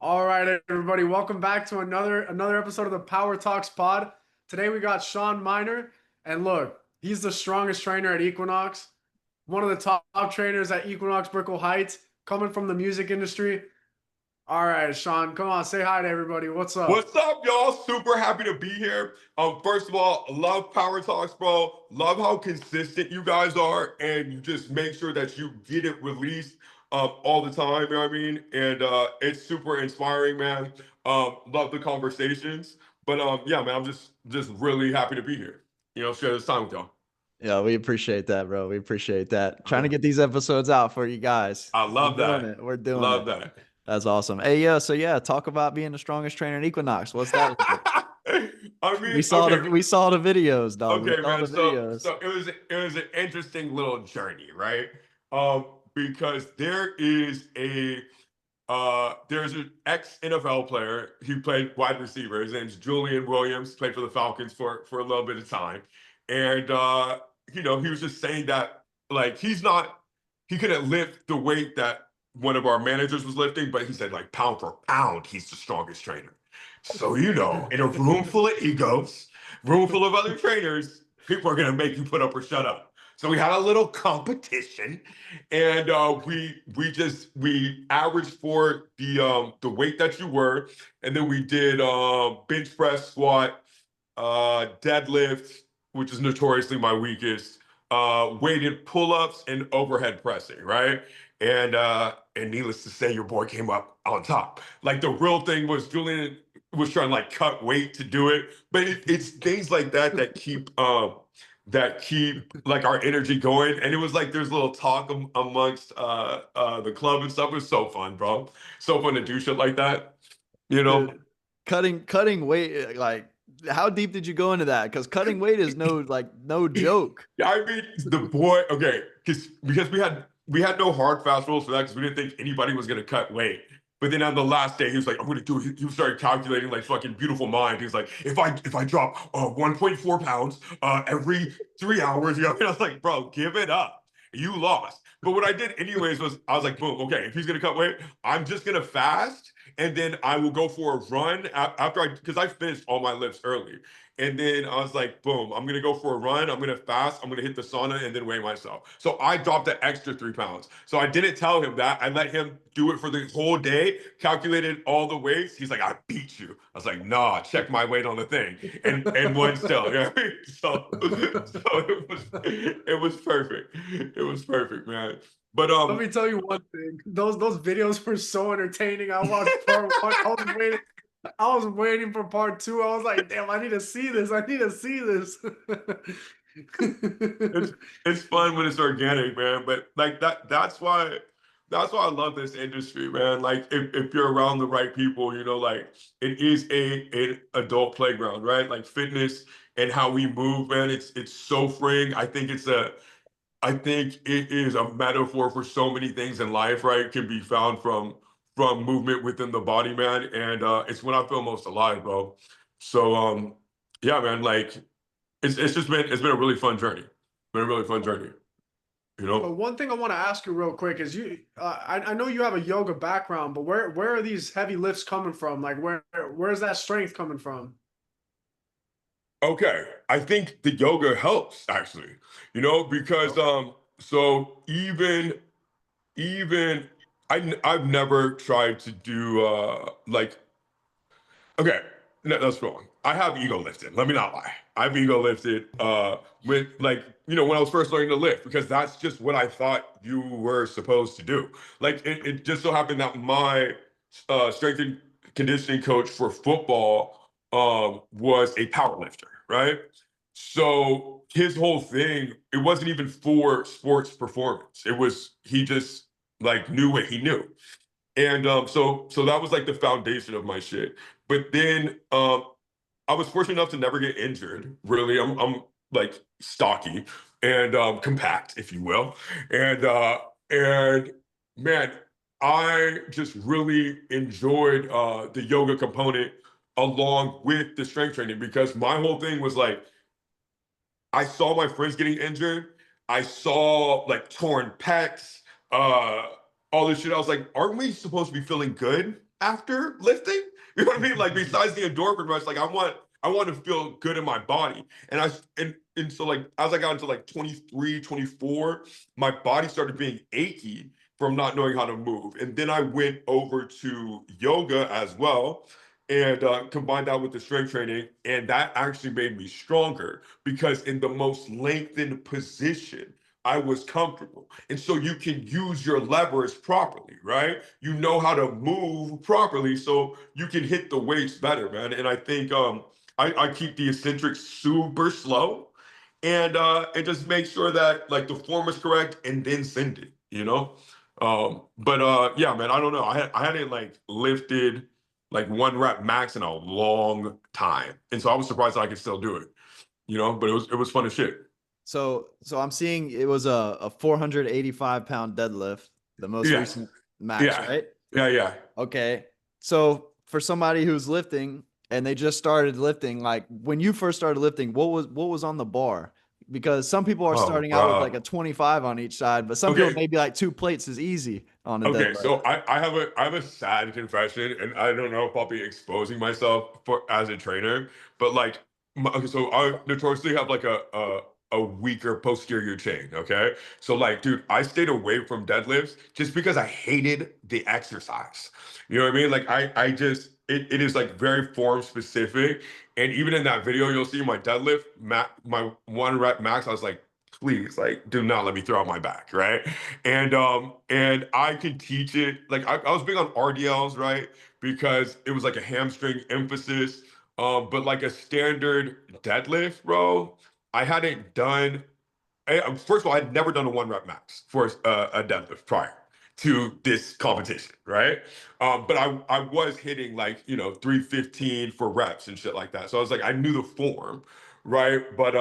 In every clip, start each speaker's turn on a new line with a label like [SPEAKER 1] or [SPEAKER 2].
[SPEAKER 1] All right, everybody, welcome back to another episode of the Power Talks Pod. Today we got Sean Miner, and look, he's the strongest trainer at Equinox, one of the top trainers at Equinox Brickell Heights, coming from the music industry. All right, Sean, come on, say hi to everybody. What's up?
[SPEAKER 2] What's up, y'all? Super happy to be here. First of all, love Power Talks, bro. Love how consistent you guys are, and you just make sure that you get it released all the time. You know what I mean? And it's super inspiring, man. Love the conversations. But yeah, man, I'm just really happy to be here. Share this time with y'all.
[SPEAKER 3] Yeah, we appreciate that, bro. We appreciate that. Trying to get these episodes out for you guys.
[SPEAKER 2] I
[SPEAKER 3] We're
[SPEAKER 2] love
[SPEAKER 3] doing
[SPEAKER 2] that.
[SPEAKER 3] it. We're doing
[SPEAKER 2] Love
[SPEAKER 3] it.
[SPEAKER 2] that.
[SPEAKER 3] That's awesome. Hey, yeah. Talk about being the strongest trainer in Equinox. What's that like?
[SPEAKER 2] I mean,
[SPEAKER 3] We saw
[SPEAKER 2] okay.
[SPEAKER 3] we saw the videos, dog. We
[SPEAKER 2] Okay,
[SPEAKER 3] saw
[SPEAKER 2] man.
[SPEAKER 3] the videos.
[SPEAKER 2] So it was an interesting little journey, right? Because there's an ex NFL player. He played wide receiver. His name's Julian Williams. Played for the Falcons for a little bit of time, and he was just saying that like he couldn't lift the weight that one of our managers was lifting, but he said like pound for pound, he's the strongest trainer. So in a room full of egos, room full of other trainers, people are gonna make you put up or shut up. So we had a little competition, and we averaged for the weight that you were, and then we did bench press, squat, deadlift, which is notoriously my weakest, weighted pull-ups and overhead pressing, right? And needless to say, your boy came up on top. Like the real thing was Julian was trying to like cut weight to do it, but it's things like that that keep like our energy going. And it was like there's a little talk amongst the club and stuff. It was so fun, bro. So fun to do shit like that, you know.
[SPEAKER 3] Dude, cutting weight, like how deep did you go into that? Because cutting weight is no joke.
[SPEAKER 2] Yeah, I mean the boy. Okay, because we had no hard fast rules for that because we didn't think anybody was gonna cut weight. But then on the last day, he was like, "I'm gonna do it." He started calculating like fucking beautiful mind. He was like, "If I drop 1.4 pounds every 3 hours, and I was like, "Bro, give it up. You lost." But what I did anyways was I was like, "Boom, okay. If he's gonna cut weight, I'm just gonna fast, and then I will go for a run after because I finished all my lifts early." And then I was like, boom, I'm gonna go for a run. I'm gonna fast. I'm gonna hit the sauna and then weigh myself. So I dropped the extra 3 pounds. So I didn't tell him that. I let him do it for the whole day, calculated all the weights. He's like, I beat you. I was like, nah, check my weight on the thing. And won still. You know what I mean? So it was perfect. It was perfect, man. But
[SPEAKER 1] Let me tell you one thing. Those videos were so entertaining. I watched part one. I was waiting for part two. I was like, damn, I need to see this. I need to see this.
[SPEAKER 2] it's fun when it's organic, man. But like that's why I love this industry, man. Like if you're around the right people, like it is a adult playground, right? Like fitness and how we move, man. It's so freeing. I think it is a metaphor for so many things in life, right? It can be found from movement within the body, man. And it's when I feel most alive, bro. So yeah, man, like it's been a really fun journey. Been a really fun journey, you
[SPEAKER 1] But
[SPEAKER 2] know?
[SPEAKER 1] one thing I want to ask you real quick is I know you have a yoga background, but where are these heavy lifts coming from? Like where's that strength coming from?
[SPEAKER 2] Okay. I think the yoga helps actually, because so even I've never tried to do like okay, no, that's wrong. I have ego lifted. Let me not lie. I've ego lifted with like, when I was first learning to lift because that's just what I thought you were supposed to do. Like it just so happened that my strength and conditioning coach for football was a power lifter, right? So his whole thing, it wasn't even for sports performance. It was he just like knew what he knew. And so that was like the foundation of my shit. But then I was fortunate enough to never get injured. Really, I'm like stocky and compact, if you will. And man, I just really enjoyed the yoga component along with the strength training because my whole thing was like I saw my friends getting injured. I saw like torn pecs, uh, all this shit. I was like, aren't we supposed to be feeling good after lifting. You know what I mean? Like besides the endorphin rush, like I want to feel good in my body. And so like as I got into like 23, 24, my body started being achy from not knowing how to move. And then I went over to yoga as well and combined that with the strength training. And that actually made me stronger because in the most lengthened position, I was comfortable. And so you can use your levers properly, right? You know how to move properly so you can hit the weights better, man. And I think I keep the eccentrics super slow and just make sure that like the form is correct and then send it, you know? But yeah, man, I don't know. I hadn't like lifted like 1 rep max in a long time. And so I was surprised that I could still do it, you know, but it was fun as shit.
[SPEAKER 3] So I'm seeing it was a 485-pound deadlift, the most
[SPEAKER 2] Yes.
[SPEAKER 3] recent max,
[SPEAKER 2] Yeah.
[SPEAKER 3] right?
[SPEAKER 2] Yeah.
[SPEAKER 3] Okay. So for somebody who's lifting and they just started lifting, like when you first started lifting, what was on the bar? Because some people are
[SPEAKER 2] Oh,
[SPEAKER 3] starting out with like
[SPEAKER 2] bro.
[SPEAKER 3] a 25 on each side, but some people
[SPEAKER 2] Okay.
[SPEAKER 3] maybe like 2 plates is easy on a
[SPEAKER 2] Okay,
[SPEAKER 3] deadlift.
[SPEAKER 2] so I have a sad confession, and I don't know if I'll be exposing myself for as a trainer, but like, okay, so I notoriously have like a weaker posterior chain. Okay, so like, dude, I stayed away from deadlifts just because I hated the exercise. You know what I mean? Like, I just it is like very form specific, and even in that video, you'll see my deadlift, my 1 rep max. I was like, please, like, do not let me throw out my back, right? And I could teach it. Like I was big on RDLs, right? Because it was like a hamstring emphasis. But like a standard deadlift, bro, I hadn't done. First of all, I'd never done a 1 rep max for a deadlift prior to this competition, right? But I was hitting like 315 for reps and shit like that. So I was like, I knew the form, right? But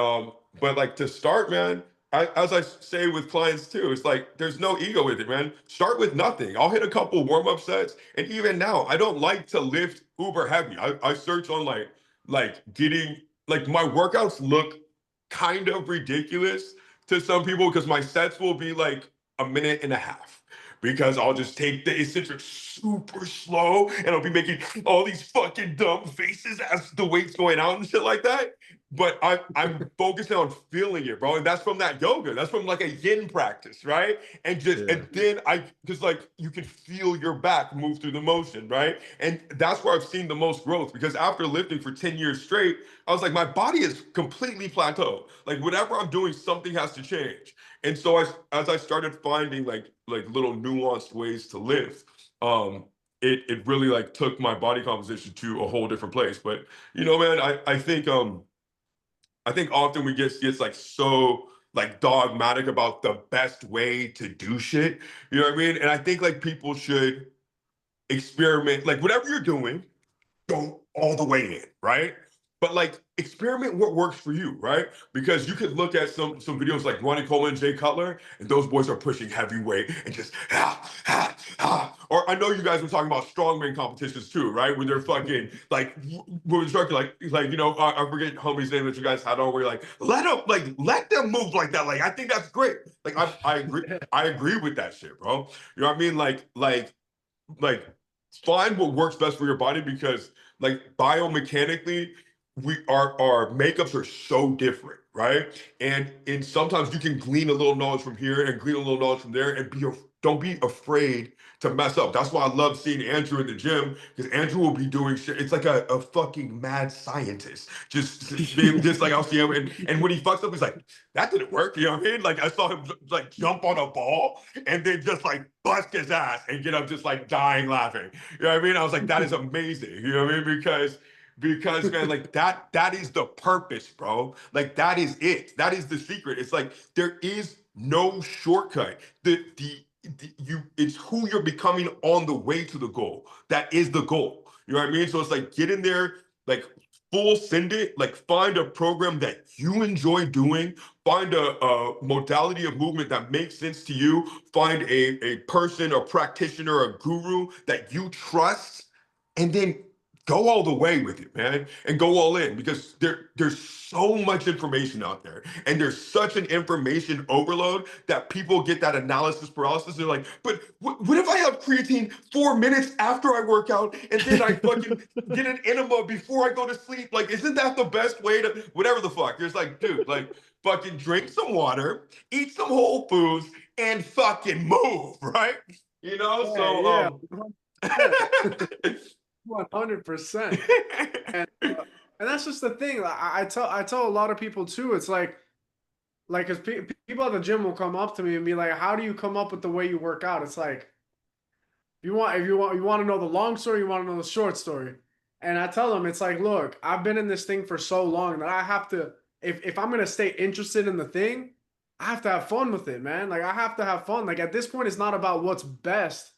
[SPEAKER 2] like to start, man, as I say with clients too, it's like there's no ego with it, man. Start with nothing. I'll hit a couple warm-up sets, and even now, I don't like to lift uber heavy. I search on like getting like my workouts look kind of ridiculous to some people because my sets will be like a minute and a half because I'll just take the eccentric super slow and I'll be making all these fucking dumb faces as the weight's going out and shit like that. But I'm focusing on feeling it, bro. And that's from that yoga. That's from like a yin practice, right? And then because like you can feel your back move through the motion, right? And that's where I've seen the most growth because after lifting for 10 years straight, I was like, my body is completely plateaued. Like whatever I'm doing, something has to change. And so as I started finding like little nuanced ways to lift, it really like took my body composition to a whole different place. But man, I think often we gets like so like dogmatic about the best way to do shit. You know what I mean? And I think like people should experiment, like whatever you're doing, go all the way in, right? But like experiment what works for you, right? Because you could look at some videos like Ronnie Coleman and Jay Cutler, and those boys are pushing heavyweight and just Or I know you guys were talking about strongman competitions too, right? Where they're fucking like we're instructing like I forget homie's name that you guys had on where you're like let them move like that. Like I think that's great. Like I agree with that shit, bro. You know what I mean? Like find what works best for your body because like biomechanically our makeups are so different, right? And sometimes you can glean a little knowledge from here and glean a little knowledge from there and don't be afraid to mess up. That's why I love seeing Andrew in the gym because Andrew will be doing shit. It's like a fucking mad scientist. Just like I'll see him and when he fucks up, he's like, that didn't work. You know what I mean? Like I saw him like jump on a ball and then just like bust his ass and get up just like dying laughing. You know what I mean? I was like, that is amazing. You know what I mean? Because man, like that is the purpose, bro. Like that is it. That is the secret. It's like there is no shortcut. It's who you're becoming on the way to the goal. That is the goal. You know what I mean? So it's like get in there, like full send it, like find a program that you enjoy doing, find a modality of movement that makes sense to you, find a person, a practitioner, a guru that you trust, and then go all the way with it, man, and go all in, because there's so much information out there, and there's such an information overload that people get that analysis paralysis. They're like, but what if I have creatine 4 minutes after I work out, and then I fucking get an enema before I go to sleep? Like, isn't that the best way to whatever the fuck? There's like, dude, like fucking drink some water, eat some whole foods, and fucking move, right? You know,
[SPEAKER 1] Yeah,
[SPEAKER 2] so
[SPEAKER 1] yeah. 100%. And that's just the thing. I tell a lot of people too. It's like because people at the gym will come up to me and be like, "How do you come up with the way you work out?" It's like you want to know the long story, you want to know the short story. And I tell them it's like, look, I've been in this thing for so long that I have to if I'm gonna stay interested in the thing, I have to have fun with it, man. Like I have to have fun. Like at this point, it's not about what's best.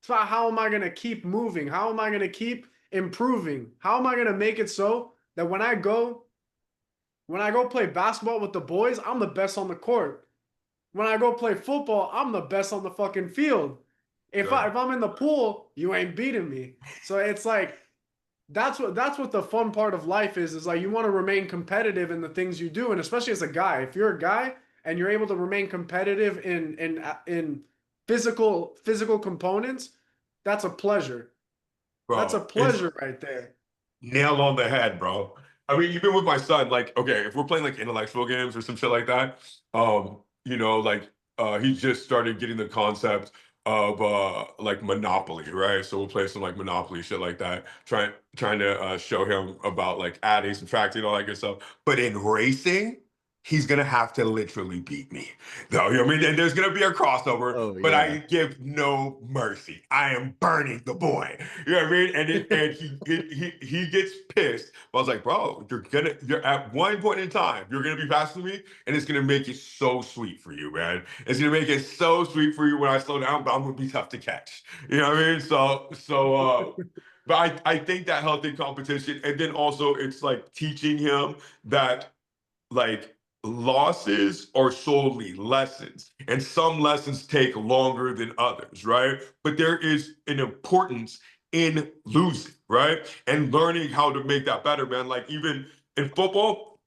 [SPEAKER 1] It's about how am I gonna keep moving? How am I gonna keep improving? How am I gonna make it so that when I go play basketball with the boys, I'm the best on the court. When I go play football, I'm the best on the fucking field. If I'm in the pool, you ain't beating me. So it's like that's what the fun part of life is like you want to remain competitive in the things you do, and especially as a guy. If you're a guy and you're able to remain competitive in physical components, that's a pleasure. That's a
[SPEAKER 2] bro, it's
[SPEAKER 1] pleasure right there.
[SPEAKER 2] nail on the head, bro. I mean, even with my son, like, okay, if we're playing like intellectual games or some shit like that, like he just started getting the concept of like Monopoly, right? So we'll play some like Monopoly shit like that, trying to show him about like adding, subtracting, all that good stuff. But in racing, he's gonna have to literally beat me. No, you know what I mean? And there's gonna be a crossover,
[SPEAKER 3] Oh
[SPEAKER 2] but
[SPEAKER 3] yeah.
[SPEAKER 2] I give no mercy. I am burning the boy. You know what I mean? And he gets pissed. But I was like, bro, you're at one point in time, you're gonna be faster than me, and it's gonna make it so sweet for you, man. It's gonna make it so sweet for you when I slow down, but I'm gonna be tough to catch. You know what I mean? But I think that healthy competition, and then also it's like teaching him that like losses are solely lessons, and some lessons take longer than others, right? But there is an importance in losing, right? And learning how to make that better, man. Like even in football,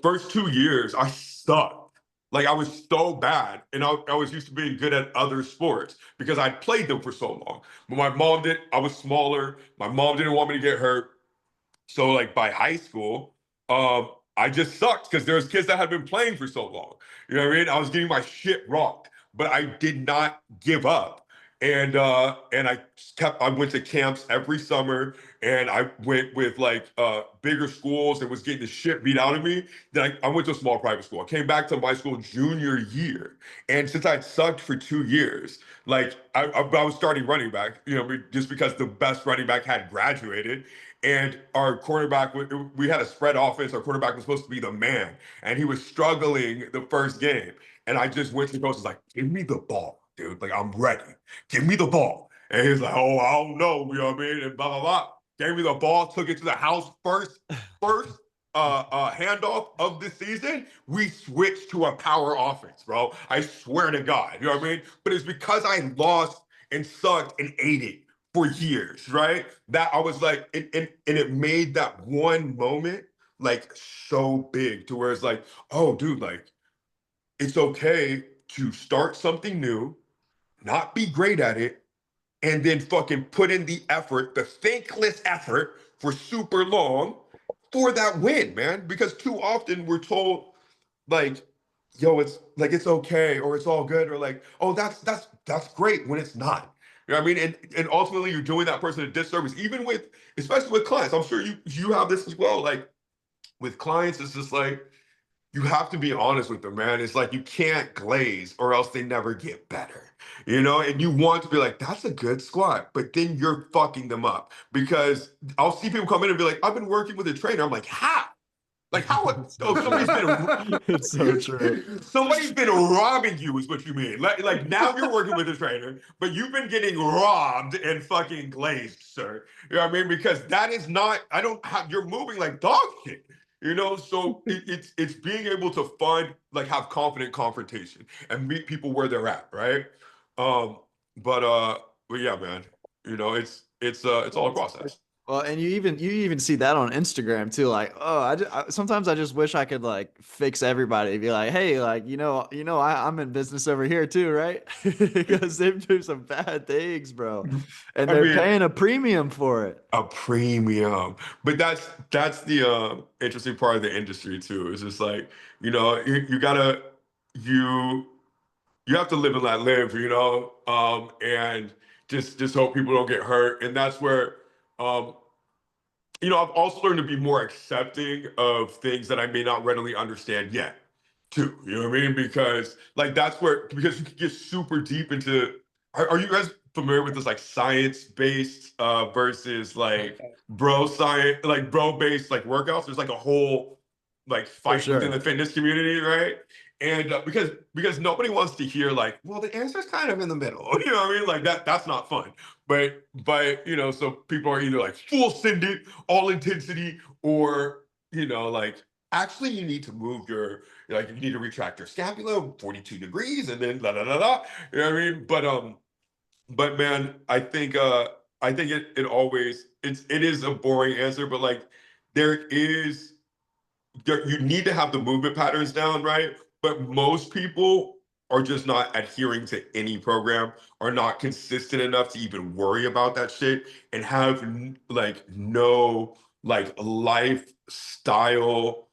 [SPEAKER 2] first 2 years I sucked. Like I was so bad, and I was used to being good at other sports because I'd played them for so long. But my mom did. I was smaller. My mom didn't want me to get hurt. So like by high school, I just sucked because there was kids that had been playing for so long. You know what I mean? I was getting my shit rocked, but I did not give up. And I went to camps every summer, and I went with like bigger schools and was getting the shit beat out of me. Then I went to a small private school. I came back to my school junior year. And since I'd sucked for 2 years, like I was starting running back, you know, just because the best running back had graduated. And our quarterback, we had a spread offense. Our quarterback was supposed to be the man, and he was struggling the first game. And I just went to the coach, was like, "Give me the ball, dude. Like I'm ready. Give me the ball." And he's like, "Oh, I don't know. You know what I mean?" And blah blah blah. Gave me the ball, took it to the house first handoff of the season. We switched to a power offense, bro. I swear to God. You know what I mean? But it's because I lost and sucked and ate it for years, right? That I was like, and it made that one moment like so big to where it's like, oh, dude, like it's okay to start something new, not be great at it, and then fucking put in the effort, the thankless effort for super long for that win, man. Because too often we're told like, yo, it's like it's okay or it's all good, or like, oh, that's great when it's not. You know what I mean? And ultimately you're doing that person a disservice, even with especially with clients. I'm sure you have this as well. Like with clients, it's just like you have to be honest with them, man. It's like you can't glaze or else they never get better. You know, and you want to be like, that's a good squat, but then you're fucking them up because I'll see people come in and be like, I've been working with a trainer. I'm like, how? Like how?
[SPEAKER 3] It's so
[SPEAKER 2] Oh, somebody's
[SPEAKER 3] true.
[SPEAKER 2] been
[SPEAKER 3] It's so true.
[SPEAKER 2] somebody's been robbing you, is what you mean. Like now you're working with a trainer, but you've been getting robbed and fucking glazed, sir. You know what I mean? Because that is not. I don't have. You're moving like dog shit. You know, so it's being able to find like have confident confrontation and meet people where they're at, right? Um, but yeah, man. You know, it's all a process.
[SPEAKER 3] Well, and you even see that on Instagram too. Like, oh, sometimes I just wish I could like fix everybody. Be like, hey, like I'm in business over here too, right? Because they do some bad things, bro, and
[SPEAKER 2] I
[SPEAKER 3] they're
[SPEAKER 2] mean,
[SPEAKER 3] paying a premium for it.
[SPEAKER 2] a premium. But that's the interesting part of the industry too. It's just like, you gotta you you have to live and let live, and just hope people don't get hurt. And that's where um I've also learned to be more accepting of things that I may not readily understand yet, too. You know what I mean? Because like because you can get super deep into. Are you guys familiar with this like science-based versus like bro-based like workouts? There's like a whole like
[SPEAKER 3] For
[SPEAKER 2] fight within
[SPEAKER 3] sure.
[SPEAKER 2] the fitness community, right? And because nobody wants to hear like, well, the answer's kind of in the middle. You know what I mean? Like that's not fun. But so people are either like full send it, all intensity, or like actually you need to move you need to retract your scapula 42 degrees and then la da da da. You know what I mean? But man, I think it is a boring answer, but like there is you need to have the movement patterns down, right? But most people are just not adhering to any program, are not consistent enough to even worry about that shit, and have like no like lifestyle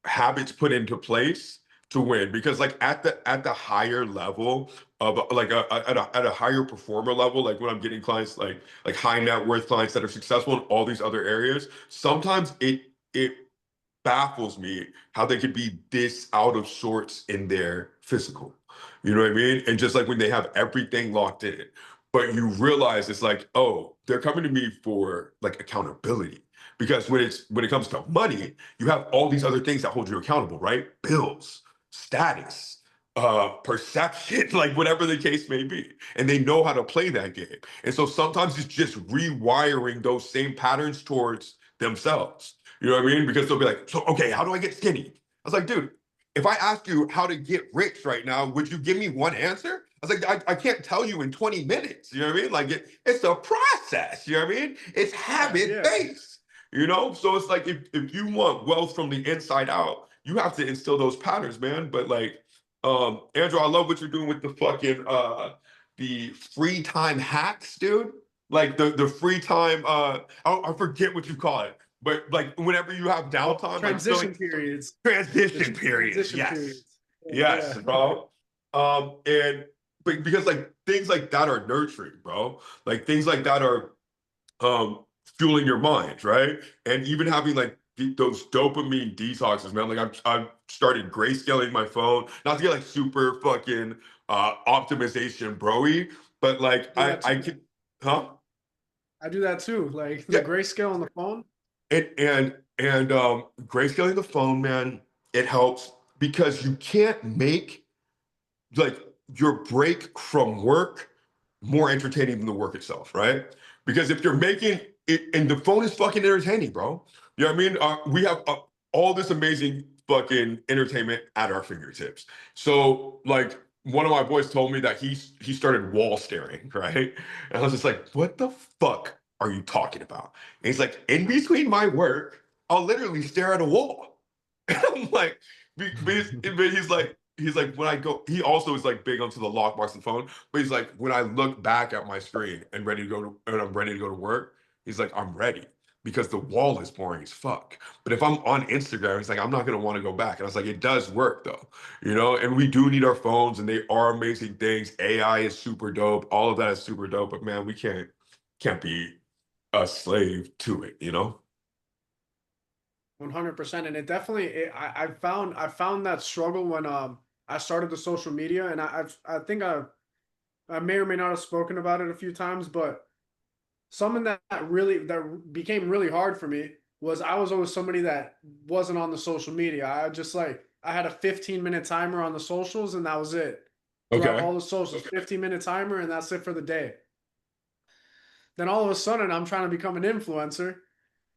[SPEAKER 2] habits put into place to win. Because like at the higher level of like at a higher performer level, like when I'm getting clients like high net worth clients that are successful in all these other areas, sometimes it baffles me how they could be this out of sorts in their physical. You know what I mean? And just like when they have everything locked in, but you realize it's like, oh, they're coming to me for like accountability. Because when it comes to money, you have all these other things that hold you accountable, right? Bills, status, perception, like whatever the case may be. And they know how to play that game. And so sometimes it's just rewiring those same patterns towards themselves. You know what I mean? Because they'll be like, so, okay, how do I get skinny? I was like, dude, if I asked you how to get rich right now, would you give me one answer? I was like, I can't tell you in 20 minutes. You know what I mean? Like, it's a process. You know what I mean? It's habit
[SPEAKER 1] Yeah.
[SPEAKER 2] based, So it's like, if you want wealth from the inside out, you have to instill those patterns, man. But like, Andrew, I love what you're doing with the fucking, the free time hacks, dude. Like the free time, I forget what you call it, but like whenever you have
[SPEAKER 1] Well,
[SPEAKER 2] downtime, like
[SPEAKER 1] transition
[SPEAKER 2] filling
[SPEAKER 1] periods. The
[SPEAKER 2] transition periods.
[SPEAKER 1] transition
[SPEAKER 2] Yes.
[SPEAKER 1] periods.
[SPEAKER 2] Yes,
[SPEAKER 1] Yeah.
[SPEAKER 2] bro. And because like things like that are nurturing, bro. Like things like that are fueling your mind, right? And even having like those dopamine detoxes, man. Like I've started grayscaling my phone, not to get like super fucking optimization broy, but like
[SPEAKER 1] Do that
[SPEAKER 2] I
[SPEAKER 1] too.
[SPEAKER 2] can, huh?
[SPEAKER 1] I do that too. Like the
[SPEAKER 2] Yeah,
[SPEAKER 1] grayscale on the phone.
[SPEAKER 2] and grayscaling the phone, man, it helps because you can't make like your break from work more entertaining than the work itself, right? Because if you're making it, and the phone is fucking entertaining, bro. You know what I mean? We have all this amazing fucking entertainment at our fingertips. So, like, one of my boys told me that he started wall staring, right? And I was just like, what the fuck are you talking about? And he's like, in between my work, I'll literally stare at a wall. And I'm like, but he's like, when I go, he also is like big onto the lockbox and phone, but he's like, when I look back at my screen and I'm ready to go to work, he's like, I'm ready because the wall is boring as fuck. But if I'm on Instagram, he's like, I'm not gonna want to go back. And I was like, it does work though, and we do need our phones and they are amazing things. AI is super dope, all of that is super dope, but man, we can't be a slave to it.
[SPEAKER 1] 100%. And it definitely, I found that struggle when I started the social media, and I think I may or may not have spoken about it a few times, but something that became really hard for me was I was always somebody that wasn't on the social media. I had a 15-minute timer on the socials, and that was it. Throughout
[SPEAKER 2] Okay.
[SPEAKER 1] all the socials, 15-minute timer, and that's it for the day. Then all of a sudden, I'm trying to become an influencer,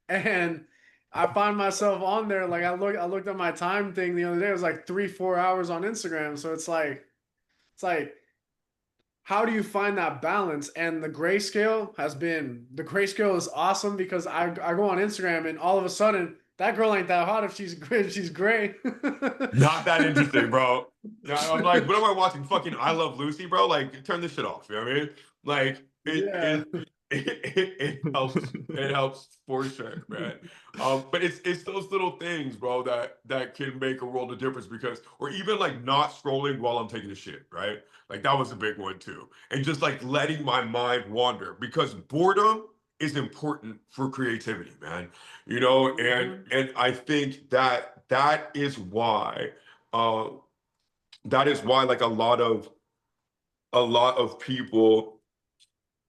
[SPEAKER 1] and I find myself on there. Like I looked at my time thing the other day. It was like 3, 4 hours on Instagram. So it's like how do you find that balance? And the grayscale is awesome because I go on Instagram and all of a sudden that girl ain't that hot if she's gray.
[SPEAKER 2] Not that interesting, bro. Yeah, I'm like, what am I watching? Fucking I Love Lucy, bro. Like, turn this shit off. You know what I mean? Like,
[SPEAKER 1] Yeah.
[SPEAKER 2] it helps. It helps for sure, man. But it's those little things, bro, that can make a world of difference because, or even like not scrolling while I'm taking a shit, right? Like that was a big one too, and just like letting my mind wander because boredom is important for creativity, man. You know, and I think that is why, uh, like a lot of people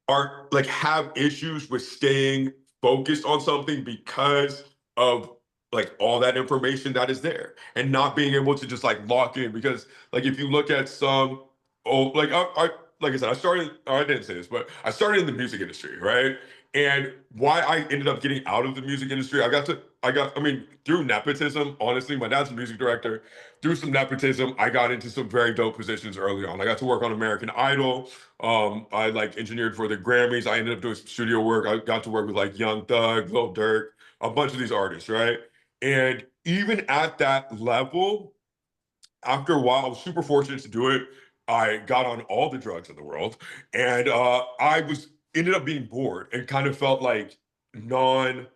[SPEAKER 2] are like have issues with staying focused on something because of like all that information that is there and not being able to just like lock in because like if you look at some like like I said I didn't say this but I started in the music industry, right? And why I ended up getting out of the music industry, I mean through nepotism. Honestly, my dad's a music director. Through some nepotism I got into some very dope positions early on. I got to work on American Idol. I like engineered for the Grammys. I ended up doing some studio work. I got to work with like Young Thug, Lil Durk, a bunch of these artists, right? And even at that level, after a while, I was super fortunate to do it. I got on all the drugs in the world, and I was ended up being bored and kind of felt like non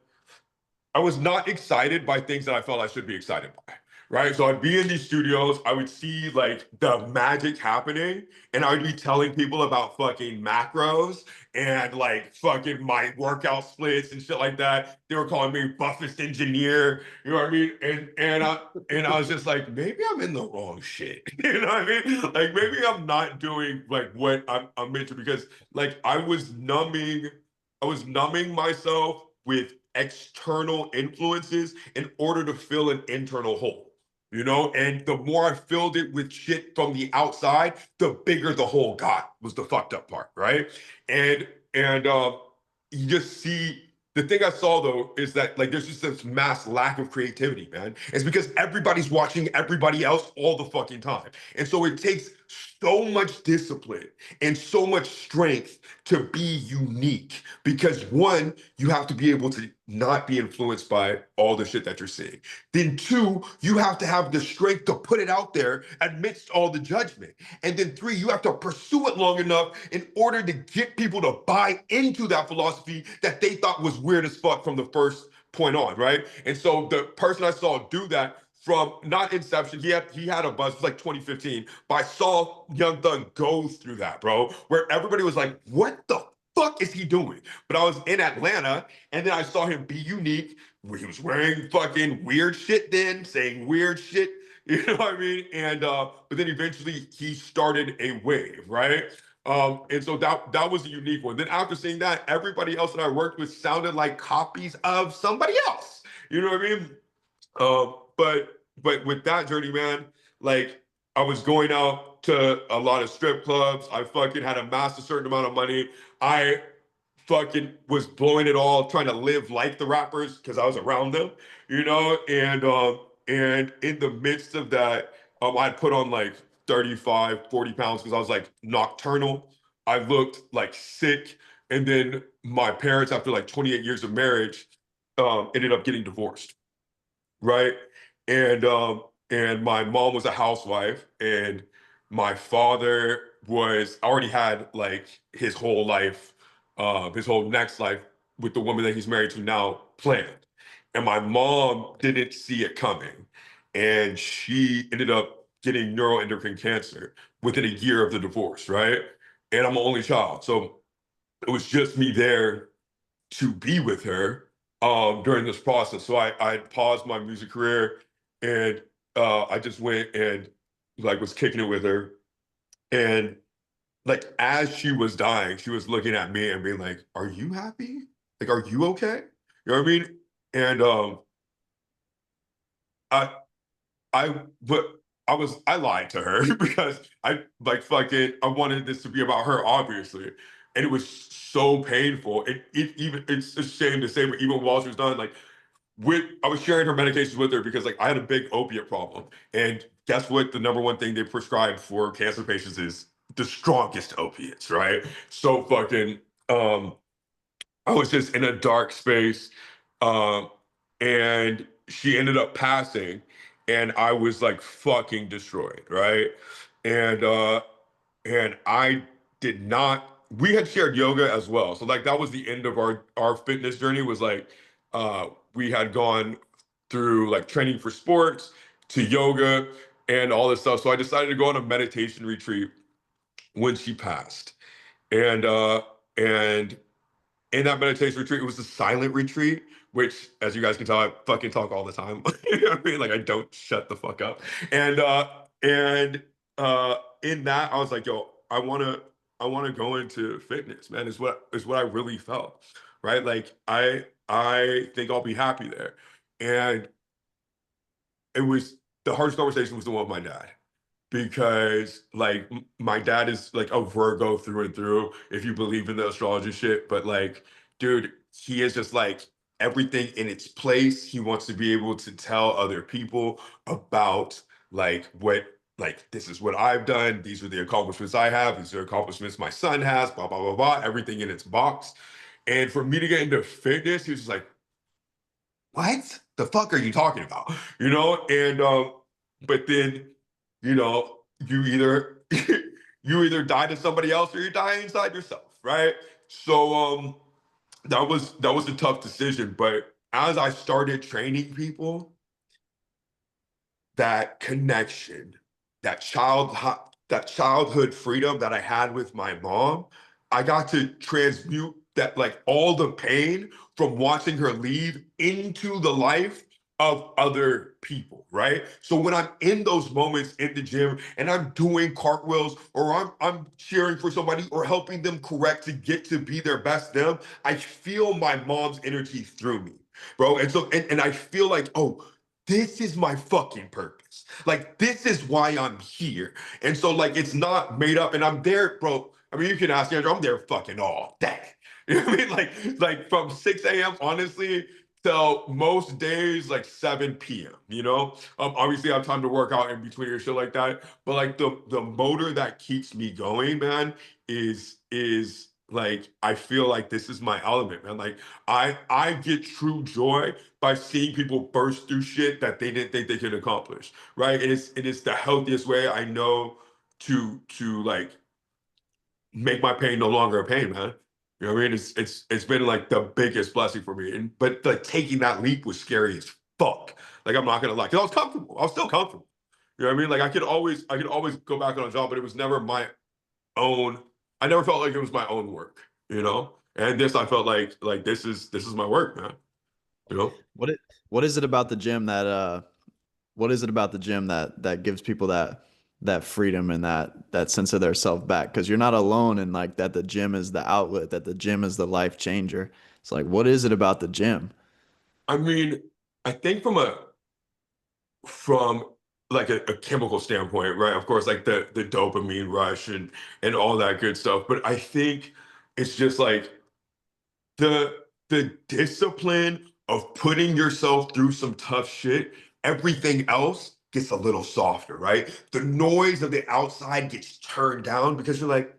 [SPEAKER 2] I was not excited by things that I felt I should be excited by. Right. So I'd be in these studios, I would see like the magic happening, and I would be telling people about fucking macros and like fucking my workout splits and shit like that. They were calling me buffest engineer, you know what I mean? And I was just like, maybe I'm in the wrong shit. You know what I mean? Like maybe I'm not doing like what I'm meant to because like I was numbing myself with external influences in order to fill an internal hole, you know? And the more I filled it with shit from the outside, the bigger the hole got, was the fucked up part, right? And you just see the thing I saw though is that like there's just this mass lack of creativity, man. It's because everybody's watching everybody else all the fucking time. And so it takes so much discipline and so much strength to be unique because one, you have to be able to not be influenced by all the shit that you're seeing. Then two, you have to have the strength to put it out there amidst all the judgment. And then three, you have to pursue it long enough in order to get people to buy into that philosophy that they thought was weird as fuck from the first point on, right? And so the person I saw do that from not inception, he had a buzz, it was like 2015, but I saw Young Thug go through that, bro, where everybody was like, what the fuck is he doing? But I was in Atlanta and then I saw him be unique, where he was wearing fucking weird shit then, saying weird shit, you know what I mean? And but then eventually he started a wave, right? And so that was a unique one. Then after seeing that, everybody else that I worked with sounded like copies of somebody else. You know what I mean? But with that journey, man, like I was going out to a lot of strip clubs. I fucking had amassed a certain amount of money. I fucking was blowing it all, trying to live like the rappers because I was around them, you know. And in the midst of that, I put on like 35, 40 pounds because I was like nocturnal. I looked like sick. And then my parents, after like 28 years of marriage, ended up getting divorced, right? And my mom was a housewife, and my father was already had like his whole next life with the woman that he's married to now planned. And my mom didn't see it coming, and she ended up getting neuroendocrine cancer within a year of the divorce, right? And I'm an only child, so it was just me there to be with her during this process. So I paused my music career and I just went and like was kicking it with her. And like as she was dying, she was looking at me and being like, "Are you happy? Like, are you okay?" You know what I mean? And I but I lied to her because I like fucking I wanted this to be about her, obviously. And it was so painful. It's a shame to say, but even while she was done, like I was sharing her medications with her because like I had a big opiate problem. And guess what? The number one thing they prescribe for cancer patients is the strongest opiates, right? So fucking I was just in a dark space, um, and she ended up passing, and I was like fucking destroyed, right? And I did not. We had shared yoga as well, so like that was the end of our fitness journey. Was like we had gone through like training for sports to yoga and all this stuff. So I decided to go on a meditation retreat when she passed, and and in that meditation retreat, it was a silent retreat, which, as you guys can tell, I fucking talk all the time. You know what I mean? Like I don't shut the fuck up. And in that, I was like, yo, I wanna go into fitness, man. Is what I really felt. Right. Like I think I'll be happy there. And it was the hardest conversation was the one with my dad because like my dad is like a Virgo through and through, if you believe in the astrology shit. But like, dude, he is just like everything in its place. He wants to be able to tell other people about like what like this is what I've done. These are the accomplishments I have. These are accomplishments my son has. Blah blah blah blah. Everything in its box. And for me to get into fitness, he was just like, what the fuck are you talking about? You know, and but then, you know, you either you either die to somebody else or you die inside yourself, right? So that was a tough decision. But as I started training people, that connection, that child that childhood freedom that I had with my mom, I got to transmute that like all the pain from watching her leave into the life of other people, right? So when I'm in those moments in the gym and I'm doing cartwheels or I'm cheering for somebody or helping them correct to get to be their best them, I feel my mom's energy through me, bro. And so and I feel like, oh, this is my fucking purpose. Like, this is why I'm here. And so, like, it's not made up. And I'm there, bro. I mean, you can ask Andrew, I'm there fucking all day. You know what I mean? Like from 6 a.m., honestly, till most days, like 7 p.m., you know? Obviously, I have time to work out in between or shit like that. But like the motor that keeps me going, man, is like I feel like this is my element, man. Like I get true joy by seeing people burst through shit that they didn't think they could accomplish, right? It is the healthiest way I know to like make my pain no longer a pain, man. You know what I mean? It's been like the biggest blessing for me. And but like taking that leap was scary as fuck. Like I'm not gonna lie, because I was comfortable. I was still comfortable. You know what I mean? Like I could always go back on a job, but it was never my own. I never felt like it was my own work, you know? And this I felt like this is my work, man. You know?
[SPEAKER 3] What it what is it about the gym that what is it about the gym that gives people that freedom and that sense of their self back? Because you're not alone in like that the gym is the outlet, that the gym is the life changer. It's like, what is it about the gym?
[SPEAKER 2] I mean, I think from like a chemical standpoint, right? Of course, like the dopamine rush and all that good stuff. But I think it's just like the discipline of putting yourself through some tough shit, everything else gets a little softer, right? The noise of the outside gets turned down because you're like,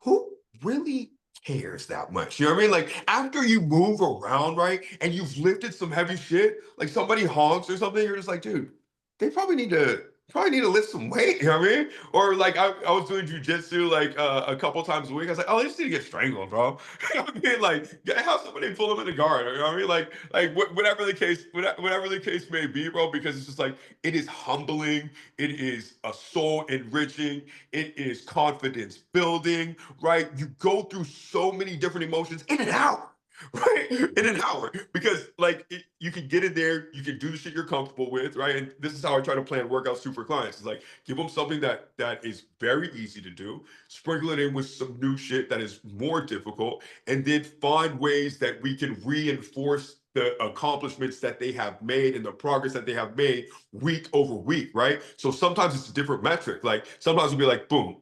[SPEAKER 2] who really cares that much? You know what I mean? Like after you move around, right, and you've lifted some heavy shit, like somebody honks or something, you're just like, dude, they probably need to lift some weight. You know what I mean? Or like I was doing jujitsu like a couple times a week. I was like, oh, they just need to get strangled, bro. You know what I mean? Like have somebody pull them in the guard. You know what I mean? Like whatever the case, whatever the case may be, bro. Because it's just like it is humbling. It is a soul enriching. It is confidence building, right? You go through so many different emotions in an hour, right? In an hour. Because like you can get in there, you can do the shit you're comfortable with, right? And this is how I try to plan workouts too for clients. It's like give them something that is very easy to do, sprinkle it in with some new shit that is more difficult, and then find ways that we can reinforce the accomplishments that they have made and the progress that they have made week over week, right? So sometimes it's a different metric. Like sometimes we'll be like, boom,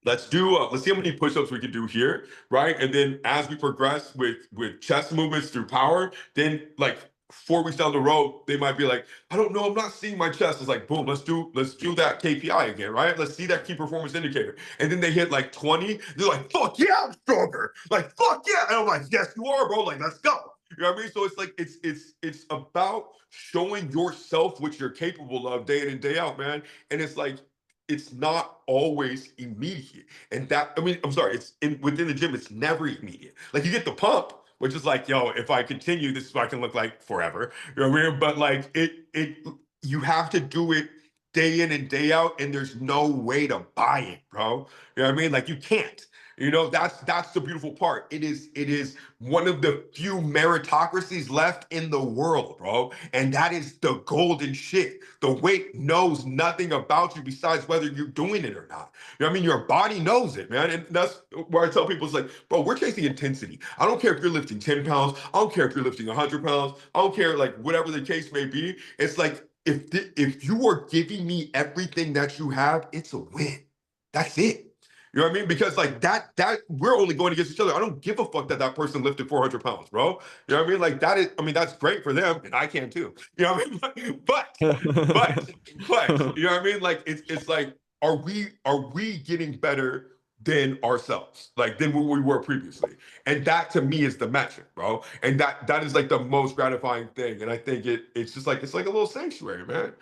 [SPEAKER 2] let's see how many push-ups we can do here, right? And then as we progress with chest movements through power, then like 4 weeks down the road, they might be like, I don't know, I'm not seeing my chest. It's like, boom, let's do that KPI again, right? Let's see that key performance indicator. And then they hit like 20, they're like, fuck yeah, I'm stronger. Like, fuck yeah. And I'm like, yes, you are, bro. Like, let's go. You know what I mean? So it's like it's about showing yourself what you're capable of day in and day out, man. And it's like it's not always immediate. And that, I mean, I'm sorry, within the gym, it's never immediate. Like you get the pump, which is like, yo, if I continue, this is what I can look like forever. You know what I mean? But like you have to do it day in and day out, and there's no way to buy it, bro. You know what I mean? Like you can't. You know, that's the beautiful part. It is one of the few meritocracies left in the world, bro. And that is the golden shit. The weight knows nothing about you besides whether you're doing it or not. You know what I mean? Your body knows it, man. And that's where I tell people, it's like, bro, we're chasing intensity. I don't care if you're lifting 10 pounds. I don't care if you're lifting 100 pounds. I don't care, like, whatever the case may be. It's like, if you are giving me everything that you have, it's a win. That's it. You know what I mean? Because like that we're only going against each other. I don't give a fuck that person lifted 400 pounds, bro. You know what I mean? Like that is, I mean, that's great for them, and I can too. You know what I mean? But you know what I mean? Like it's like, are we getting better than ourselves, like than what we were previously? And that to me is the metric, bro. And that is like the most gratifying thing. And I think it's just like, it's like a little sanctuary, man.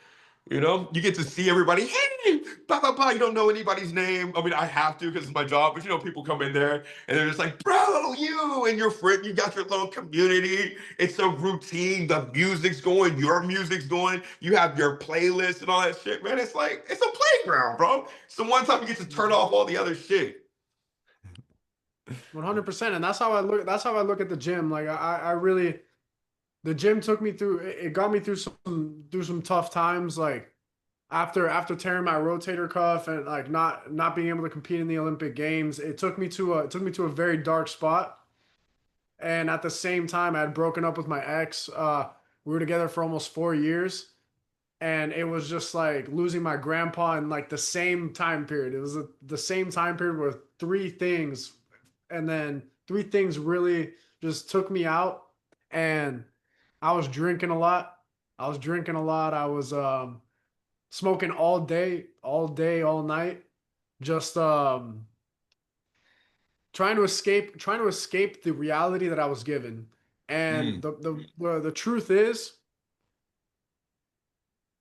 [SPEAKER 2] You know, you get to see everybody, hey, blah, blah, blah. You don't know anybody's name. I mean, I have to because it's my job, but you know, people come in there and they're just like, bro, you and your friend, you got your little community. It's a routine. The music's going, your music's going. You have your playlist and all that shit, man. It's like, it's a playground, bro. It's the one time you get to turn off all the other shit.
[SPEAKER 1] 100%. And that's how I look. That's how I look at the gym. Like I really, the gym took me through. It got me through some tough times. Like after tearing my rotator cuff and like not being able to compete in the Olympic Games, it took me to a very dark spot. And at the same time, I had broken up with my ex. We were together for almost 4 years, and it was just like losing my grandpa in like the same time period. It was the same time period where three things, and then three things really just took me out. And I was drinking a lot. I was smoking all day, all night, just trying to escape the reality that I was given. And
[SPEAKER 2] Mm.
[SPEAKER 1] the truth is,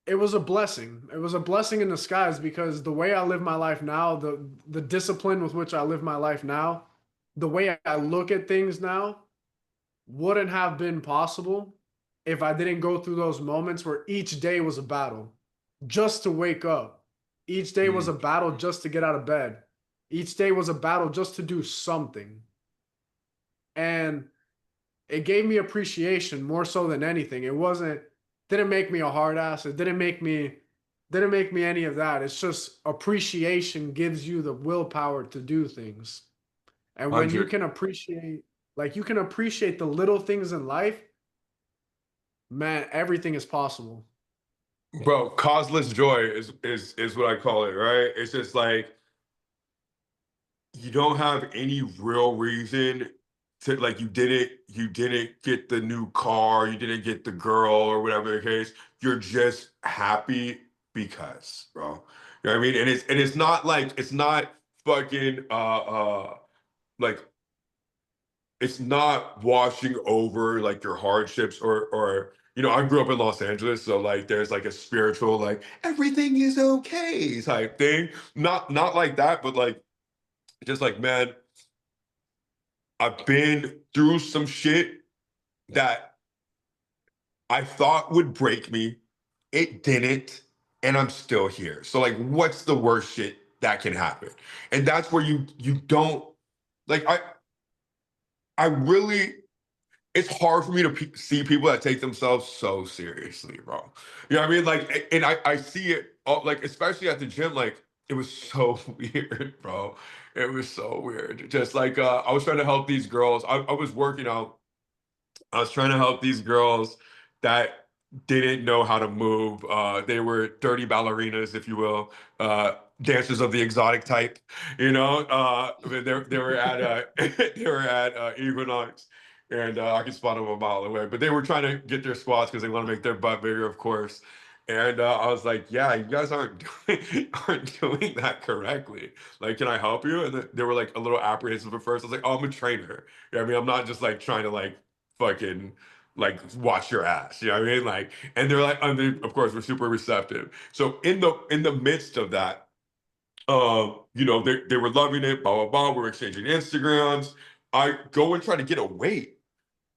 [SPEAKER 1] it was a blessing. It was a blessing in disguise, because the way I live my life now, the discipline with which I live my life now, the way I look at things now, wouldn't have been possible if I didn't go through those moments where each day was a battle just to wake up. Each day was a
[SPEAKER 2] Mm.
[SPEAKER 1] battle just to get out of bed. Each day was a battle just to do something. And it gave me appreciation more so than anything. Didn't make me a hard ass. It didn't make me any of that. It's just appreciation gives you the willpower to do things. And when you
[SPEAKER 2] 100.
[SPEAKER 1] can appreciate, like you can appreciate the little things in life, man, everything is possible.
[SPEAKER 2] Bro, causeless joy is what I call it, right? It's just like you don't have any real reason to, like, you didn't get the new car, you didn't get the girl or whatever the case. You're just happy because, bro. You know what I mean? And it's not like, it's not fucking like, it's not washing over like your hardships, or you know, I grew up in Los Angeles, so like there's like a spiritual, like everything is okay type thing. Not like that, but like just like, man, I've been through some shit that I thought would break me. It didn't, and I'm still here. So like, what's the worst shit that can happen? And that's where you don't, like, I really, it's hard for me to see people that take themselves so seriously, bro. You know what I mean? Like, and I see it like, especially at the gym. Like, it was so weird, bro. It was so weird. Just like, I was trying to help these girls. I was working out. I was trying to help these girls that didn't know how to move. They were dirty ballerinas, if you will, dancers of the exotic type. You know, they were at they were at Equinox, and I can spot them a mile away. But they were trying to get their squats because they want to make their butt bigger, of course. And I was like, "Yeah, you guys aren't doing that correctly. Like, can I help you?" And they were like a little apprehensive at first. I was like, "Oh, I'm a trainer. You know what I mean, I'm not just like trying to like fucking like wash your ass." You know what I mean? Like, and they're like, and they, of course, were super receptive. So in the midst of that, you know, they were loving it. Blah blah blah. We're exchanging Instagrams. I go and try to get a weight,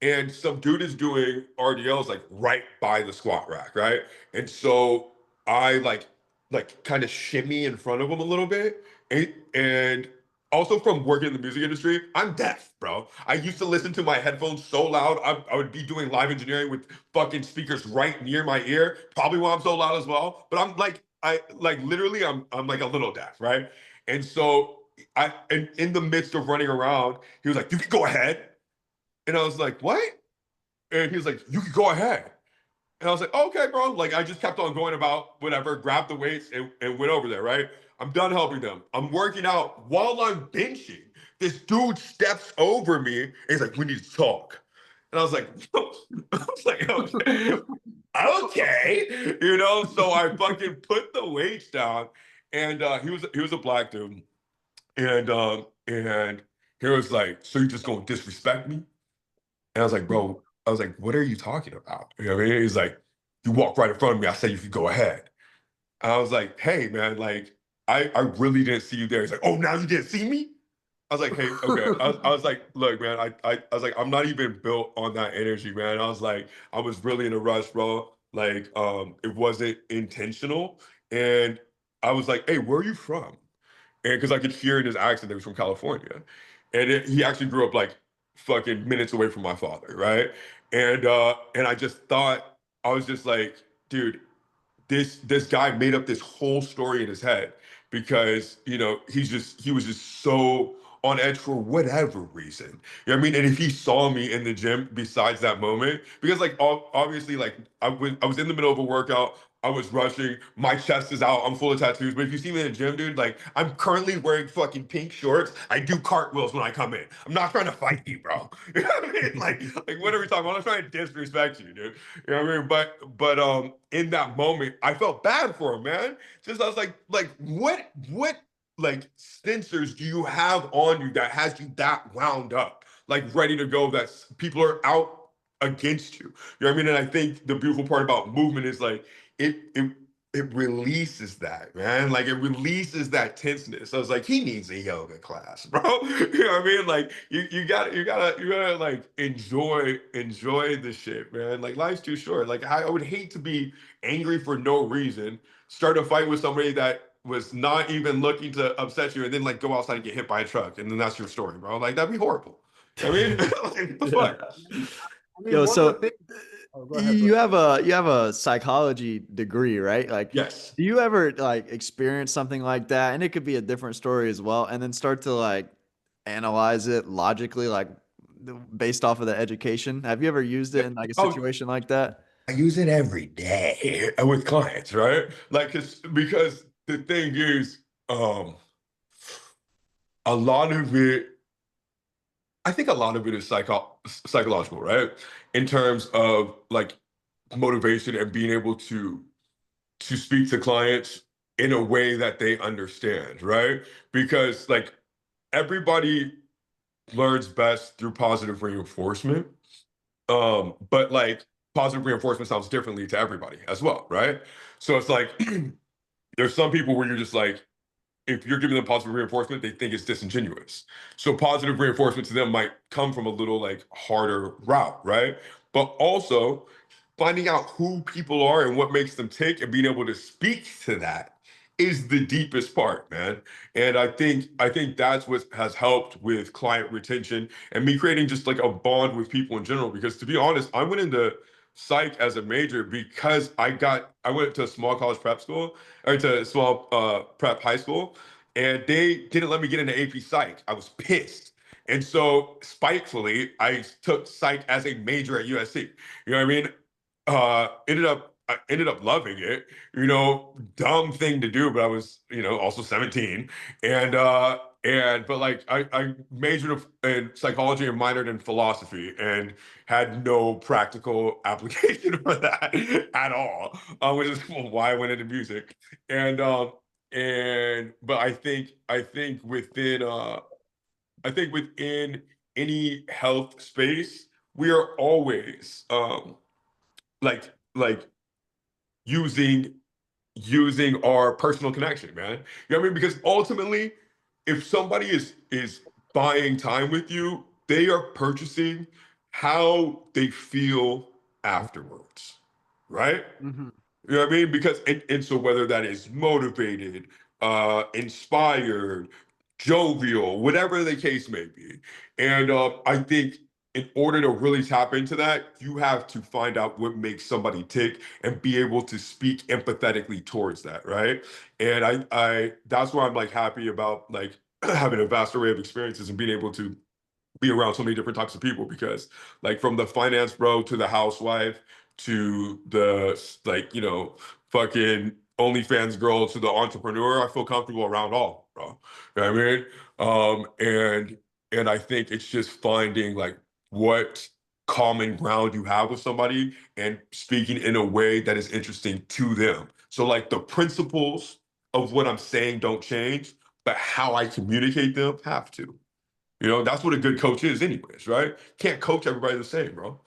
[SPEAKER 2] and some dude is doing RDLs like right by the squat rack, right? And so I like kind of shimmy in front of him a little bit. And also from working in the music industry, I'm deaf, bro. I used to listen to my headphones so loud. I would be doing live engineering with fucking speakers right near my ear, probably why I'm so loud as well. But I'm like, I like literally I'm like a little deaf, right? And so and in the midst of running around, he was like, "You can go ahead." And I was like, "What?" And he was like, "You can go ahead." And I was like, "Okay, bro." Like, I just kept on going about whatever, grabbed the weights and went over there, right? I'm done helping them. I'm working out while I'm benching. This dude steps over me and he's like, "We need to talk." And I was like, I was like, okay, okay. You know, so I fucking put the weights down, and he was a black dude. And he was like, "So you just gonna disrespect me?" And I was like, "Bro," I was like, "What are you talking about?" You know what I mean? He's like, "You walk right in front of me. I said you could go ahead." And I was like, "Hey, man, like, I really didn't see you there." He's like, "Oh, now you didn't see me?" I was like, "Hey, okay." I was like, "Look, man, I was like, I'm not even built on that energy, man." I was like, I was really in a rush, bro. Like, it wasn't intentional. And I was like, "Hey, where are you from?" And because I could hear in his accent that he was from California, and he actually grew up like fucking minutes away from my father, right? And I just thought, I was just like, dude, this guy made up this whole story in his head because he was just so on edge for whatever reason. You know what I mean? And if he saw me in the gym besides that moment, because like obviously like I was in the middle of a workout. I was rushing. My chest is out. I'm full of tattoos. But if you see me in the gym, dude, like I'm currently wearing fucking pink shorts. I do cartwheels when I come in. I'm not trying to fight you, bro. You know what I mean? Like what are we talking about? I'm not trying to disrespect you, dude. You know what I mean? But in that moment, I felt bad for him, man. Just I was like what like sensors do you have on you that has you that wound up, like ready to go? That people are out against you. You know what I mean? And I think the beautiful part about movement is like it it it releases that, man. Like it releases that tenseness. I was like, he needs a yoga class, bro. You know what I mean? Like you gotta like enjoy the shit, man. Like life's too short. Like I would hate to be angry for no reason, start a fight with somebody that was not even looking to upset you, and then like go outside and get hit by a truck, and then that's your story, bro. Like that'd be horrible. You know what I mean? Like, what the
[SPEAKER 3] Yeah.
[SPEAKER 2] fuck?
[SPEAKER 1] I mean,
[SPEAKER 3] Yo,
[SPEAKER 1] one of the
[SPEAKER 3] so
[SPEAKER 1] things. Oh, go ahead,
[SPEAKER 3] you
[SPEAKER 1] bro.
[SPEAKER 3] have a psychology degree, right? Like,
[SPEAKER 2] Yes.
[SPEAKER 3] do you ever like experience something like that? And it could be a different story as well, and then start to like analyze it logically, like based off of the education. Have you ever used
[SPEAKER 2] Yeah.
[SPEAKER 3] it in like a
[SPEAKER 2] Oh,
[SPEAKER 3] situation like that?
[SPEAKER 2] I use it every day with clients, right? Like, because the thing is, a lot of it, I think a lot of it is psychological, right? In terms of like motivation and being able to speak to clients in a way that they understand, right? Because like everybody learns best through positive reinforcement. But like positive reinforcement sounds differently to everybody as well, right? So it's like there's some people where you're just like, if you're giving them positive reinforcement, they think it's disingenuous. So positive reinforcement to them might come from a little like harder route, right? But also finding out who people are and what makes them tick and being able to speak to that is the deepest part, man. And I think that's what has helped with client retention and me creating just like a bond with people in general. Because to be honest, I went into psych as a major because I went to a small college prep school or to a small prep high school, and they didn't let me get into AP Psych. I was pissed. And so spitefully, I took psych as a major at USC. You know what I mean? I ended up loving it. Dumb thing to do, but I was, also 17. And but like I majored in psychology and minored in philosophy and had no practical application for that at all, which is why I went into music. And but I think within any health space, we are always like using our personal connection, man. You know what I mean? Because ultimately, if somebody is buying time with you, they are purchasing how they feel afterwards, right?
[SPEAKER 1] Mhm.
[SPEAKER 2] You know what I mean? Because and so whether that is motivated, inspired, jovial, whatever the case may be. And I think in order to really tap into that, you have to find out what makes somebody tick and be able to speak empathetically towards that, right? And I that's why I'm like happy about like having a vast array of experiences and being able to be around so many different types of people because like from the finance bro to the housewife to the like fucking OnlyFans girl to the entrepreneur, I feel comfortable around all, bro. You know what I mean? And I think it's just finding like what common ground you have with somebody and speaking in a way that is interesting to them. So like the principles of what I'm saying don't change, but how I communicate them have to. That's what a good coach is, anyways, right? Can't coach everybody the same, bro.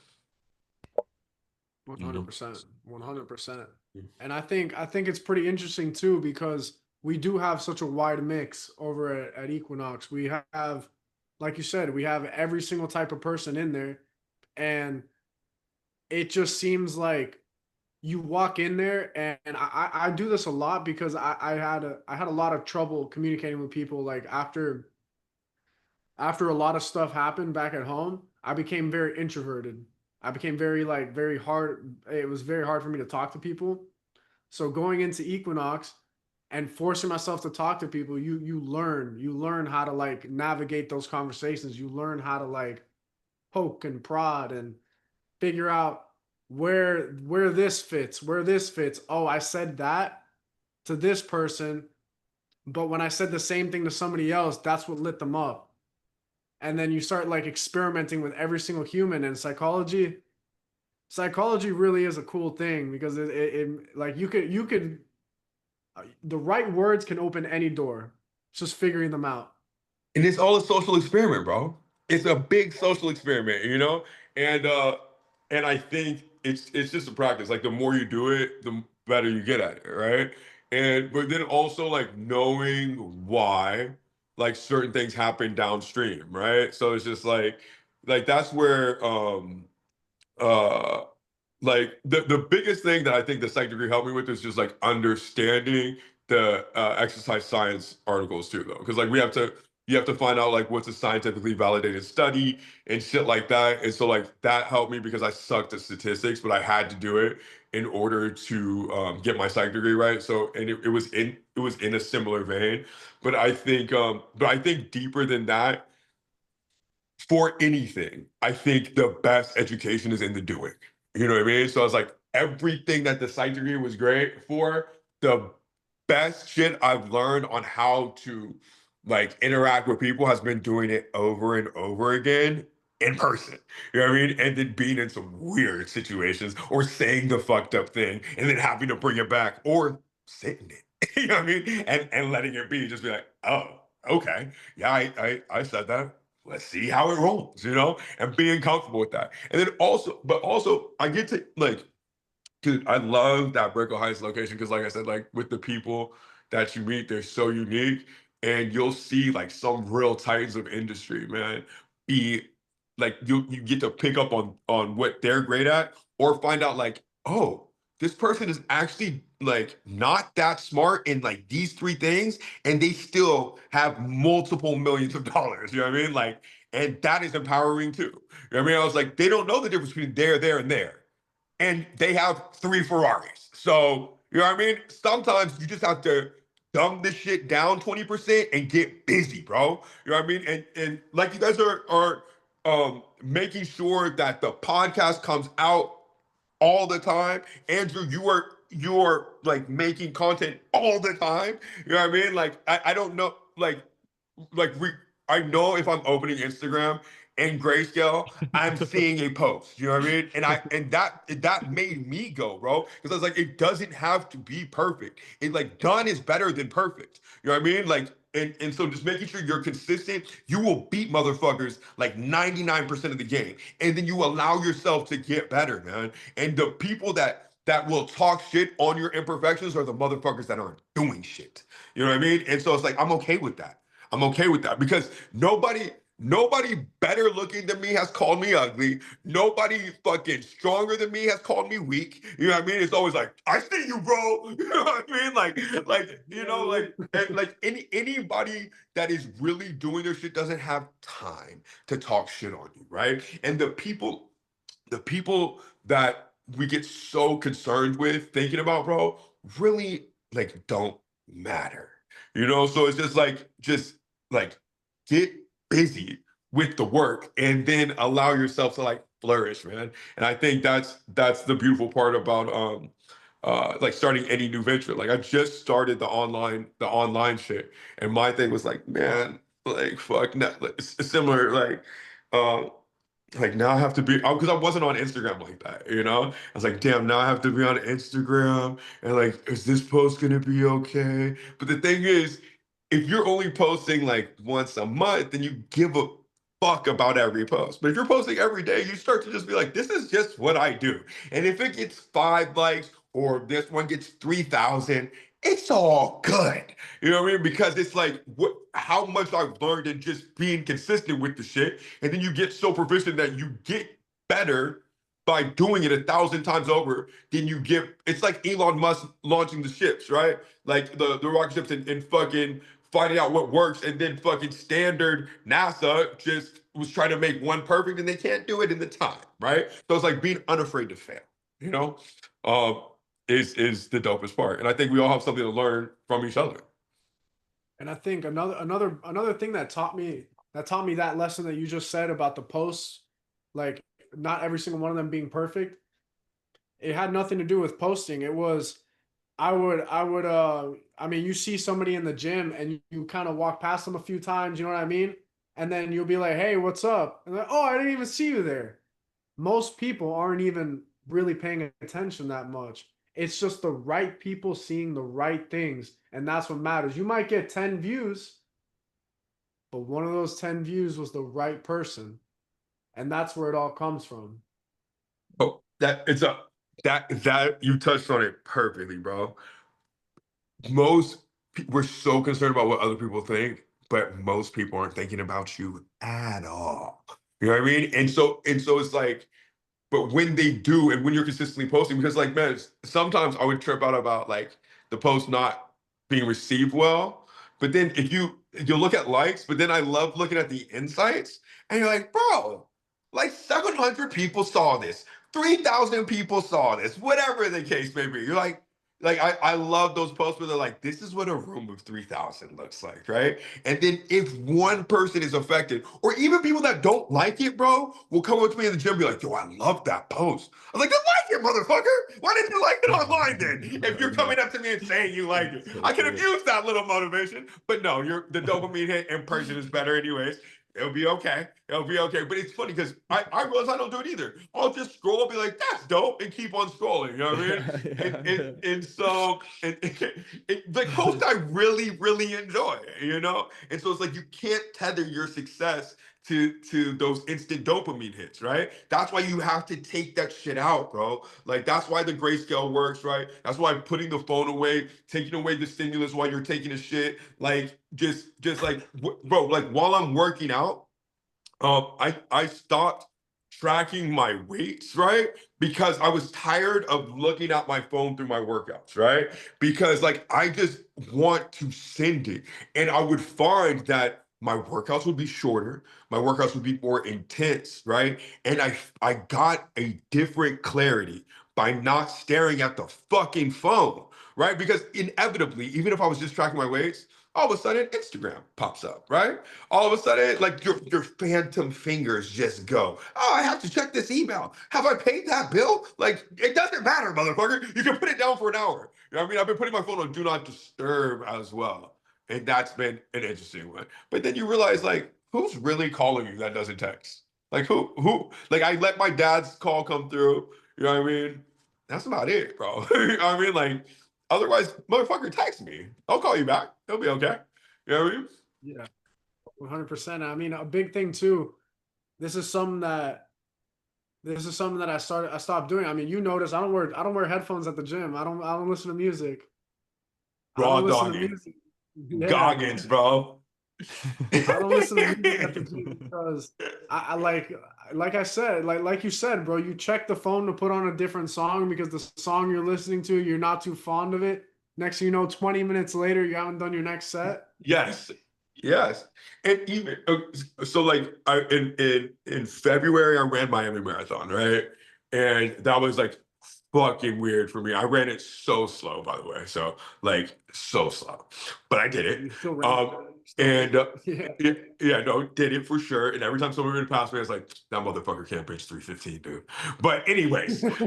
[SPEAKER 1] One
[SPEAKER 2] You
[SPEAKER 1] hundred
[SPEAKER 2] know?
[SPEAKER 1] percent, 100%.
[SPEAKER 2] Yeah.
[SPEAKER 1] And I think it's pretty interesting too because we do have such a wide mix over at Equinox. We have, like you said, we have every single type of person in there, and it just seems like you walk in there, and I do this a lot because I had a lot of trouble communicating with people like after a lot of stuff happened back at home. I became very introverted. I became very hard. It was very hard for me to talk to people. So going into Equinox and forcing myself to talk to people, you learn how to like navigate those conversations. You learn how to like poke and prod and figure out where this fits. Oh, I said that to this person, but when I said the same thing to somebody else, that's what lit them up. And then you start like experimenting with every single human. And psychology really is a cool thing because it like you could the right words can open any door. It's just figuring them out.
[SPEAKER 2] And it's all a social experiment, bro. It's a big social experiment, And and I think it's just a practice. Like the more you do it, the better you get at it, right? And but then also like knowing why like certain things happen downstream, right? So it's just like that's where uh like the biggest thing that I think the psych degree helped me with is just like understanding the exercise science articles too, though, because like you have to find out like what's a scientifically validated study and shit like that, and so like that helped me because I sucked at statistics, but I had to do it in order to get my psych degree right. So and it was in a similar vein, but I think deeper than that for anything, I think the best education is in the doing. You know what I mean? So it's like everything that the psych degree was great for, the best shit I've learned on how to like interact with people has been doing it over and over again in person. You know what I mean? And then being in some weird situations or saying the fucked up thing and then having to bring it back or sitting it. You know what I mean? And letting it be, just be like, oh, okay. Yeah, I said that, let's see how it rolls, and being comfortable with that. And then also, but also I get to like, dude, I love that Brickell Heights location because like I said, like with the people that you meet, they're so unique. And you'll see like some real titans of industry, man, be like you get to pick up on what they're great at or find out like, oh, this person is actually like not that smart in like these three things, and they still have multiple millions of dollars. You know what I mean? Like, and that is empowering too. You know what I mean? I was like, they don't know the difference between there, and there, and they have three Ferraris. So, you know what I mean? Sometimes you just have to dumb this shit down 20% and get busy, bro. You know what I mean? And like you guys are making sure that the podcast comes out all the time. Andrew, you are like making content all the time. You know what I mean? Like I don't know, like like I know if I'm opening Instagram and grayscale, I'm seeing a post. You know what I mean? And that made me go, bro. Because I was like, it doesn't have to be perfect. It like done is better than perfect. You know what I mean? Like, and so just making sure you're consistent, you will beat motherfuckers like 99% of the game. And then you allow yourself to get better, man. And the people that will talk shit on your imperfections are the motherfuckers that aren't doing shit. You know what I mean? And so it's like, I'm okay with that. I'm okay with that because nobody better looking than me has called me ugly. Nobody fucking stronger than me has called me weak. You know what I mean? It's always like, I see you, bro. You know what I mean? Like, you know, like anybody that is really doing their shit doesn't have time to talk shit on you, right? And the people that we get so concerned with thinking about, bro, really like don't matter. You know, so it's just like get busy with the work and then allow yourself to like flourish, man. And I think that's the beautiful part about like starting any new venture. Like I just started the online shit, and my thing was like, man, like fuck, like, similar uh like now I have to be because I wasn't on Instagram like that, you know? I was like, damn, now I have to be on Instagram and like, is this post gonna be okay? But the thing is, if you're only posting like once a month, then you give a fuck about every post. But if you're posting every day, you start to just be like, this is just what I do. And if it gets 5 likes or this one gets 3,000, it's all good. You know what I mean? Because it's like how much I've learned in just being consistent with the shit. And then you get so proficient that you get better by doing it 1,000 times over than you get. It's like Elon Musk launching the ships, right? Like the rocket ships and fucking finding out what works, and then fucking standard NASA just was trying to make one perfect and they can't do it in the time, right? So it's like being unafraid to fail, you know? Um, is the dopest part. And I think we all have something to learn from each other.
[SPEAKER 1] And I think another thing that taught me that lesson that you just said about the posts, like not every single one of them being perfect, it had nothing to do with posting. It was I mean, you see somebody in the gym and you kind of walk past them a few times, you know what I mean? And then you'll be like, "Hey, what's up?" And like, "Oh, I didn't even see you there." Most people aren't even really paying attention that much. It's just the right people seeing the right things, and that's what matters. You might get 10 views, but one of those 10 views was the right person, and that's where it all comes from.
[SPEAKER 2] Oh, that you touched on it perfectly, bro. We're so concerned about what other people think, but most people aren't thinking about you at all. You know what I mean? And so it's like, but when they do, and when you're consistently posting, because like, man, sometimes I would trip out about like the post not being received well. But then if you look at likes, but then I love looking at the insights, and you're like, bro, like 700 people saw this, 3,000 people saw this, whatever the case may be. You're like I love those posts where they're like, this is what a room of 3,000 looks like, right? And then if one person is affected, or even people that don't like it, bro, will come up to me in the gym and be like, yo, I love that post. I'm like, then like it, motherfucker. Why didn't you like it online then? If you're coming up to me and saying you like it, I could have used that little motivation. But no, the dopamine hit in person is better anyways. It'll be okay. It'll be okay. But it's funny because I realize I don't do it either. I'll just scroll and be like, that's dope, and keep on scrolling. You know what I mean? And so the post I really, really enjoy, you know? And so it's like you can't tether your success to those instant dopamine hits, right? That's why you have to take that shit out, bro. Like that's why the grayscale works, right? That's why putting the phone away, taking away the stimulus while you're taking a shit, like just like bro, like while I'm working out, I stopped tracking my weights, right? Because I was tired of looking at my phone through my workouts, right? Because like I just want to send it. And I would find that my workouts would be shorter, my workouts would be more intense, right? And I got a different clarity by not staring at the fucking phone, right? Because inevitably, even if I was just tracking my weights, all of a sudden Instagram pops up, right? All of a sudden, like your phantom fingers just go, oh, I have to check this email. Have I paid that bill? Like, it doesn't matter, motherfucker. You can put it down for an hour. You know what I mean? I've been putting my phone on do not disturb as well. And that's been an interesting one. But then you realize, like, who's really calling you that doesn't text? Like, like, I let my dad's call come through. You know what I mean? That's about it, bro. You know what I mean? Like, otherwise, motherfucker, text me. I'll call you back. It'll be okay. You know what I mean?
[SPEAKER 1] Yeah, 100%. I mean, a big thing too. This is something that I stopped doing. I mean, you notice I don't wear headphones at the gym. I don't listen to music. I
[SPEAKER 2] Raw
[SPEAKER 1] don't listen to
[SPEAKER 2] dogging.
[SPEAKER 1] music. Yeah,
[SPEAKER 2] Goggins, bro.
[SPEAKER 1] I don't listen to music at the gym because I like I said, like you said, bro, you check the phone to put on a different song because the song you're listening to, you're not too fond of it. Next thing you know, 20 minutes later, you haven't done your next set.
[SPEAKER 2] Yes, yes, and even so, like in February, I ran Miami Marathon, right, and that was like fucking weird for me. I ran it so slow, by the way, so like so slow, but I did it.
[SPEAKER 1] You still ran.
[SPEAKER 2] And
[SPEAKER 1] Yeah.
[SPEAKER 2] yeah, no, did it for sure. And every time someone ran past me, I was like, that motherfucker can't pitch 315, dude. But anyways, that's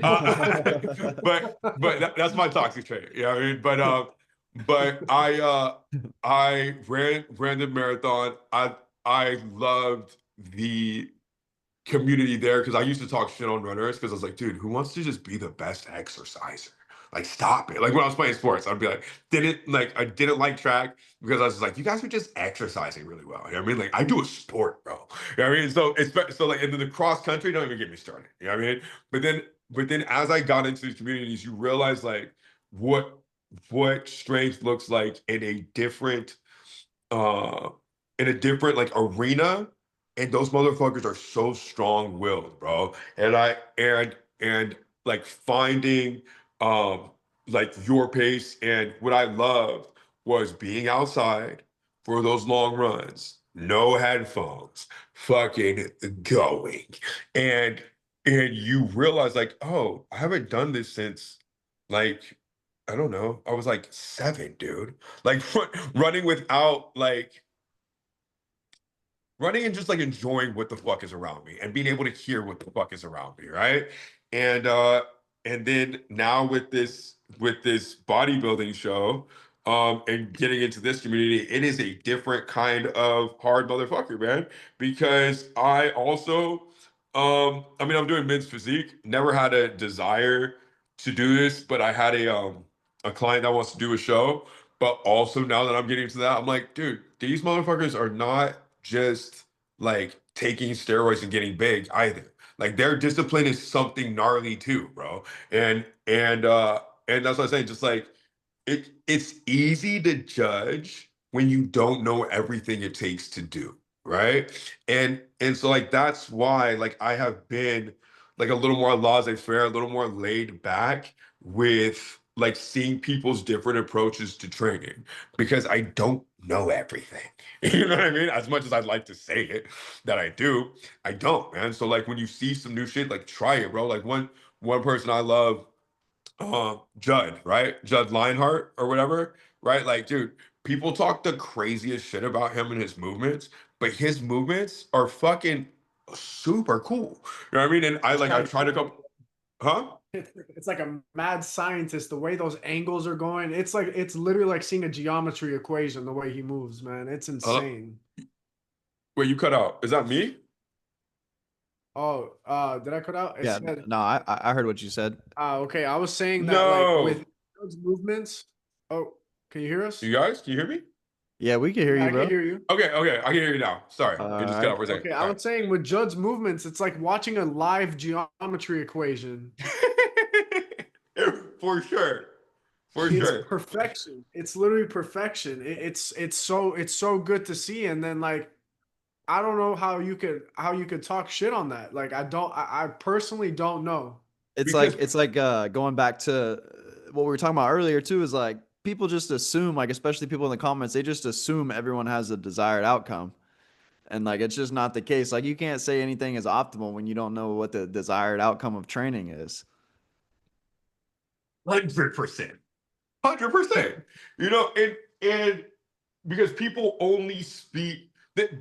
[SPEAKER 2] my toxic trait. You know what I mean? But I ran the marathon. I loved the community there because I used to talk shit on runners because I was like, dude, who wants to just be the best exerciser? Like, stop it. Like when I was playing sports, I'd be like, I didn't like track because I was just like, you guys are just exercising really well. You know what I mean? Like, I do a sport, bro. You know what I mean? So like, and then the cross country, don't even get me started. You know what I mean? But then as I got into these communities, you realize like what strength looks like uh in a different like arena, and those motherfuckers are so strong-willed, bro. And like finding um like your pace, and what I loved was being outside for those long runs, no headphones, fucking going. And you realize like, oh, I haven't done this since like I don't know. I was like 7, dude. Like running without like running and just like enjoying what the fuck is around me and being able to hear what the fuck is around me, right? And then now with this bodybuilding show, and getting into this community, it is a different kind of hard motherfucker, man. Because I also I mean I'm doing men's physique, never had a desire to do this, but I had a client that wants to do a show. But also now that I'm getting to that, I'm like, dude, these motherfuckers are not just like taking steroids and getting big either. Like their discipline is something gnarly too, bro. And that's what I'm saying. Just like it's easy to judge when you don't know everything it takes to do, right? And so like that's why like I have been like a little more laissez-faire, a little more laid back with like seeing people's different approaches to training because I don't know everything. You know what I mean? As much as I'd like to say it that I do, I don't, man. So like when you see some new shit, like try it, bro. Like one person I love, Judd, right? Judd Leinhart or whatever, right? Like, dude, people talk the craziest shit about him and his movements, but his movements are fucking super cool. You know what I mean? And I try to come, huh?
[SPEAKER 1] It's like a mad scientist, the way those angles are going. It's literally like seeing a geometry equation, the way he moves, man. It's
[SPEAKER 2] Uh,
[SPEAKER 1] insane.
[SPEAKER 2] wait, you cut out. Is that me?
[SPEAKER 1] Oh, did I cut out? It
[SPEAKER 3] Yeah,
[SPEAKER 1] said,
[SPEAKER 3] no, I heard what you said.
[SPEAKER 1] okay. I was saying that like with
[SPEAKER 2] No.
[SPEAKER 1] those movements. Oh, can you hear
[SPEAKER 2] You
[SPEAKER 1] us?
[SPEAKER 2] guys, can you hear me?
[SPEAKER 3] Yeah, we can hear
[SPEAKER 1] Yeah,
[SPEAKER 3] you,
[SPEAKER 1] I can
[SPEAKER 3] bro.
[SPEAKER 1] hear you.
[SPEAKER 2] Okay, I can hear you now. Sorry,
[SPEAKER 3] All
[SPEAKER 2] it just cut
[SPEAKER 3] right.
[SPEAKER 2] out for a second.
[SPEAKER 1] Okay, I
[SPEAKER 2] All
[SPEAKER 1] was saying with Judd's movements, it's like watching a live geometry equation.
[SPEAKER 2] right. For sure. For
[SPEAKER 1] It's
[SPEAKER 2] sure.
[SPEAKER 1] perfection. It's literally perfection. It's so good to see. And then like I don't know how you could talk shit on that. Like I personally don't know.
[SPEAKER 2] Because
[SPEAKER 3] It's like going back to what we were talking about earlier too, is like people just assume, like especially people in the comments, they just assume everyone has a desired outcome. And like it's just not the case. Like you can't say anything is optimal when you don't know what the desired outcome of training is.
[SPEAKER 2] 100%. 100%. You know, and because people only speak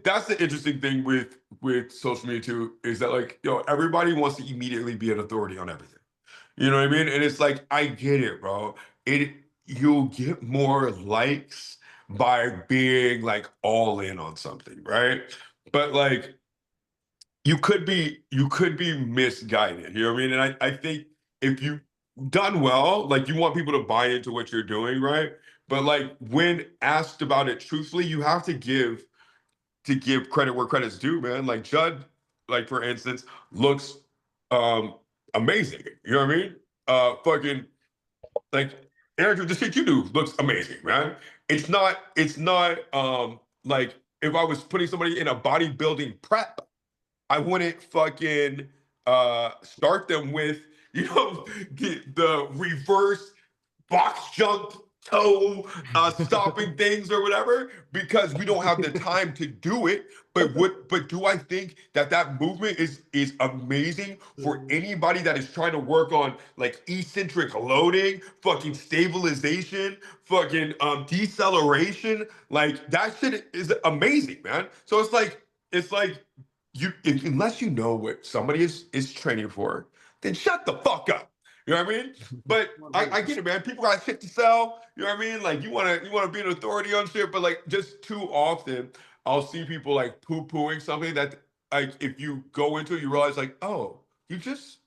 [SPEAKER 2] that's the interesting thing with social media too, is that like, everybody wants to immediately be an authority on everything. You know what I mean? And it's like, I get it, bro. It You'll get more likes by being like all in on something, right? But like you could be misguided. You know what I mean? And I think if you done well, like you want people to buy into what you're doing, right? But like when asked about it truthfully, you have to give credit where credit's due, man. Like Judd, like for instance, looks um amazing. You know what I mean? Fucking like Andrew, the shit you do looks amazing, man. It's not like if I was putting somebody in a bodybuilding prep, I wouldn't fucking start them with, the reverse box jump toe stopping things or whatever, because we don't have the time to do it. But do I think that that movement is amazing for anybody that is trying to work on like eccentric loading, fucking stabilization, fucking deceleration? Like that shit is amazing, man. So it's like unless you know what somebody is training for, then shut the fuck up. You know what I mean? But I get it, man. People got shit to sell. You know what I mean? Like you wanna be an authority on shit, but like just too often I'll see people like poo-pooing something that like if you go into it, you realize like, oh, you just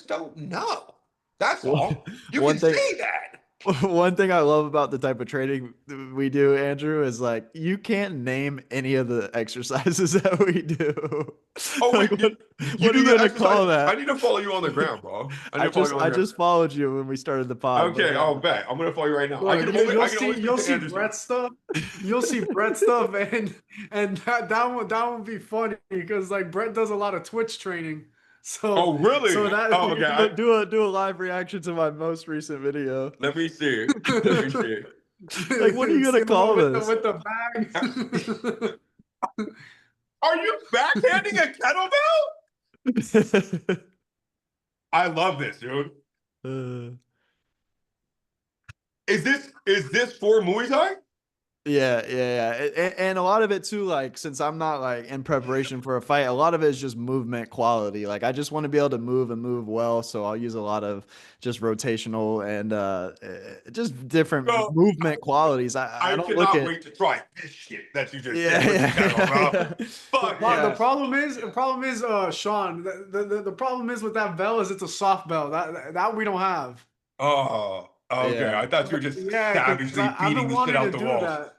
[SPEAKER 2] don't know. That's
[SPEAKER 3] One
[SPEAKER 2] all. You
[SPEAKER 3] one
[SPEAKER 2] can
[SPEAKER 3] thing
[SPEAKER 2] say that.
[SPEAKER 3] one thing I love about the type of training we do, Andrew, is like you can't name any of the exercises that we do.
[SPEAKER 2] Oh
[SPEAKER 3] Like
[SPEAKER 2] wait, you
[SPEAKER 3] what are
[SPEAKER 2] do
[SPEAKER 3] you
[SPEAKER 2] the
[SPEAKER 3] gonna
[SPEAKER 2] exercise?
[SPEAKER 3] call
[SPEAKER 2] I
[SPEAKER 3] that?
[SPEAKER 2] need to follow you on the ground, bro. I need
[SPEAKER 3] I
[SPEAKER 2] to follow
[SPEAKER 3] just
[SPEAKER 2] you on
[SPEAKER 3] I
[SPEAKER 2] the ground.
[SPEAKER 3] just followed you when we started the pod, but
[SPEAKER 2] Okay, I'll bet. I'm gonna follow you right now. I
[SPEAKER 1] Look,
[SPEAKER 2] can only
[SPEAKER 1] you'll
[SPEAKER 2] I can
[SPEAKER 1] see
[SPEAKER 2] only speak
[SPEAKER 1] you'll
[SPEAKER 2] to
[SPEAKER 1] see
[SPEAKER 2] Anderson.
[SPEAKER 1] Brett stuff. You'll see Brett stuff, and that one be funny because like Brett does a lot of Twitch training, so
[SPEAKER 2] Oh, really?
[SPEAKER 1] that
[SPEAKER 2] Oh, okay.
[SPEAKER 3] do a live reaction to my most recent video.
[SPEAKER 2] Let me see. Let me see.
[SPEAKER 3] Like what are you
[SPEAKER 1] see
[SPEAKER 3] gonna
[SPEAKER 1] the one
[SPEAKER 3] call
[SPEAKER 1] with the
[SPEAKER 3] this?
[SPEAKER 1] with the bag.
[SPEAKER 2] Are you backhanding a kettlebell? I love this, dude.
[SPEAKER 3] Uh,
[SPEAKER 2] Is this for Muay Thai?
[SPEAKER 3] yeah. And a lot of it too, like since I'm not like in preparation for a fight, a lot of it is just movement quality. Like I just want to be able to move and move well, so I'll use a lot of just rotational and just different
[SPEAKER 2] Bro,
[SPEAKER 3] movement qualities. I
[SPEAKER 2] I
[SPEAKER 3] don't look
[SPEAKER 2] cannot
[SPEAKER 3] at
[SPEAKER 2] wait to try this shit that you just
[SPEAKER 3] yeah
[SPEAKER 2] did with the kettlebell.
[SPEAKER 3] yeah
[SPEAKER 2] Fuck
[SPEAKER 1] The
[SPEAKER 3] yeah.
[SPEAKER 2] yes.
[SPEAKER 1] problem is, Sean. The problem is with that bell is it's a soft bell that we don't have.
[SPEAKER 2] Oh, okay.
[SPEAKER 3] Yeah.
[SPEAKER 2] I thought you were just
[SPEAKER 1] Yeah, because
[SPEAKER 2] savagely
[SPEAKER 1] I've
[SPEAKER 2] beating
[SPEAKER 1] been
[SPEAKER 2] the shit
[SPEAKER 1] wanting to
[SPEAKER 2] out the
[SPEAKER 1] do
[SPEAKER 2] walls.
[SPEAKER 1] that.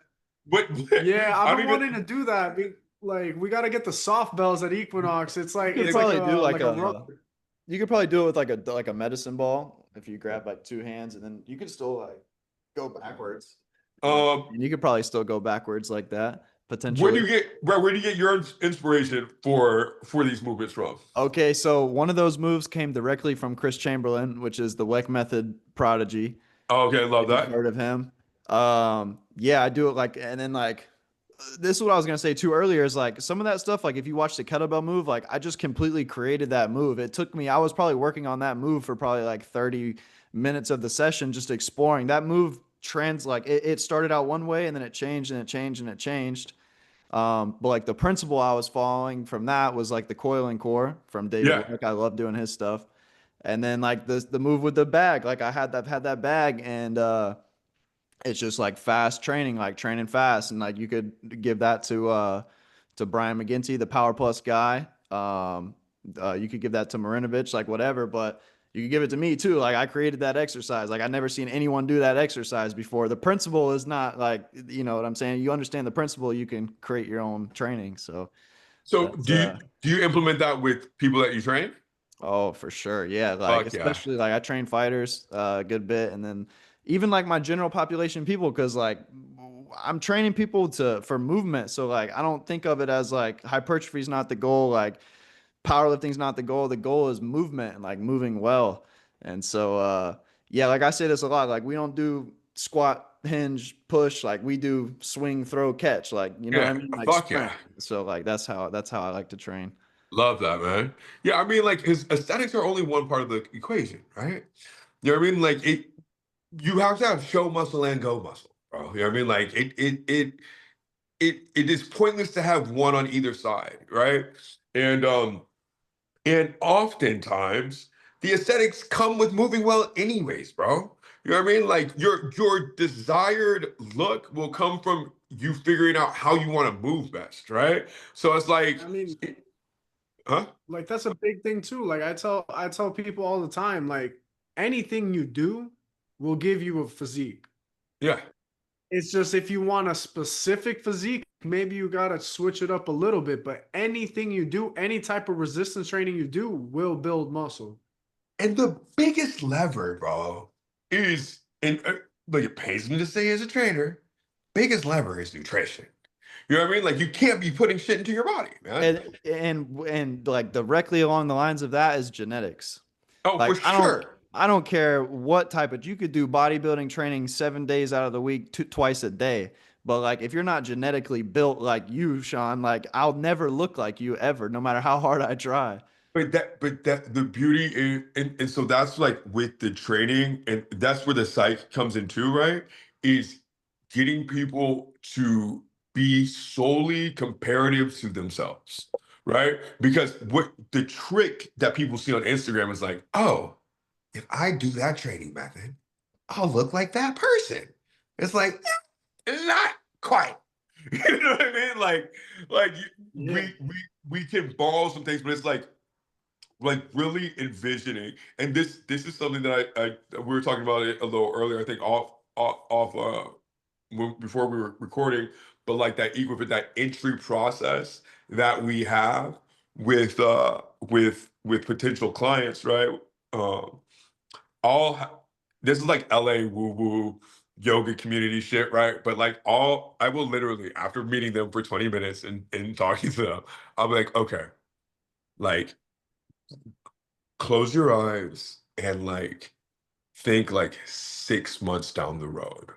[SPEAKER 2] But
[SPEAKER 1] Yeah, I've
[SPEAKER 2] I
[SPEAKER 1] been
[SPEAKER 2] don't
[SPEAKER 1] wanting to
[SPEAKER 2] even.
[SPEAKER 1] do that. Like we got to get the soft bells at Equinox. It's
[SPEAKER 3] You
[SPEAKER 1] like
[SPEAKER 3] could
[SPEAKER 1] it's like
[SPEAKER 3] probably
[SPEAKER 1] a
[SPEAKER 3] do
[SPEAKER 1] like a rubber.
[SPEAKER 3] you could probably do it with like a medicine ball if you grab like two hands and then you could still like go backwards.
[SPEAKER 2] Um,
[SPEAKER 3] And you could probably still go backwards like that
[SPEAKER 2] where do
[SPEAKER 3] potentially.
[SPEAKER 2] you get where do you get your inspiration for these movements from?
[SPEAKER 3] Okay, so one of those moves came directly from Chris Chamberlain, which is the Weck method prodigy.
[SPEAKER 2] Oh, okay, love
[SPEAKER 3] If you've
[SPEAKER 2] that.
[SPEAKER 3] heard of him. Yeah, I do it like, and then like, this is what I was gonna say too earlier is like some of that stuff. Like if you watch the kettlebell move, like I just completely created that move. It took me, I was probably working on that move for probably like 30 minutes of the session, just exploring that move. Like it started out one way and then it changed and it changed and it changed. But like the principle I was following from that was like the coiling core from David
[SPEAKER 2] Yeah,
[SPEAKER 3] Weck. I love doing his stuff. And then like the move with the bag, like I've had that bag and it's just like fast training, like training fast, and like you could give that to Brian McGinty, the Power Plus guy. You could give that to Marinovich, like whatever, but you could give it to me too. Like I created that exercise. Like I never seen anyone do that exercise before. The principle is not like you know what I'm saying. You understand the principle, you can create your own training. So
[SPEAKER 2] so
[SPEAKER 3] that's
[SPEAKER 2] do you implement that with people that you train?
[SPEAKER 3] oh, for sure. Yeah. Like,
[SPEAKER 2] Fuck yeah.
[SPEAKER 3] especially like I train fighters a good bit. And then even like my general population people, cause like I'm training people for movement. So like, I don't think of it as like hypertrophy is not the goal. Like powerlifting is not the goal. The goal is movement and like moving well. And so, yeah, like I say this a lot, like we don't do squat, hinge, push. Like we do swing, throw, catch, like, you know what I
[SPEAKER 2] Yeah,
[SPEAKER 3] mean? Like
[SPEAKER 2] fuck yeah.
[SPEAKER 3] sprint. So like, that's how I like to train.
[SPEAKER 2] Love that, man. Yeah, I mean, like his aesthetics are only one part of the equation, right? You know what I mean? Like you have to have show muscle and go muscle, bro. You know what I mean? Like it is pointless to have one on either side, right? And and oftentimes the aesthetics come with moving well anyways, bro. You know what I mean? Like your desired look will come from you figuring out how you want to move best, right? So it's like,
[SPEAKER 1] I mean,
[SPEAKER 2] huh?
[SPEAKER 1] like that's a big thing too. Like I tell people all the time, like anything you do will give you a physique.
[SPEAKER 2] Yeah.
[SPEAKER 1] It's just if you want a specific physique, maybe you gotta switch it up a little bit. But anything you do, any type of resistance training you do will build muscle.
[SPEAKER 2] And the biggest lever, bro, is and like it pains me to say as a trainer, biggest lever is nutrition. You know what I mean? Like you can't be putting shit into your body, man.
[SPEAKER 3] And like directly along the lines of that is genetics.
[SPEAKER 2] Oh, for
[SPEAKER 3] Like
[SPEAKER 2] sure.
[SPEAKER 3] I don't care what type of, you could do bodybuilding training 7 days out of the week, twice a day. But like if you're not genetically built like you, Sean, like I'll never look like you ever, no matter how hard I try.
[SPEAKER 2] But that the beauty is, and so that's like with the training, and that's where the psych comes into, right? Is getting people to be solely comparative to themselves, right? Because what the trick that people see on Instagram is like, oh, if I do that training method, I'll look like that person. It's like, not quite. You know what I mean? Like
[SPEAKER 1] Yeah.
[SPEAKER 2] we can borrow some things, but it's like really envisioning, and this is something that I we were talking about it a little earlier, I think off before we were recording, but like that equipment, that entry process that we have with potential clients, right? Um, this is like LA woo woo yoga community shit, right? But like I will literally, after meeting them for 20 minutes and talking to them, I'll be like, okay, like close your eyes and like think like 6 months down the road,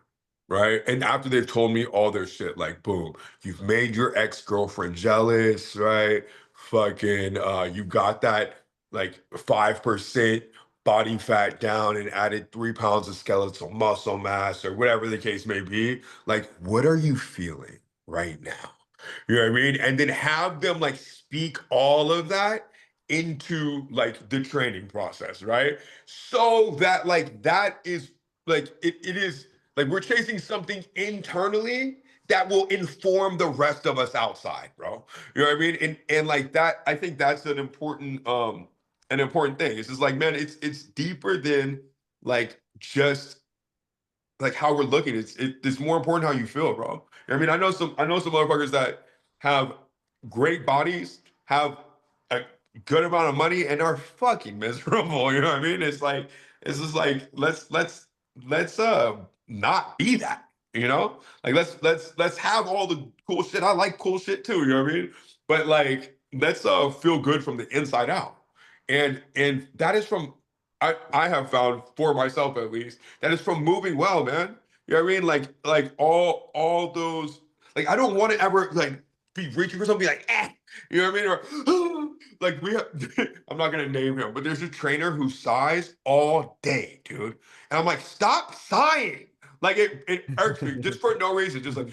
[SPEAKER 2] right? And after they've told me all their shit, like boom, you've made your ex-girlfriend jealous, right? Fucking you got that like 5% body fat down and added 3 pounds of skeletal muscle mass or whatever the case may be. Like, what are you feeling right now? You know what I mean? And then have them like speak all of that into like the training process, right? So that like that is like it is like we're chasing something internally that will inform the rest of us outside, bro. You know what I mean? And like that, I think that's an important thing. It's just like, man, it's deeper than like just like how we're looking. It's more important how you feel, bro. You know what I mean, I know some motherfuckers that have great bodies, have a good amount of money, and are fucking miserable. You know what I mean? It's just like let's not be that. You know, like let's have all the cool shit. I like cool shit too. You know what I mean? But like let's feel good from the inside out, and that is from I have found for myself at least that is from moving well, man. You know what I mean? Like all those like I don't want to ever like be reaching for something like you know what I mean? Or like we have I'm not gonna name him, but there's a trainer who sighs all day, dude. And I'm like, stop sighing. Like it irks me just for no reason, just like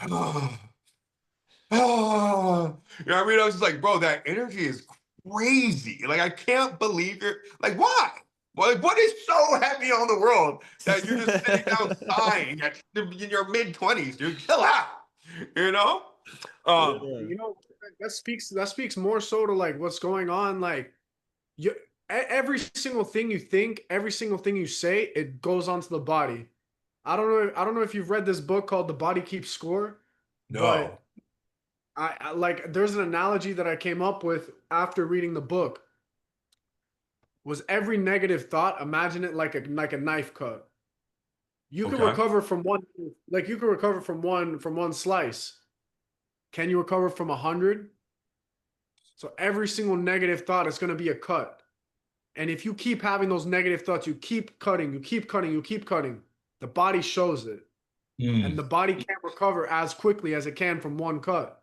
[SPEAKER 2] oh, you know what I mean? I was just like, bro, that energy is crazy. Like, I can't believe you're like, why? Well, like, what is so heavy on the world that you're just sitting down sighing in your mid 20s, dude? Chill out, you know? Um,
[SPEAKER 3] Yeah.
[SPEAKER 1] You know, that speaks more so to like what's going on. Like you, every single thing you think, every single thing you say, it goes onto the body. I don't know if you've read this book called The Body Keeps Score,
[SPEAKER 2] no.
[SPEAKER 1] but I like there's an analogy that I came up with after reading the book was every negative thought, imagine it like a knife cut. You can
[SPEAKER 2] Okay.
[SPEAKER 1] recover from one like you can recover from one slice. Can you recover from 100? So every single negative thought is going to be a cut. And if you keep having those negative thoughts, you keep cutting, you keep cutting, you keep cutting, the body shows it. And
[SPEAKER 2] Hmm.
[SPEAKER 1] the body can't recover as quickly as it can from one cut.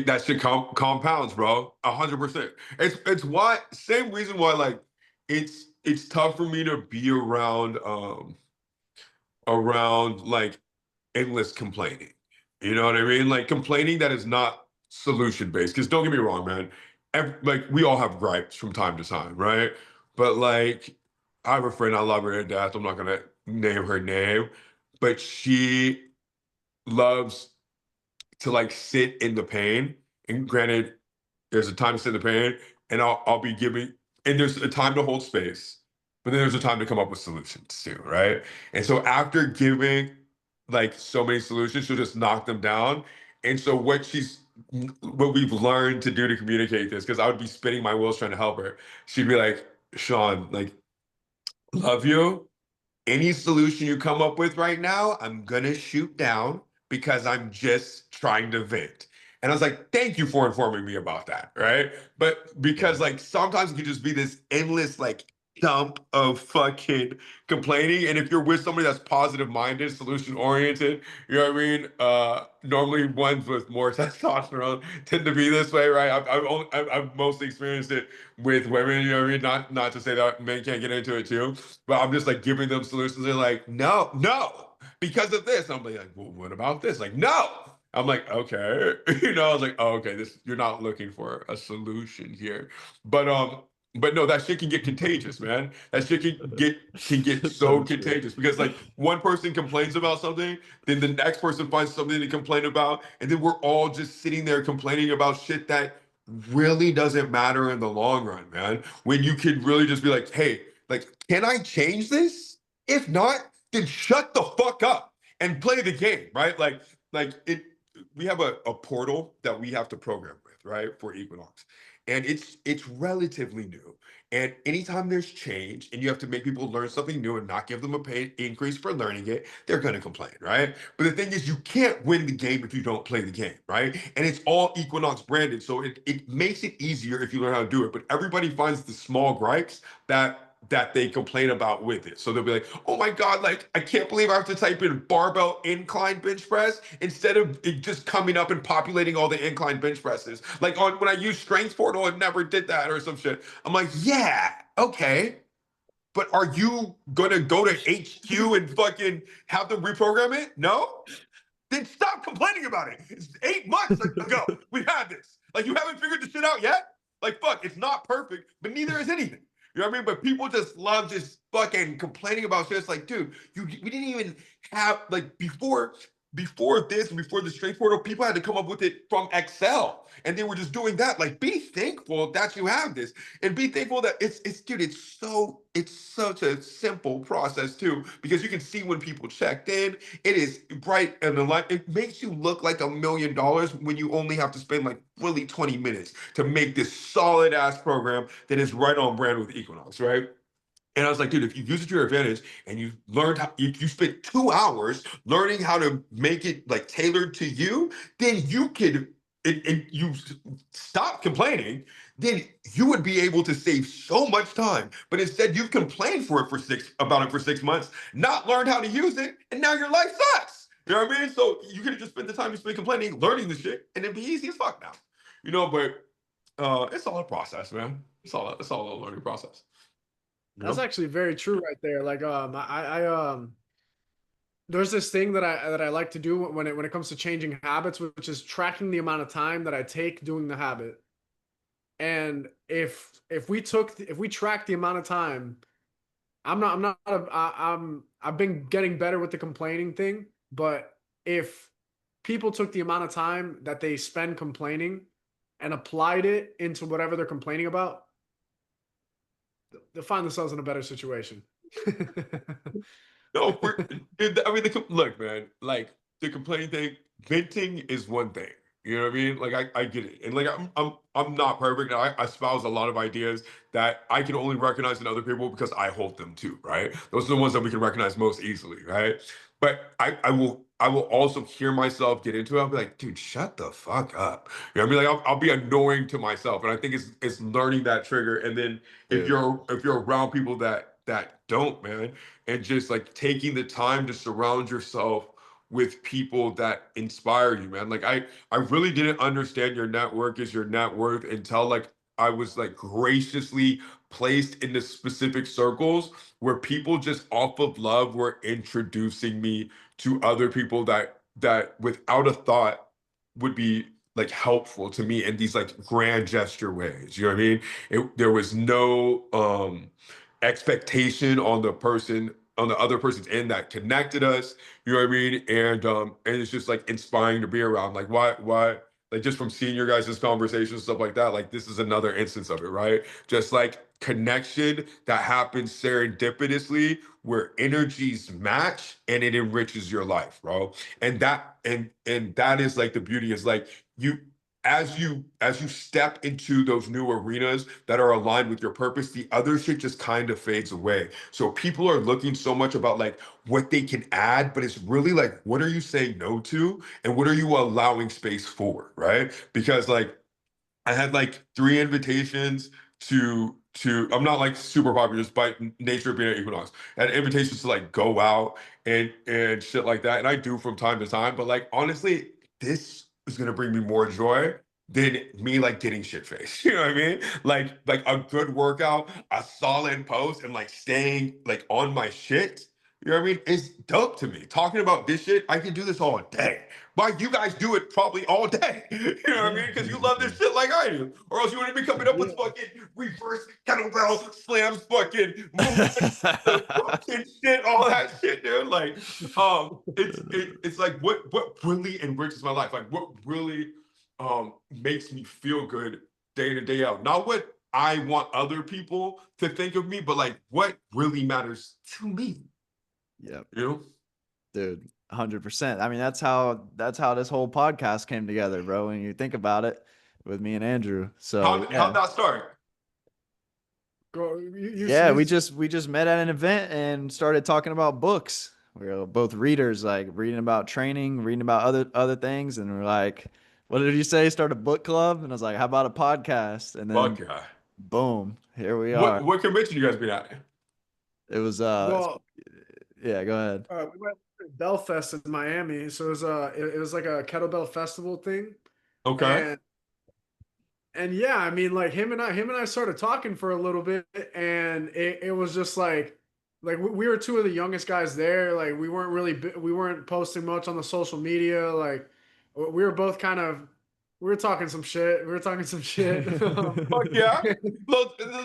[SPEAKER 2] That shit compounds, bro. 100%. It's why same reason why like it's tough for me to be around like endless complaining. You know what I mean? Like complaining that is not solution based. Because don't get me wrong, man. Like we all have gripes from time to time, right? But like I have a friend, I love her to death. I'm not gonna name her name, but she loves to like sit in the pain. And granted, there's a time to sit in the pain, and I'll be giving, and there's a time to hold space, but then there's a time to come up with solutions too, right? And so after giving like so many solutions, she'll just knock them down. And so what we've learned to do to communicate this, because I would be spinning my wheels trying to help her. She'd be like, Sean, like, love you. Any solution you come up with right now, I'm gonna shoot down because I'm just trying to vent. And I was like, thank you for informing me about that, right? But because
[SPEAKER 3] Yeah.
[SPEAKER 2] like sometimes it can just be this endless like dump of fucking complaining. And if you're with somebody that's positive minded, solution oriented, you know what I mean? Normally ones with more testosterone tend to be this way, right? I've mostly experienced it with women, you know what I mean? Not to say that men can't get into it too, but I'm just like giving them solutions. They're like, no, no, because of this. I'm like, well, what about this? Like, no. I'm like, okay. I was like, oh, okay, this you're not looking for a solution here. But no, that shit can get contagious, man. That shit can get so
[SPEAKER 3] So true.
[SPEAKER 2] contagious because like one person complains about something, then the next person finds something to complain about, and then we're all just sitting there complaining about shit that really doesn't matter in the long run, man. When you could really just be like, hey, like, can I change this? If not, then shut the fuck up and play the game, right? Like it we have a portal that we have to program with, right, for Equinox. And it's relatively new. And anytime there's change and you have to make people learn something new and not give them a pay increase for learning it, they're going to complain, right? But the thing is, you can't win the game if you don't play the game, right? And it's all Equinox branded. So it makes it easier if you learn how to do it. But everybody finds the small gripes that they complain about with it. So they'll be like, oh my God, like, I can't believe I have to type in barbell incline bench press instead of it just coming up and populating all the incline bench presses. Like when I use Strength Portal, it never did that or some shit. I'm like, yeah, okay. But are you gonna go to HQ and fucking have them reprogram it? No? Then stop complaining about it. It's 8 months ago. We had this. Like, you haven't figured this shit out yet? Like, fuck, it's not perfect, but neither is anything. You know what I mean? But people just love just fucking complaining about shit. It's like, dude, we didn't even have like before this, before the strength portal, people had to come up with it from Excel. And they were just doing that. Like, be thankful that you have this. And be thankful that it's dude, it's such a simple process too, because you can see when people checked in. It is bright and it makes you look like $1 million when you only have to spend like really 20 minutes to make this solid ass program that is right on brand with Equinox, right? And I was like, dude, if you use it to your advantage and you learned how you spent 2 hours learning how to make it like tailored to you, then you could and you stop complaining, then you would be able to save so much time. But instead, you've complained about it for 6 months, not learned how to use it, and now your life sucks. You know what I mean? So you could have just spent the time you spent complaining, learning the shit, and it'd be easy as fuck now. But it's all a process, man. It's all a learning process. You
[SPEAKER 1] That's
[SPEAKER 2] know?
[SPEAKER 1] actually very true right there. Like there's this thing that I like to do when it comes to changing habits, which is tracking the amount of time that I take doing the habit. And if we track the amount of time, I've been getting better with the complaining thing, but if people took the amount of time that they spend complaining and applied it into whatever they're complaining about, they'll find themselves in a better situation.
[SPEAKER 2] No, I mean, look, man, like the complaining thing, venting is one thing. You know what I mean? Like I get it, and like I'm not perfect. I espouse a lot of ideas that I can only recognize in other people because I hold them too, right? Those are the ones that we can recognize most easily, right? But I will also hear myself get into it. I'll be like, dude, shut the fuck up. You know what I mean? Like I'll be annoying to myself, and I think it's learning that trigger. And then
[SPEAKER 3] Dude.
[SPEAKER 2] if you're around people that don't, man, and just like taking the time to surround yourself with people that inspire you, man. Like I really didn't understand your network is your net worth until like I was like graciously placed into specific circles where people just off of love were introducing me to other people that without a thought would be like helpful to me in these like grand gesture ways. You know what I mean? There was no expectation on the other person's end that connected us. You know what I mean? And it's just like inspiring to be around. Like why like just from seeing your guys' conversations, stuff like that, like this is another instance of it, right? Just like connection that happens serendipitously where energies match and it enriches your life, bro. And that is like the beauty is like you as you step into those new arenas that are aligned with your purpose, the other shit just kind of fades away. So people are looking so much about like what they can add, but it's really like what are you saying no to and what are you allowing space for, right? Because like I had like 3 invitations to I'm not like super popular just by nature of being at Equinox. I had invitations to like go out and shit like that. And I do from time to time, but like honestly, this is gonna bring me more joy than me like getting shit faced. You know what I mean? Like a good workout, a solid post, and like staying like on my shit. You know what I mean? It's dope to me. Talking about this shit, I can do this all day. Why you guys do it probably all day? You know what I mean? Because you love this shit like I do. Or else you wouldn't be coming up with fucking reverse kettlebell slams, fucking movements, fucking shit, all that shit, dude. Like, it's like what really enriches my life. Like what really makes me feel good day in and day out. Not what I want other people to think of me, but like what really matters to me.
[SPEAKER 3] Yep.
[SPEAKER 2] You know?
[SPEAKER 3] Dude, 100%. I mean, that's how this whole podcast came together, bro. When you think about it, with me and Andrew. So
[SPEAKER 2] How'd
[SPEAKER 3] yeah,
[SPEAKER 2] that start?
[SPEAKER 1] Go, you,
[SPEAKER 3] yeah,
[SPEAKER 1] you,
[SPEAKER 3] we just met at an event and started talking about books. We were both readers, like reading about training, reading about other things, and we're like, "What did you say? Start a book club?" And I was like, "How about a podcast?" And then
[SPEAKER 2] Fuck yeah.
[SPEAKER 3] boom, here we are.
[SPEAKER 2] What convention you guys been at?
[SPEAKER 3] It was
[SPEAKER 1] well,
[SPEAKER 3] yeah, go ahead.
[SPEAKER 1] we went to Belfast in Miami, so it was like a kettlebell festival thing,
[SPEAKER 2] Okay.
[SPEAKER 1] and yeah, I mean, like him and I started talking for a little bit, and it was just like we were two of the youngest guys there. Like we weren't posting much on the social media. Like we were both kind of we were talking some shit. We were talking some shit.
[SPEAKER 2] Fuck yeah. A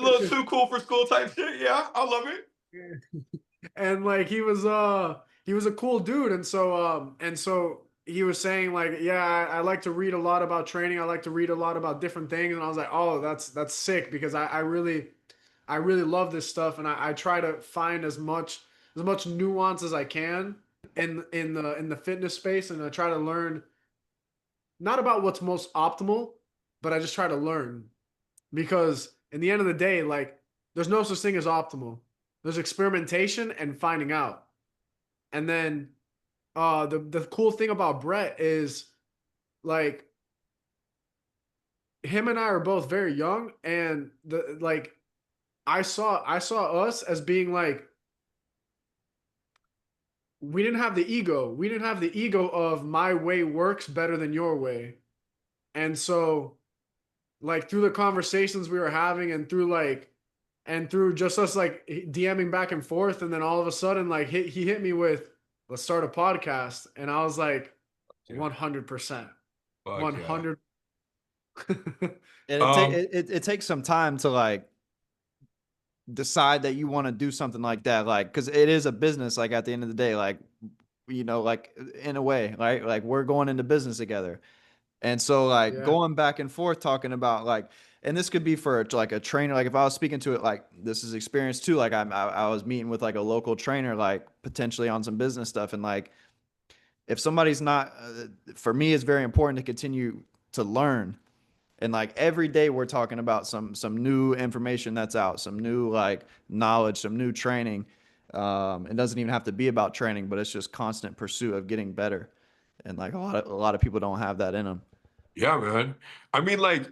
[SPEAKER 2] little too cool for school type shit. Yeah, I love it.
[SPEAKER 1] And like he was a cool dude, and so he was saying like, yeah, I like to read a lot about training. I like to read a lot about different things. And I was like, oh, that's sick, because I really love this stuff, and I try to find as much nuance as I can in the fitness space, and I try to learn not about what's most optimal, but I just try to learn, because in the end of the day, like there's no such thing as optimal. There's experimentation and finding out. And then the cool thing about Brett is like him and I are both very young, and the like I saw us as being like we didn't have the ego. We didn't have the ego of my way works better than your way. And so like through the conversations we were having, and through just us like DMing back and forth, and then all of a sudden like he hit me with, let's start a podcast, and I was like,
[SPEAKER 2] Yeah.
[SPEAKER 1] 100%.
[SPEAKER 2] Fuck yeah.
[SPEAKER 1] 100.
[SPEAKER 3] And
[SPEAKER 2] Um,
[SPEAKER 3] it takes some time to like decide that you want to do something like that, like because it is a business. Like at the end of the day, like like in a way, like we're going into business together. And so like
[SPEAKER 1] Yeah.
[SPEAKER 3] going back and forth talking about like, and this could be for like a trainer. Like if I was speaking to it, like this is experience too. Like I was meeting with like a local trainer, like potentially on some business stuff. And like, if somebody's not, for me, it's very important to continue to learn. And like every day we're talking about some new information that's out, some new like knowledge, some new training. It doesn't even have to be about training, but it's just constant pursuit of getting better. And like a lot of people don't have that in them.
[SPEAKER 2] yeah, man. I mean, like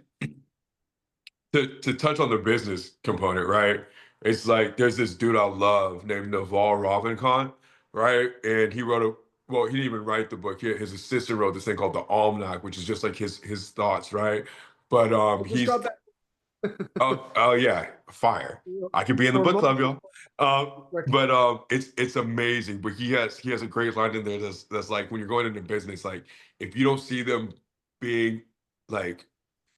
[SPEAKER 2] to touch on the business component, right? It's like there's this dude I love named Naval Ravikant, right? And he wrote well, he didn't even write the book. His assistant wrote this thing called the Almanac, which is just like his thoughts, right? But
[SPEAKER 1] I just
[SPEAKER 2] he's
[SPEAKER 1] got that
[SPEAKER 2] oh yeah, fire. I could be in the
[SPEAKER 1] for
[SPEAKER 2] book
[SPEAKER 1] most
[SPEAKER 2] club, y'all.
[SPEAKER 1] like
[SPEAKER 2] But it's amazing. But he has a great line in there that's like when you're going into business, like if you don't see them being like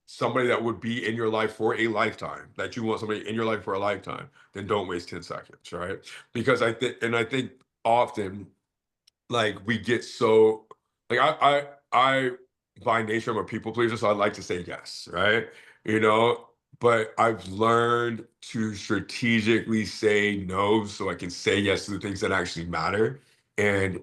[SPEAKER 2] somebody that would be in your life for a lifetime, that you want somebody in your life for a lifetime, then don't waste 10 seconds, right? Because I think often, like, we get so, like, I by nature I'm a people pleaser, so I like to say yes, right? You know, but I've learned to strategically say no so I can say yes to the things that actually matter. And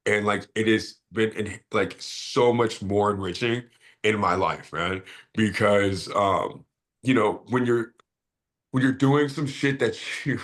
[SPEAKER 2] like it has been like so much more enriching in my life, man. Because you know, when you're doing some shit that you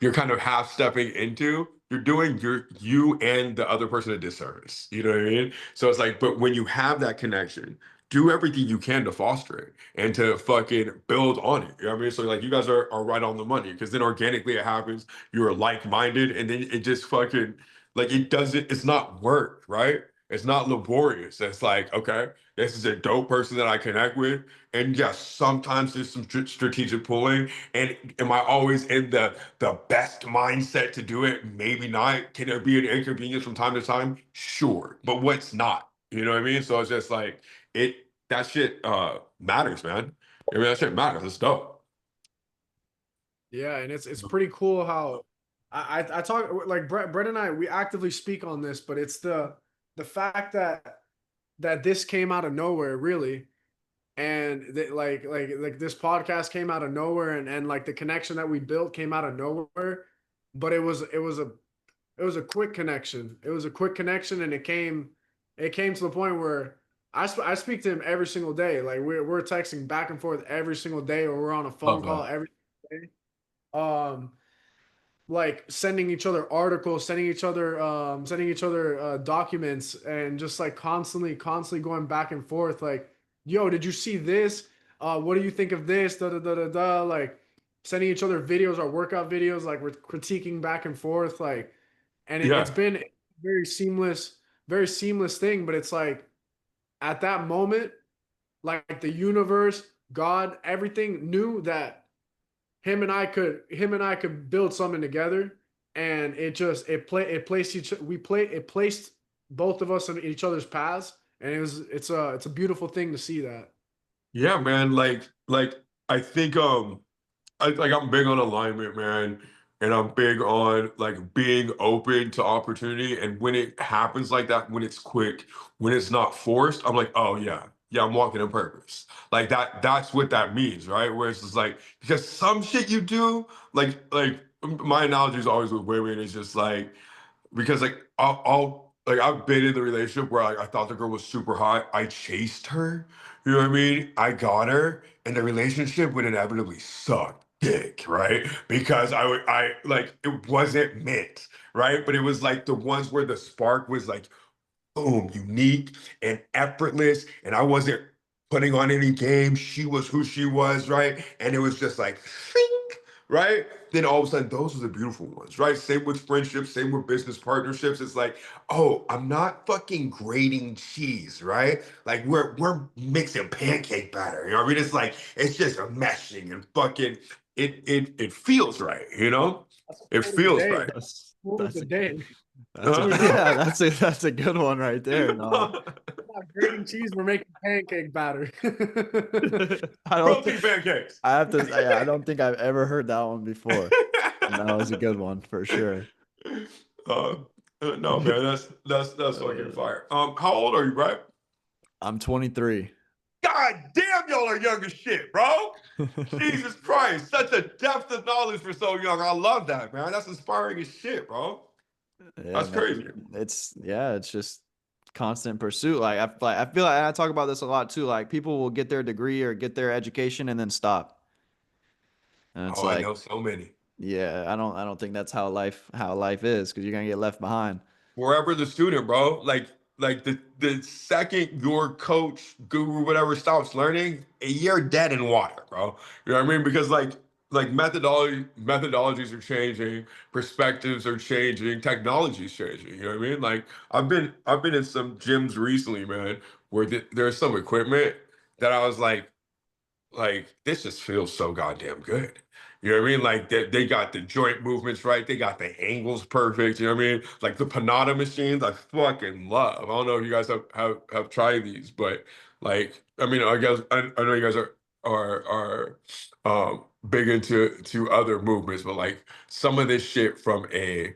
[SPEAKER 2] you're kind of half stepping into, you're doing you and the other person a disservice. You know what I mean? So it's like, but when you have that connection, do everything you can to foster it and to fucking build on it. You know what I mean? So like you guys are right on the money because then organically it happens, you're like-minded, and then it just fucking like it doesn't, it's not work, right? It's not laborious. It's like, okay, this is a dope person that I connect with. And yes, sometimes there's some strategic pulling. And am I always in the best mindset to do it? Maybe not. Can there be an inconvenience from time to time? Sure. But what's not? You know what I mean? So it's just like it that shit matters, man. I mean that shit matters. It's dope.
[SPEAKER 1] Yeah, and it's pretty cool how I talk like Brett and I, we actively speak on this, but it's the fact that this came out of nowhere, really. And like this podcast came out of nowhere, and like the connection that we built came out of nowhere. But it was a quick connection. It was a quick connection, and it came to the point where I speak to him every single day. Like we're texting back and forth every single day, or we're on a phone
[SPEAKER 2] Love
[SPEAKER 1] call
[SPEAKER 2] that.
[SPEAKER 1] every day. Um, like sending each other articles, sending each other documents, and just like constantly going back and forth. Like, yo, did you see this? What do you think of this? Da da da da da. Like sending each other videos, our workout videos. Like we're critiquing back and forth. Like, and it's
[SPEAKER 2] Yeah.
[SPEAKER 1] been very seamless, very seamless thing. But it's like at that moment, like the universe, God, everything knew that him and I could build something together, and it placed both of us in each other's paths, and it's a beautiful thing to see that.
[SPEAKER 2] Yeah, man. Like I think like I'm big on alignment, man, and I'm big on like being open to opportunity. And when it happens like that, when it's quick, when it's not forced, I'm like, oh yeah, yeah, I'm walking in purpose. Like that's what that means, right? Where it's just like because some shit you do, my analogy is always with women, is just like because like I'll like I've been in the relationship where I thought the girl was super hot. I chased her. You know what I mean? I got her, and the relationship would inevitably suck dick, right? Because I like it wasn't meant, right? But it was like the ones where the spark was like boom, unique and effortless. And I wasn't putting on any game. She was who she was, right? And it was just like, think, right? Then all of a sudden, those are the beautiful ones, right? Same with friendships, same with business partnerships. It's like, oh, I'm not fucking grating cheese, right? Like we're mixing pancake batter. You know what I mean? It's like it's just a meshing and fucking it feels right, you know?
[SPEAKER 1] That's a
[SPEAKER 2] It
[SPEAKER 1] quote of the
[SPEAKER 2] feels
[SPEAKER 1] day.
[SPEAKER 2] right.
[SPEAKER 1] Quote of
[SPEAKER 3] That's
[SPEAKER 1] the
[SPEAKER 3] a
[SPEAKER 1] day.
[SPEAKER 3] that's a
[SPEAKER 1] We're not,
[SPEAKER 3] yeah, that's a good one right there. No,
[SPEAKER 1] we're not grating cheese. We're making pancake batter.
[SPEAKER 3] I don't.
[SPEAKER 2] Protein pancakes.
[SPEAKER 3] I have to. Yeah, I don't think I've ever heard that one before, and that was a good one for sure.
[SPEAKER 2] Uh, no, man, that's fucking
[SPEAKER 3] Uh,
[SPEAKER 2] fire. How old are you, Brad?
[SPEAKER 3] I'm 23.
[SPEAKER 2] God damn, y'all are young as shit, bro. Jesus Christ, such a depth of knowledge for so young. I love that, man. That's inspiring as shit, bro.
[SPEAKER 3] Yeah,
[SPEAKER 2] That's crazy.
[SPEAKER 3] man. It's just constant pursuit. I feel like and I talk about this a lot too. Like people will get their degree or get their education and then stop. And it's
[SPEAKER 2] Oh, I
[SPEAKER 3] like,
[SPEAKER 2] know so many.
[SPEAKER 3] yeah, I don't think that's how life is because you're gonna get left behind.
[SPEAKER 2] Forever the student, bro. Like the second your coach, guru, whatever stops learning, you're dead in water, bro. You know what I mean? Because like methodologies are changing, perspectives are changing, technology's changing. You know what I mean? Like I've been in some gyms recently, man, where there's some equipment that I was like this just feels so goddamn good. You know what I mean? Like they got the joint movements right, they got the angles perfect. You know what I mean? Like the Panada machines, I fucking love. I don't know if you guys have tried these, but Like, I mean, I guess I know you guys are big into other movements, but like some of this shit from a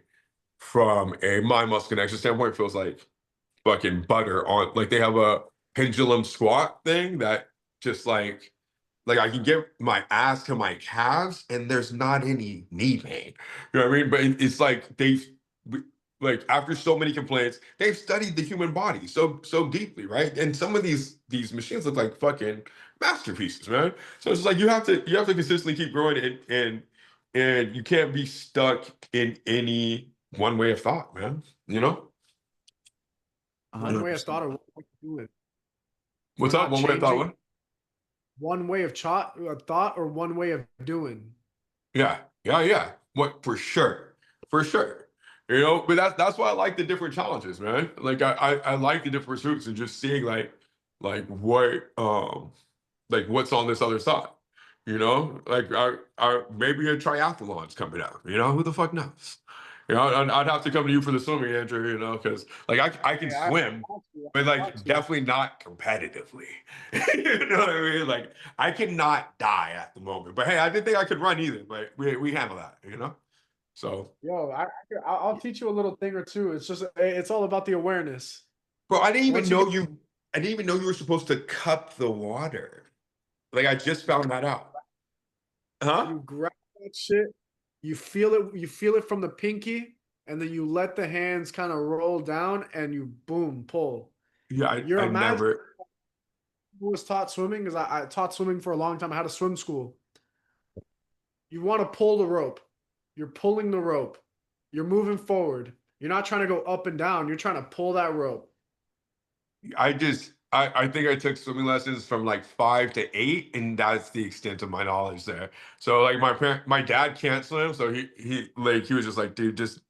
[SPEAKER 2] mind muscle connection standpoint feels like fucking butter on. Like they have a pendulum squat thing that just like I can get my ass to my calves and there's not any knee pain. You know what I mean? But it's like like after so many complaints, they've studied the human body so deeply, right? And some of these machines look like fucking masterpieces, man. So it's like you have to consistently keep growing and you can't be stuck in any one way of thought, man. You know?
[SPEAKER 1] One way of
[SPEAKER 3] 100%.
[SPEAKER 1] thought or one way to do it. We're
[SPEAKER 2] What's up?
[SPEAKER 1] not
[SPEAKER 2] One way of thought,
[SPEAKER 1] changing
[SPEAKER 2] what?
[SPEAKER 1] one way of thought or one way of doing.
[SPEAKER 2] Yeah, yeah, yeah. What for sure, for sure. You know, but that's why I like the different challenges, man. Like I like the different pursuits and just seeing like like what's on this other side. You know, like I maybe a triathlon's coming out. You know, who the fuck knows? You know, I'd have to come to you for the swimming, Andrew. You know, because like I can
[SPEAKER 1] Hey,
[SPEAKER 2] swim, but like definitely not competitively. You know what I mean? Like I cannot die at the moment. But hey, I didn't think I could run either. But we handle that, you know. So,
[SPEAKER 1] Yo, I'll teach you a little thing or two. It's just it's all about the awareness.
[SPEAKER 2] bro, I didn't even
[SPEAKER 1] Once you
[SPEAKER 2] know
[SPEAKER 1] get,
[SPEAKER 2] you. I didn't even know you were supposed to cup the water. Like I just found that out. Huh?
[SPEAKER 1] you grab that shit, you feel it from the pinky, and then you let the hands kind of roll down, and you boom pull.
[SPEAKER 2] Yeah,
[SPEAKER 1] You're
[SPEAKER 2] I
[SPEAKER 1] imagining
[SPEAKER 2] never.
[SPEAKER 1] who was taught swimming because I taught swimming for a long time. I had a swim school. You want to pull the rope. You're pulling the rope. You're moving forward. You're not trying to go up and down. You're trying to pull that rope.
[SPEAKER 2] I think I took swimming lessons from like 5 to 8, and that's the extent of my knowledge there. So like my dad can't swim, so he was just like, dude, just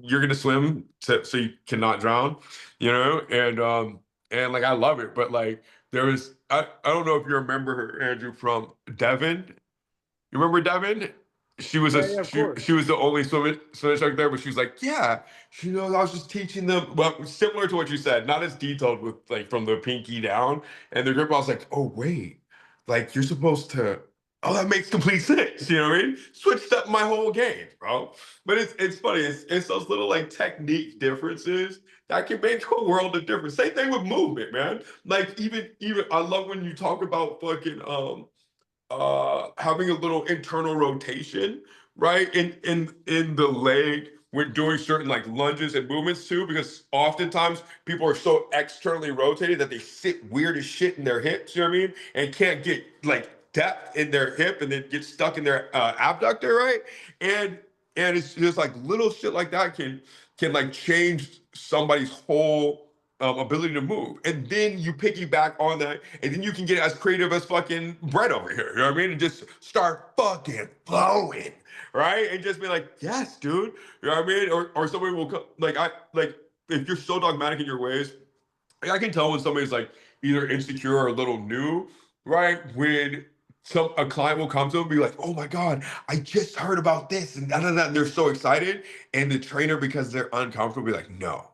[SPEAKER 2] you're gonna swim so you cannot drown, you know? And like I love it, but like there was I don't know if you remember her, Andrew, from Devon. You remember Devin? She was
[SPEAKER 1] Yeah, yeah, of course.
[SPEAKER 2] she was the only swimming instructor there, but she was like, yeah, she knows I was just teaching them, well, similar to what you said, not as detailed with like from the pinky down and the grip. I was like, oh wait, like you're supposed to. Oh, that makes complete sense. You know what I mean? Switched up my whole game, bro. But it's funny. It's those little like technique differences that can make a world of difference. Same thing with movement, man. Like even I love when you talk about fucking having a little internal rotation, right? In the leg when doing certain like lunges and movements too, because oftentimes people are so externally rotated that they sit weird as shit in their hips, you know what I mean? And can't get like depth in their hip and then get stuck in their abductor, right? And and it's just like little shit like that can like change somebody's whole ability to move. And then you piggyback on that, and then you can get as creative as fucking Brett over here. You know what I mean? And just start fucking flowing, right? And just be like, yes, dude. You know what I mean? Or somebody will come like if you're so dogmatic in your ways, like, I can tell when somebody's like either insecure or a little new, right? When a client will come to them and be like, oh my God, I just heard about this and da, da, da, and they're so excited. And the trainer, because they're uncomfortable, be like, no,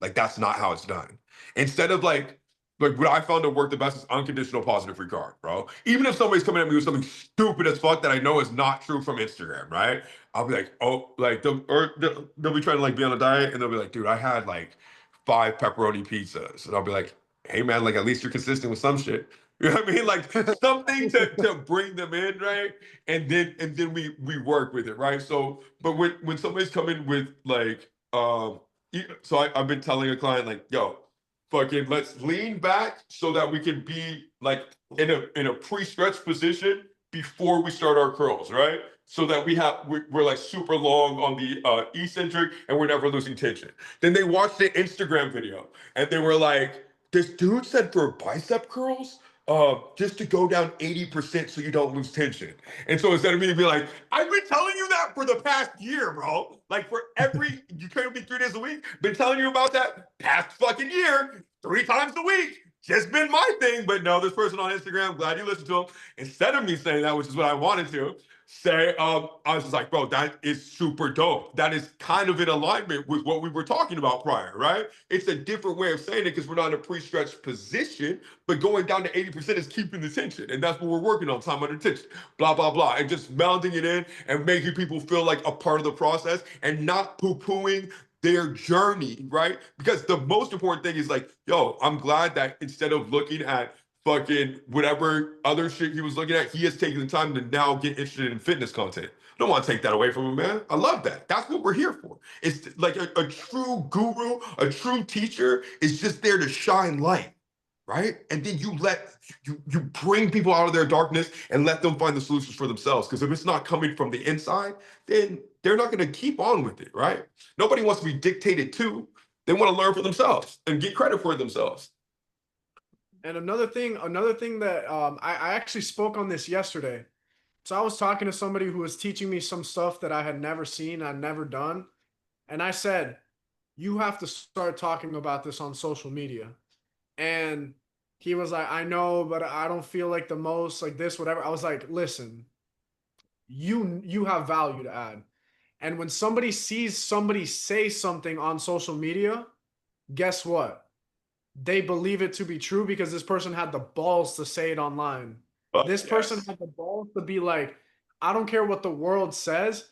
[SPEAKER 2] like that's not how it's done. Instead of like what I found to work the best is unconditional positive regard, bro. Even if somebody's coming at me with something stupid as fuck that I know is not true from Instagram, right? I'll be like, oh, like they'll be trying to like be on a diet and they'll be like, dude, I had like 5 pepperoni pizzas. And I'll be like, hey man, like at least you're consistent with some shit. You know what I mean? Like something to bring them in, right? And then we work with it, right? So, but when somebody's coming with like so I've been telling a client like, yo, fucking let's lean back so that we can be like in a pre-stretch position before we start our curls, right? So that we're like super long on the eccentric and we're never losing tension. Then they watched the Instagram video and they were like, this dude said for bicep curls, just to go down 80% so you don't lose tension. And so instead of me being like, I've been telling you that for the past year, bro. Like for you train with me 3 days a week, been telling you about that past fucking year, 3 times a week. Just been my thing. But no, this person on Instagram, glad you listened to him. Instead of me saying that, which is what I wanted to, say, I was just like, bro, that is super dope. That is kind of in alignment with what we were talking about prior, right? It's a different way of saying it because we're not in a pre-stretched position, but going down to 80% is keeping the tension. And that's what we're working on, time under tension, blah, blah, blah. And just melding it in and making people feel like a part of the process and not poo-pooing their journey, right? Because the most important thing is like, yo, I'm glad that instead of looking at fucking whatever other shit he was looking at, he has taken the time to now get interested in fitness content. I don't want to take that away from him, man. I love that. That's what we're here for. It's like a true guru, a true teacher is just there to shine light, right? And then you bring people out of their darkness and let them find the solutions for themselves. Because if it's not coming from the inside, then they're not going to keep on with it, right? Nobody wants to be dictated to. They want to learn for themselves and get credit for themselves.
[SPEAKER 1] And another thing that I actually spoke on this yesterday. So I was talking to somebody who was teaching me some stuff that I had never seen, I'd never done. And I said, you have to start talking about this on social media. And he was like, I know, but I don't feel like the most like this, whatever. I was like, listen, you have value to add. And when somebody sees somebody say something on social media, guess what? They believe it to be true because this person had the balls to say it online. This person
[SPEAKER 2] Yes.
[SPEAKER 1] had the balls to be like, I don't care what the world says.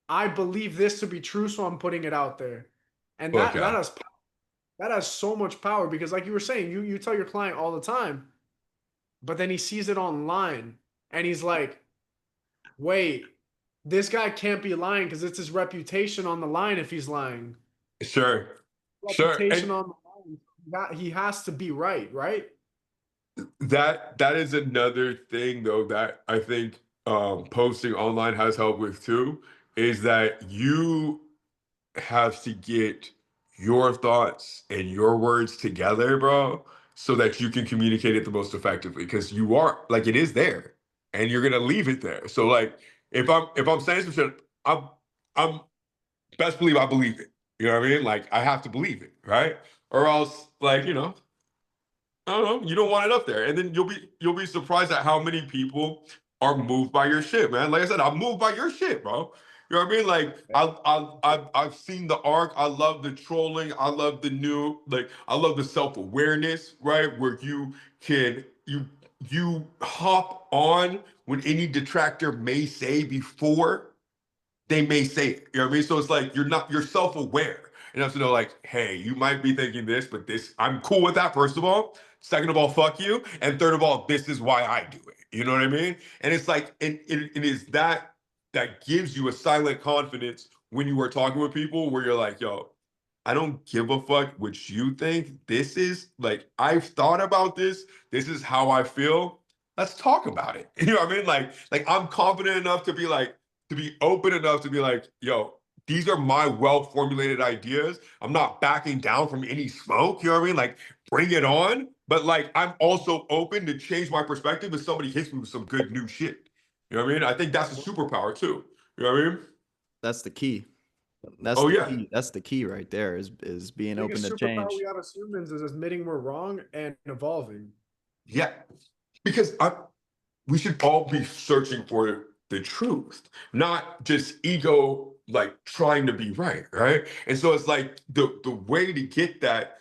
[SPEAKER 1] I believe this to be true, so I'm putting it out there. And
[SPEAKER 2] Fuck
[SPEAKER 1] that has so much power because like you were saying, you tell your client all the time, but then he sees it online and he's like, wait, this guy can't be lying because it's his reputation on the line if he's lying.
[SPEAKER 2] Sure. Sure.
[SPEAKER 1] Reputation
[SPEAKER 2] And
[SPEAKER 1] on the line. He has to be right, right?
[SPEAKER 2] that is another thing though that I think posting online has helped with too, is that you have to get your thoughts and your words together, bro, so that you can communicate it the most effectively. Because you are like it is there, and you're gonna leave it there. So like, if I'm saying some shit, I'm best believe I believe it. You know what I mean? Like I have to believe it, right? Or else, like I don't know, you don't want it up there, and then you'll be surprised at how many people are moved by your shit, man. Like I said, I'm moved by your shit, bro. You know what I mean? Like I've seen the arc. I love the trolling. I love the new like I love the self awareness, right? Where you hop on when any detractor may say before they may say it. You know what I mean? So it's like you're self-aware. You have to know, like, hey, you might be thinking this, but this, I'm cool with that, first of all. Second of all, fuck you. And third of all, this is why I do it. You know what I mean? And it's like, it is that gives you a silent confidence when you are talking with people where you're like, yo, I don't give a fuck what you think. This is like, I've thought about this. This is how I feel. Let's talk about it. You know what I mean? Like I'm confident enough to be like, to be open enough to be like, yo, these are my well-formulated ideas. I'm not backing down from any smoke. You know what I mean? Like, bring it on. But like, I'm also open to change my perspective if somebody hits me with some good new shit. You know what I mean? I think that's a superpower too. You know what I mean?
[SPEAKER 3] That's the key. That's
[SPEAKER 2] Oh
[SPEAKER 3] the
[SPEAKER 2] yeah,
[SPEAKER 3] key. That's the key right there is being open
[SPEAKER 1] Biggest
[SPEAKER 3] to
[SPEAKER 1] superpower we
[SPEAKER 3] change.
[SPEAKER 1] have as humans is admitting we're wrong and evolving.
[SPEAKER 2] yeah. Because we should all be searching for the truth, not just ego like trying to be right, right? And so it's like the way to get that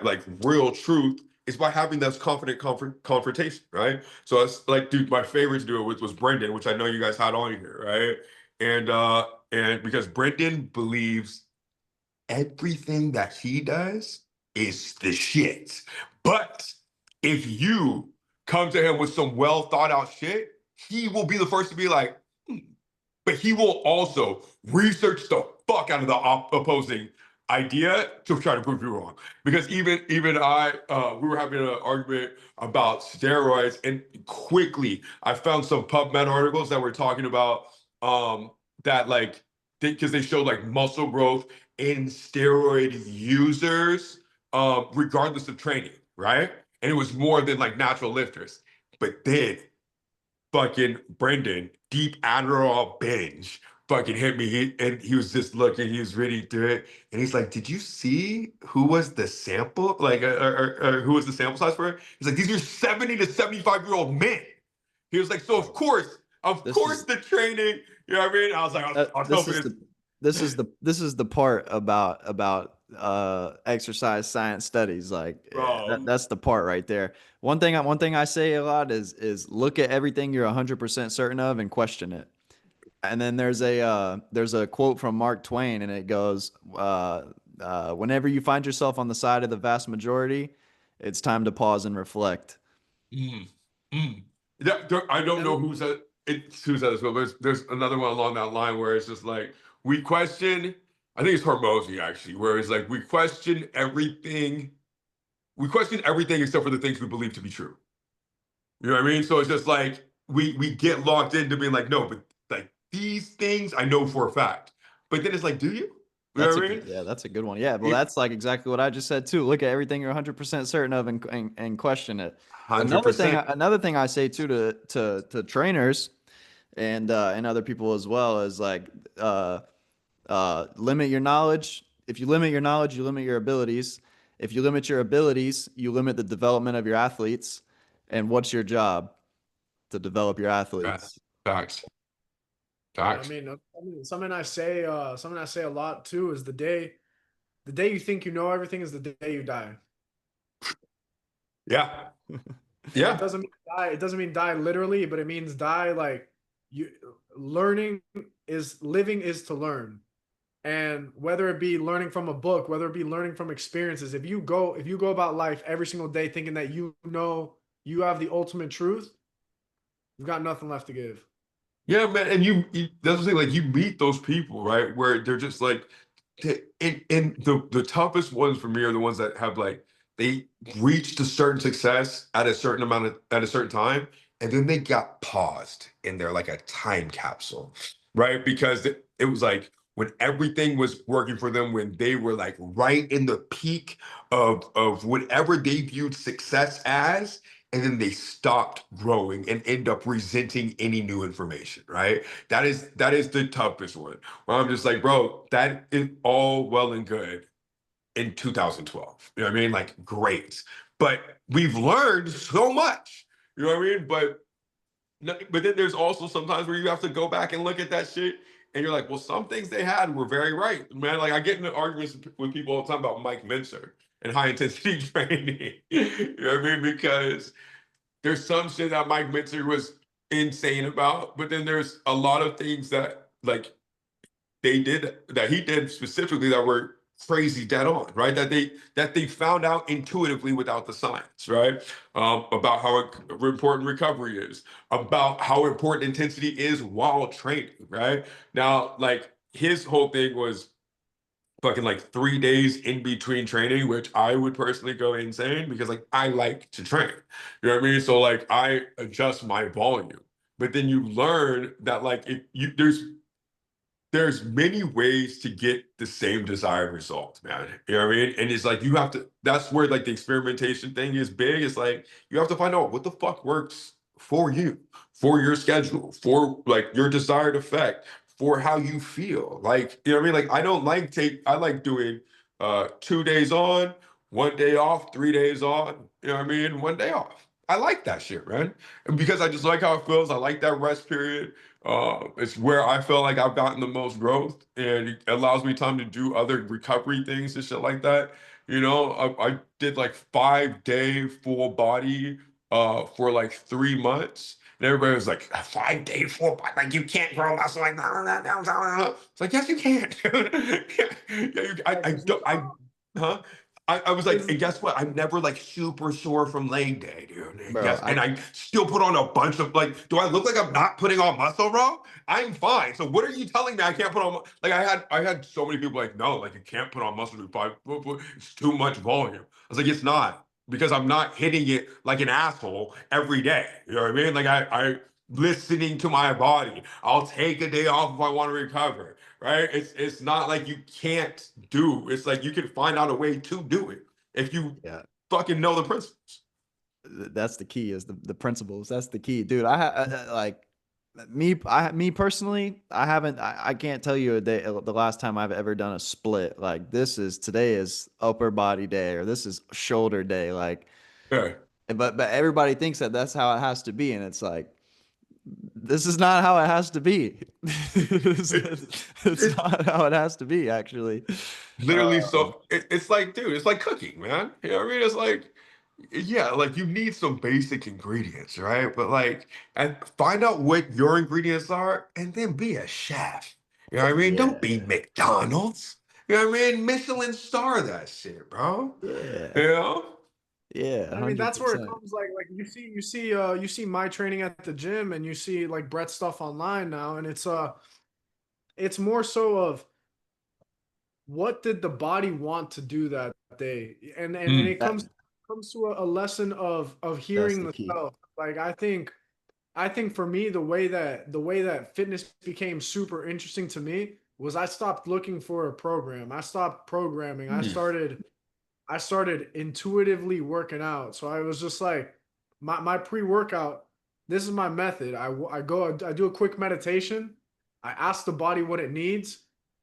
[SPEAKER 2] like real truth is by having those confrontation, right? So it's like, dude, my favorite to do it with was Brendan, which I know you guys had on here, right? And because Brendan believes everything that he does is the shit. But if you come to him with some well thought out shit, he will be the first to be like, hmm. But he will also research the fuck out of the opposing idea to try to prove you wrong. Because even I, we were having an argument about steroids, and quickly I found some PubMed articles that were talking about that like because they showed like muscle growth in steroid users, regardless of training, right? And it was more than like natural lifters. But then fucking Brendan, deep Adderall binge, fucking hit me. And he was just looking, he was reading through it. And he's like, did you see who was the sample? Like, or who was the sample size for it? He's like, these are 70 to 75-year-old men. He was like, so of course, of
[SPEAKER 3] This
[SPEAKER 2] course
[SPEAKER 3] is
[SPEAKER 2] the training. You know what I mean? I was like, I was
[SPEAKER 3] this
[SPEAKER 2] hoping
[SPEAKER 3] is
[SPEAKER 2] it's
[SPEAKER 3] this is the part about exercise science studies. Like
[SPEAKER 2] bro.
[SPEAKER 3] that's the part right there. One thing I say a lot is look at everything you're 100% certain of and question it. And then there's a quote from Mark Twain, and it goes, whenever you find yourself on the side of the vast majority, it's time to pause and reflect.
[SPEAKER 2] Mm, mm. Yeah, I don't know
[SPEAKER 1] And
[SPEAKER 2] who said this, but there's another one along that line where it's just like we question. I think it's Hormozy actually, where it's like we question everything except for the things we believe to be true. You know what I mean? So it's just like we get locked into being like, no, but like these things I know for a fact. But then it's like, do you? You know
[SPEAKER 3] That's a
[SPEAKER 2] what I
[SPEAKER 3] good,
[SPEAKER 2] mean?
[SPEAKER 3] yeah, that's a good one. Yeah, well,
[SPEAKER 2] It,
[SPEAKER 3] that's like exactly what I just said too. Look at everything you're 100% certain of and question it.
[SPEAKER 2] 100%.
[SPEAKER 3] Another thing I say too to trainers and other people as well is like uh limit your knowledge. If you limit your knowledge, you limit your abilities. If you limit your abilities, you limit the development of your athletes. And what's your job? To develop your
[SPEAKER 2] Facts.
[SPEAKER 3] athletes.
[SPEAKER 2] Facts.
[SPEAKER 1] I
[SPEAKER 2] Facts.
[SPEAKER 1] mean, something I say a lot too is the day you think you know everything is the day you die.
[SPEAKER 2] Yeah.
[SPEAKER 1] And it
[SPEAKER 2] Yeah.
[SPEAKER 1] doesn't mean die. It doesn't mean die literally, but it means die like you learning is living is to learn. And whether it be learning from a book, whether it be learning from experiences, if you go about life every single day thinking that you know you have the ultimate truth, you've got nothing left to give.
[SPEAKER 2] Yeah, man, and that's the thing, like you meet those people, right? Where they're just like and the toughest ones for me are the ones that have like they reached a certain success at a certain at a certain time, and then they got paused in their like a time capsule, right? Because it was like when everything was working for them, when they were like right in the peak of whatever they viewed success as, and then they stopped growing and end up resenting any new information, right? That is the toughest one. Where I'm just like, bro, that is all well and good in 2012. You know what I mean? Like, great. But we've learned so much. You know what I mean? But then there's also sometimes where you have to go back and look at that shit and you're like, well, some things they had were very right. Man, like I get into arguments with people all the time about Mike Mincer and high intensity training. You know what I mean? Because there's some shit that Mike Minter was insane about, but then there's a lot of things that like he did specifically that were crazy dead on, right? That they found out intuitively without the science, right? About how important recovery is, about how important intensity is while training, right? Now, like his whole thing was fucking like 3 days in between training, which I would personally go insane because like I like to train. You know what I mean? So like I adjust my volume. But then you learn that like if you there's many ways to get the same desired result, man. You know what I mean? And it's like you have to that's where like the experimentation thing is big. It's like you have to find out what the fuck works for you, for your schedule, for like your desired effect, for how you feel. Like, you know what I mean? Like I like doing 2 days on, 1 day off, 3 days on, you know what I mean? 1 day off. I like that shit, man. And because I just like how it feels. I like that rest period. It's where I feel like I've gotten the most growth, and it allows me time to do other recovery things and shit like that. You know, I did like 5 day full body for like 3 months. And everybody was like, a 5 day full body, like you can't grow muscle like that. It's like, yes, you can. Yeah, I don't, huh? I was like, and guess what? I'm never like super sore from leg day, dude. And
[SPEAKER 3] Bro,
[SPEAKER 2] guess, and I still put on a bunch of like, do I look like I'm not putting on muscle, bro? I'm fine. So what are you telling me I can't put on? Like I had so many people like, no, like you can't put on muscle to five. It's too much volume. I was like, it's not because I'm not hitting it like an asshole every day. You know what I mean? Like I listening to my body. I'll take a day off if I want to recover, right? It's not like you can't do. It's like you can find out a way to do it if you
[SPEAKER 3] yeah,
[SPEAKER 2] fucking know the principles.
[SPEAKER 3] that's the key is the principles. That's the key, dude. Like me personally, I can't tell you a day the last time I've ever done a split. Like today is upper body day or this is shoulder day. Like,
[SPEAKER 2] Yeah.
[SPEAKER 3] but everybody thinks that that's how it has to be, and it's like this is not how it has to be. it's, it's
[SPEAKER 2] It's
[SPEAKER 3] not how it has to be, actually.
[SPEAKER 2] literally so it's like, dude, it's like cooking, man. You know what I mean? It's like, yeah, like you need some basic ingredients, right? But like, and find out what your ingredients are, and then be a chef. You know what I mean? Don't
[SPEAKER 3] Yeah,
[SPEAKER 2] be McDonald's. You know what I mean? Michelin star that shit, bro.
[SPEAKER 3] yeah,
[SPEAKER 2] You know?
[SPEAKER 3] yeah,
[SPEAKER 1] I mean, that's where it
[SPEAKER 3] 100%.
[SPEAKER 1] comes. Like you see my training at the gym, and you see like Brett's stuff online now, and it's more so of what did the body want to do that day, and
[SPEAKER 2] Mm.
[SPEAKER 1] it
[SPEAKER 3] That
[SPEAKER 1] comes to a lesson of
[SPEAKER 3] that's
[SPEAKER 1] hearing
[SPEAKER 3] the
[SPEAKER 1] the
[SPEAKER 3] key.
[SPEAKER 1] self. Like I think for me, the way that fitness became super interesting to me was I stopped looking for a program. I stopped programming. I
[SPEAKER 2] Mm.
[SPEAKER 1] started I started intuitively working out. So I was just like, my pre-workout, this is my method. I do a quick meditation. I ask the body what it needs,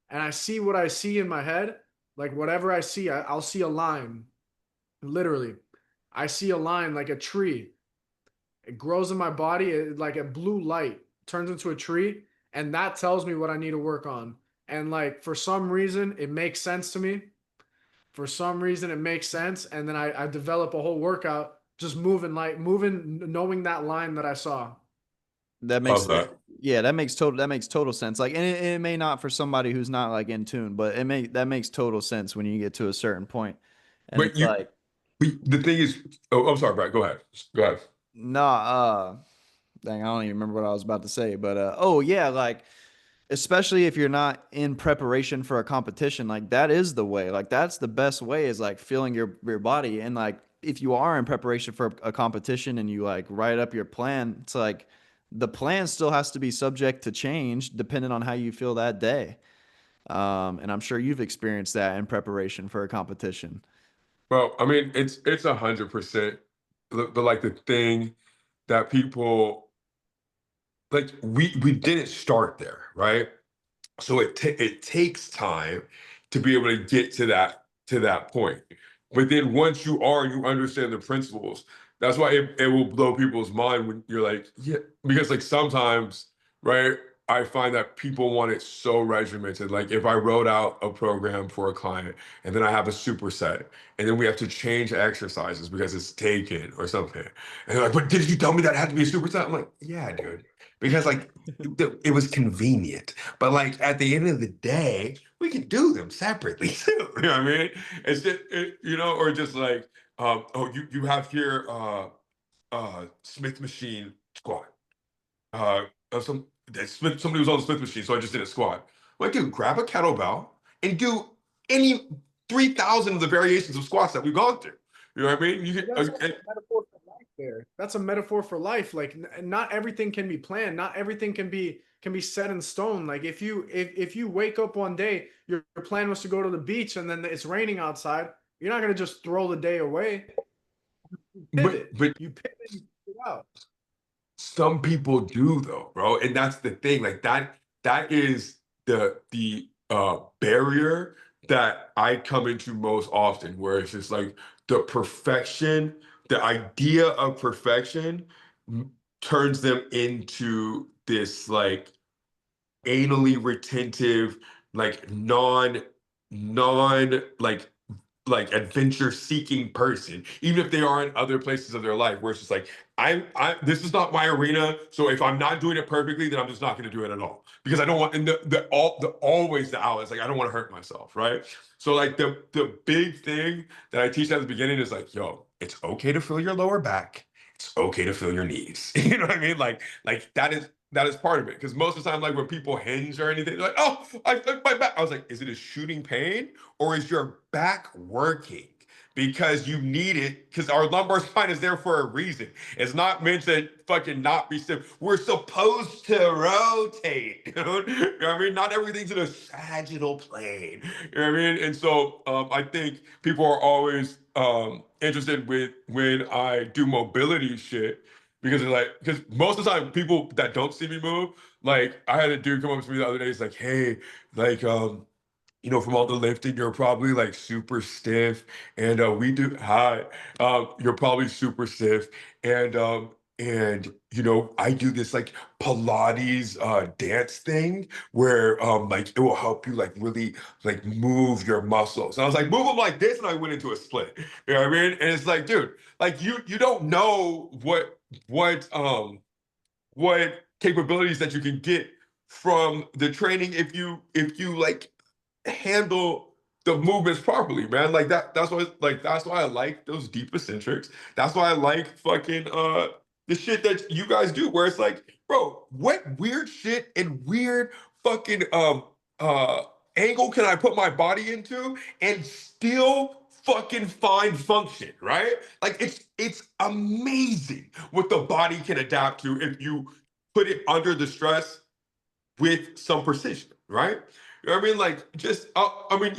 [SPEAKER 1] and I see what I see in my head. Like whatever I see, I'll see a line. Literally, I see a line like a tree. It grows in my body like a blue light turns into a tree, and that tells me what I need to work on. And like for some reason, it makes sense to me. For some reason, it makes sense, and then I develop a whole workout just moving, knowing that line that I saw.
[SPEAKER 3] That
[SPEAKER 2] Love
[SPEAKER 3] makes
[SPEAKER 2] that.
[SPEAKER 3] yeah, that makes total sense. Like, and it may not for somebody who's not like in tune, but that makes total sense when you get to a certain point. And
[SPEAKER 2] But
[SPEAKER 3] it's like,
[SPEAKER 2] the thing is, oh, I'm sorry, Brad. Go ahead. Go ahead.
[SPEAKER 3] nah, dang, I don't even remember what I was about to say, but oh yeah, like especially if you're not in preparation for a competition, like that is the way. Like that's the best way is like feeling your body. And like if you are in preparation for a competition and you like write up your plan, it's like the plan still has to be subject to change depending on how you feel that day. And I'm sure you've experienced that in preparation for a competition.
[SPEAKER 2] Well, I mean, it's 100%. But like the thing that people like, we didn't start there, right? So it takes time to be able to get to that point. But then once you are, you understand the principles. That's why it will blow people's mind when you're like, yeah, because like sometimes, right? I find that people want it so regimented. Like if I wrote out a program for a client and then I have a superset and then we have to change exercises because it's taken or something. And they're like, but did you tell me that had to be a superset? I'm like, yeah, dude. Because like it was convenient. But like at the end of the day, we can do them separately too. You know what I mean? It's just or just like oh you have here Smith machine squat. Somebody was on the Smith machine, so I just did a squat. Like, dude, grab a kettlebell and do any 3,000 of the variations of squats that we've gone through. You know what I mean? You
[SPEAKER 1] But
[SPEAKER 2] can,
[SPEAKER 1] that's also a metaphor for life. There, that's a metaphor for life. Like not everything can be planned. Not everything can be set in stone. Like if you wake up one day, your plan was to go to the beach, and then it's raining outside. You're not gonna just throw the day away. You pivot.
[SPEAKER 2] but
[SPEAKER 1] You pivot. And you figure it out.
[SPEAKER 2] some people do though, bro, and that's the thing. Like that is the barrier that I come into most often, where it's just like the perfection, the idea of perfection m- turns them into this like anally retentive, like non like adventure seeking person, even if they are in other places of their life where it's just like, I this is not my arena. So if I'm not doing it perfectly, then I'm just not gonna do it at all. Because I don't want and the always the out is like I don't want to hurt myself, right? So like the big thing that I teach at the beginning is like, yo, it's okay to feel your lower back. It's okay to feel your knees. You know what I mean? Like that is part of it. Because most of the time, like when people hinge or anything, they're like, oh, my back. I was like, is it a shooting pain? Or is your back working because you need it? Because our lumbar spine is there for a reason. It's not meant to fucking not be stiff. We're supposed to rotate. You know what I mean? Not everything's in a sagittal plane. You know what I mean? And so I think people are always interested with when I do mobility shit because they're like, because most of the time people that don't see me move, like I had a dude come up to me the other day. He's like, hey, like from all the lifting, you're probably like super stiff. And we do hi. You're probably super stiff. And and I do this like Pilates dance thing where like it will help you like really like move your muscles. And I was like, move them like this, and I went into a split. You know what I mean? And it's like, dude, like you don't know what what capabilities that you can get from the training if you like handle the movements properly, man. Like that's why I like those deep eccentrics. That's why I like fucking the shit that you guys do, where it's like, bro, what weird shit and weird fucking uh angle can I put my body into and still fucking find function, right? Like it's amazing what the body can adapt to if you put it under the stress with some precision, right? You know what I mean? Like just, I mean,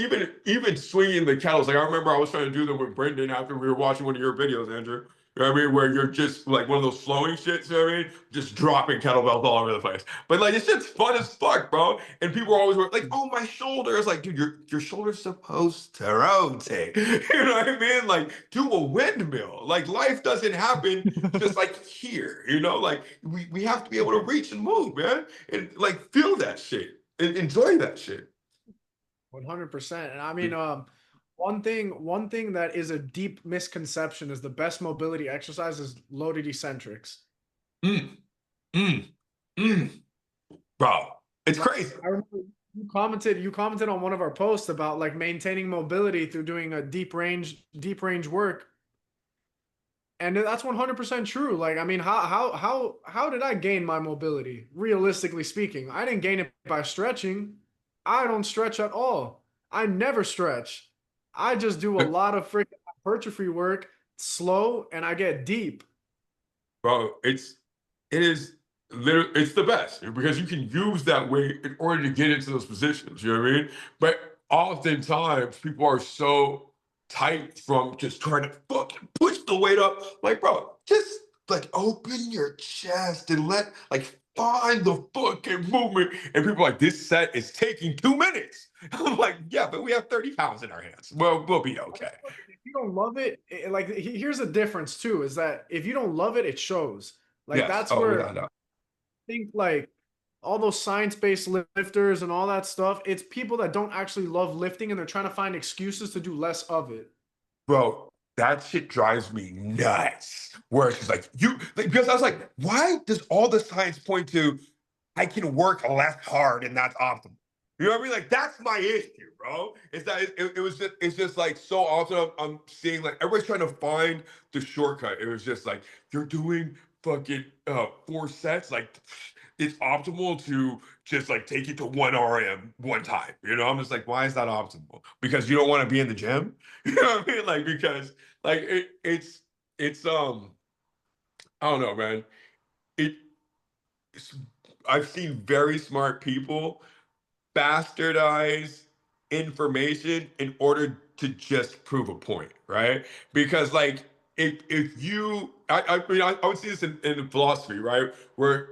[SPEAKER 2] even swinging the kettlebells. Like I remember I was trying to do them with Brendan after we were watching one of your videos, Andrew. You know what I mean? Where you're just like one of those flowing shits. You know what I mean? Just dropping kettlebells all over the place. But like it's just fun as fuck, bro. And people are always like, "Oh, my shoulder." It's like, dude, your shoulder's supposed to rotate. You know what I mean? Like do a windmill. Like life doesn't happen just like here. Like we have to be able to reach and move, man, and like feel that shit and enjoy that shit.
[SPEAKER 1] 100%. And I mean, one thing that is a deep misconception is the best mobility exercise is loaded eccentrics.
[SPEAKER 2] Mm, mm, mm. Bro, it's
[SPEAKER 1] Like,
[SPEAKER 2] crazy.
[SPEAKER 1] I remember you commented on one of our posts about like maintaining mobility through doing a deep range work. And that's 100% true. Like, I mean, how did I gain my mobility? Realistically speaking, I didn't gain it by stretching. I don't stretch at all. I never stretch. I just do a lot of freaking hypertrophy work, slow, and I get deep.
[SPEAKER 2] Bro, it is literally, it's the best because you can use that weight in order to get into those positions. You know what I mean? But oftentimes people are so tight from just trying to fucking push the weight up. Like, bro, just like open your chest and like find the fucking movement. And people are like, this set is taking 2 minutes. I'm like, yeah, but we have 30 pounds in our hands. Well, we'll be okay.
[SPEAKER 1] If you don't love it, like here's the difference too, is that if you don't love it, it shows. Like
[SPEAKER 2] Yes.
[SPEAKER 1] that's
[SPEAKER 2] Oh,
[SPEAKER 1] where
[SPEAKER 2] without a doubt.
[SPEAKER 1] think like all those science-based lifters and all that stuff, it's people that don't actually love lifting and they're trying to find excuses to do less of it.
[SPEAKER 2] Bro, that shit drives me nuts. Where it's just like because I was like, why does all the science point to I can work less hard and that's optimal? You know what I mean? Like that's my issue, bro. It's that it's just like so often I'm seeing like everybody's trying to find the shortcut. It was just like you're doing fucking 4 sets, like it's optimal to just like take it to 1 RM one time. I'm just like, why is that optimal? Because you don't want to be in the gym? You know what I mean? Like because like it's I don't know, man. It it's, I've seen very smart people bastardize information in order to just prove a point, right? Because like if you I mean I would see this in philosophy, right? Where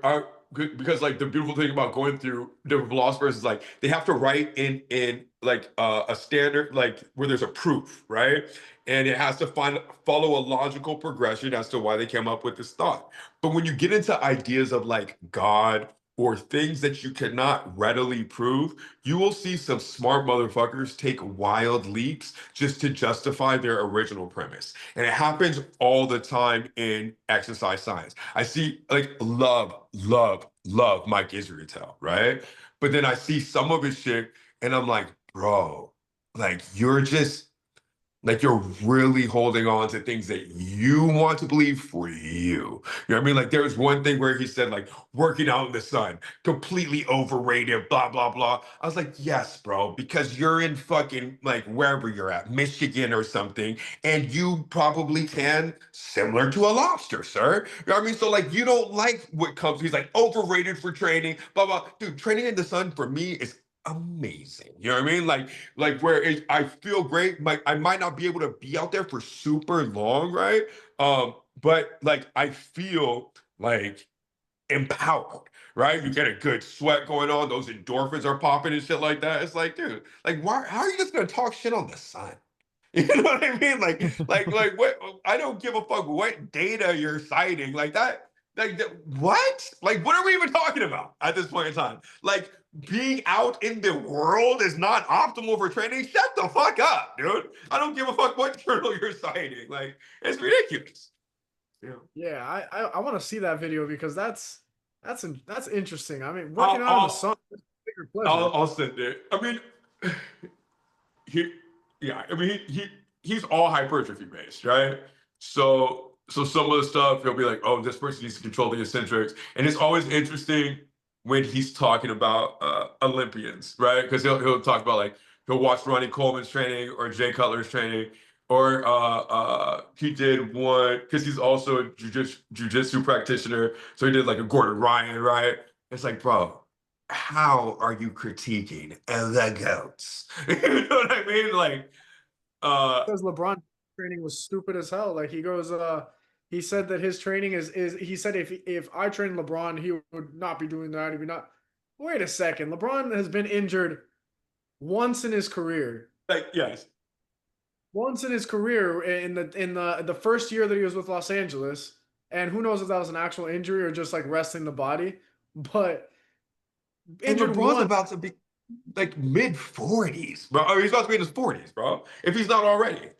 [SPEAKER 2] because like the beautiful thing about going through different philosophers is like they have to write in like a standard like where there's a proof, right? And it has to follow a logical progression as to why they came up with this thought. But when you get into ideas of like God or things that you cannot readily prove, you will see some smart motherfuckers take wild leaps just to justify their original premise. And it happens all the time in exercise science. I see like love Mike Israetel, right? But then I see some of his shit and I'm like, bro, like you're really holding on to things that you want to believe for you. You know what I mean? Like there was one thing where he said like working out in the sun, completely overrated, blah, blah, blah. I was like, yes, bro, because you're in fucking like wherever you're at, Michigan or something, and you probably can similar to a lobster, sir. You know what I mean? So like you don't like what comes, he's like overrated for training, blah, blah. Dude, training in the sun for me is amazing. You know what I mean? Like where I feel great. Like I might not be able to be out there for super long, right? But like I feel like empowered, right? You get a good sweat going on, those endorphins are popping and shit like that. It's like, dude, like why how are you just gonna talk shit on the sun? You know what I mean? Like what I don't give a fuck what data you're citing. Like that Like, what? Like, what are we even talking about at this point in time? Like, being out in the world is not optimal for training. Shut the fuck up, dude. I don't give a fuck what journal you're citing. Like, it's ridiculous. Yeah.
[SPEAKER 1] Yeah, I want to see that video because that's interesting. I mean, working
[SPEAKER 2] I'll,
[SPEAKER 1] out in the sun
[SPEAKER 2] I'll,
[SPEAKER 1] is a bigger pleasure.
[SPEAKER 2] I'll send it. I mean, he, yeah, I mean, he's all hypertrophy based, right? So some of the stuff he'll be like, oh, this person needs to control the eccentrics, and it's always interesting when he's talking about Olympians, right? Because he'll talk about like he'll watch Ronnie Coleman's training or Jay Cutler's training, or he did one because he's also a jujitsu practitioner, so he did like a Gordon Ryan, right? It's like, bro, how are you critiquing the goats? You know what I mean? Like,
[SPEAKER 1] Because LeBron training was stupid as hell. Like he goes, he said that his training is he said if I train LeBron, he would not be doing that. He'd be not. Wait a second, LeBron has been injured once in his career.
[SPEAKER 2] like yes,
[SPEAKER 1] Once in his career in the first year that he was with Los Angeles, and who knows if that was an actual injury or just like resting the body, but
[SPEAKER 2] and
[SPEAKER 1] injured
[SPEAKER 2] LeBron's
[SPEAKER 1] once.
[SPEAKER 2] about to be like mid 40s, bro. Or he's about to be in his 40s, bro. If he's not already,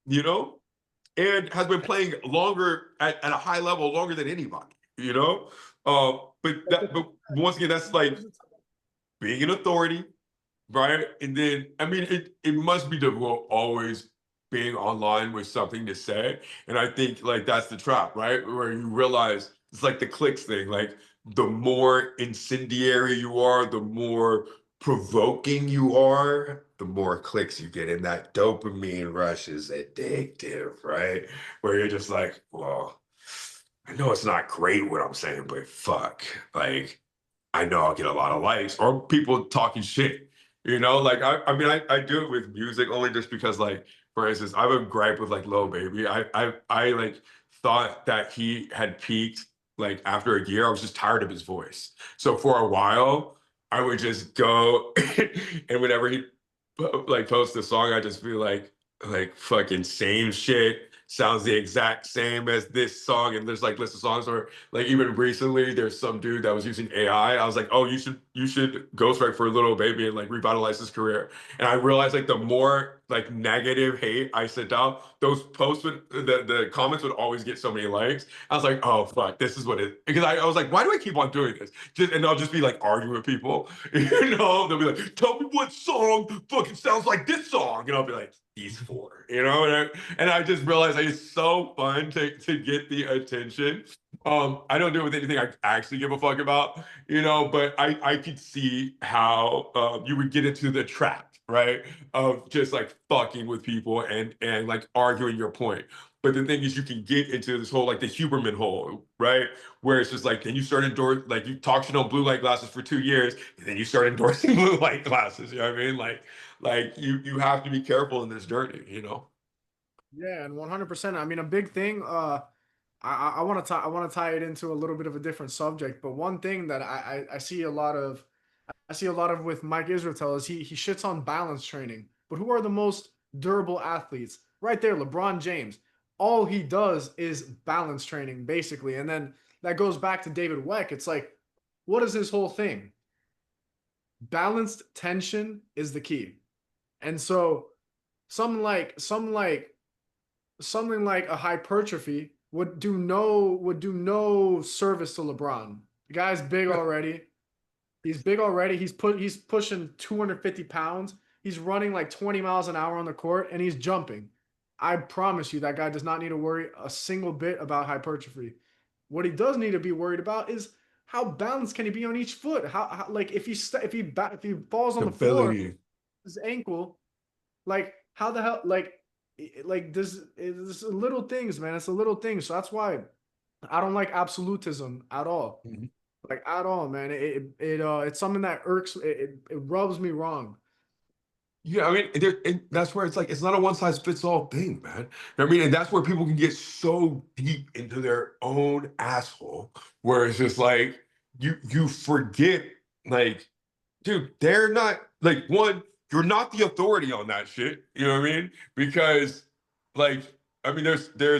[SPEAKER 2] you know, and has been playing longer at a high level longer than anybody, you know. But once again, that's like being an authority, right? And then, I mean, it must be difficult always being online with something to say. And I think like that's the trap, right? Where you realize it's like the clicks thing. Like the more incendiary you are, the more provoking you are, the more clicks you get. And that dopamine rush is addictive, right? Where you're just like, well, I know it's not great what I'm saying, but fuck, like I know I'll get a lot of likes or people talking shit. You know, like I mean, I do it with music only just because, like, for instance, I have a gripe with like Lil Baby. I like thought that he had peaked like after a year. I was just tired of his voice. So for a while, I would just go and whenever he like post a song, I just be like fucking same shit. Sounds the exact same as this song, and there's like list of songs. Or like even recently, there's some dude that was using AI. I was like, oh, you should ghostwrite for a little baby and like revitalize his career. And I realized like the more like negative hate I sent out, those posts would the comments would always get so many likes. I was like, oh fuck, this is what it because I was like, why do I keep on doing this? And I'll just be like arguing with people. You know, they'll be like, tell me what song fucking sounds like this song. And I'll be like, these four, you know, and I just realized like, it's so fun to get the attention. I don't do it with anything I actually give a fuck about, you know, but I could see how you would get into the trap, right? Of just like fucking with people and like arguing your point. But the thing is, you can get into this whole like the Huberman hole, right? Where it's just like, then you start endorsing, like you talk shit on blue light glasses for 2 years, and then you start endorsing blue light glasses. You know what I mean? Like you have to be careful in this journey, you know.
[SPEAKER 1] Yeah, and 100%. I mean, a big thing. I want to tie it into a little bit of a different subject, but one thing that I see a lot of with Mike Israetel is he shits on balance training. But who are the most durable athletes? Right there, LeBron James. All he does is balance training basically, and then that goes back to David Weck. It's like, what is his whole thing? Balanced tension is the key, and so something like a hypertrophy would do no service to LeBron. The guy's big already. He's big already. He's pushing 250 pounds. He's running like 20 miles an hour on the court and he's jumping. I promise you that guy does not need to worry a single bit about hypertrophy. What he does need to be worried about is how balanced can he be on each foot? How like if he falls on the floor,
[SPEAKER 2] Stability.
[SPEAKER 1] his ankle, like how the hell like this it's little things, man. It's a little things. So that's why I don't like absolutism at all.
[SPEAKER 2] Mhm.
[SPEAKER 1] Like at all, man. It's something that irks it rubs me wrong.
[SPEAKER 2] Yeah, I mean, and that's where it's like it's not a one size fits all thing, man. You know what I mean, and that's where people can get so deep into their own asshole, where it's just like you forget, like, dude, they're not like one, you're not the authority on that shit. You know what I mean? Because, like, I mean, there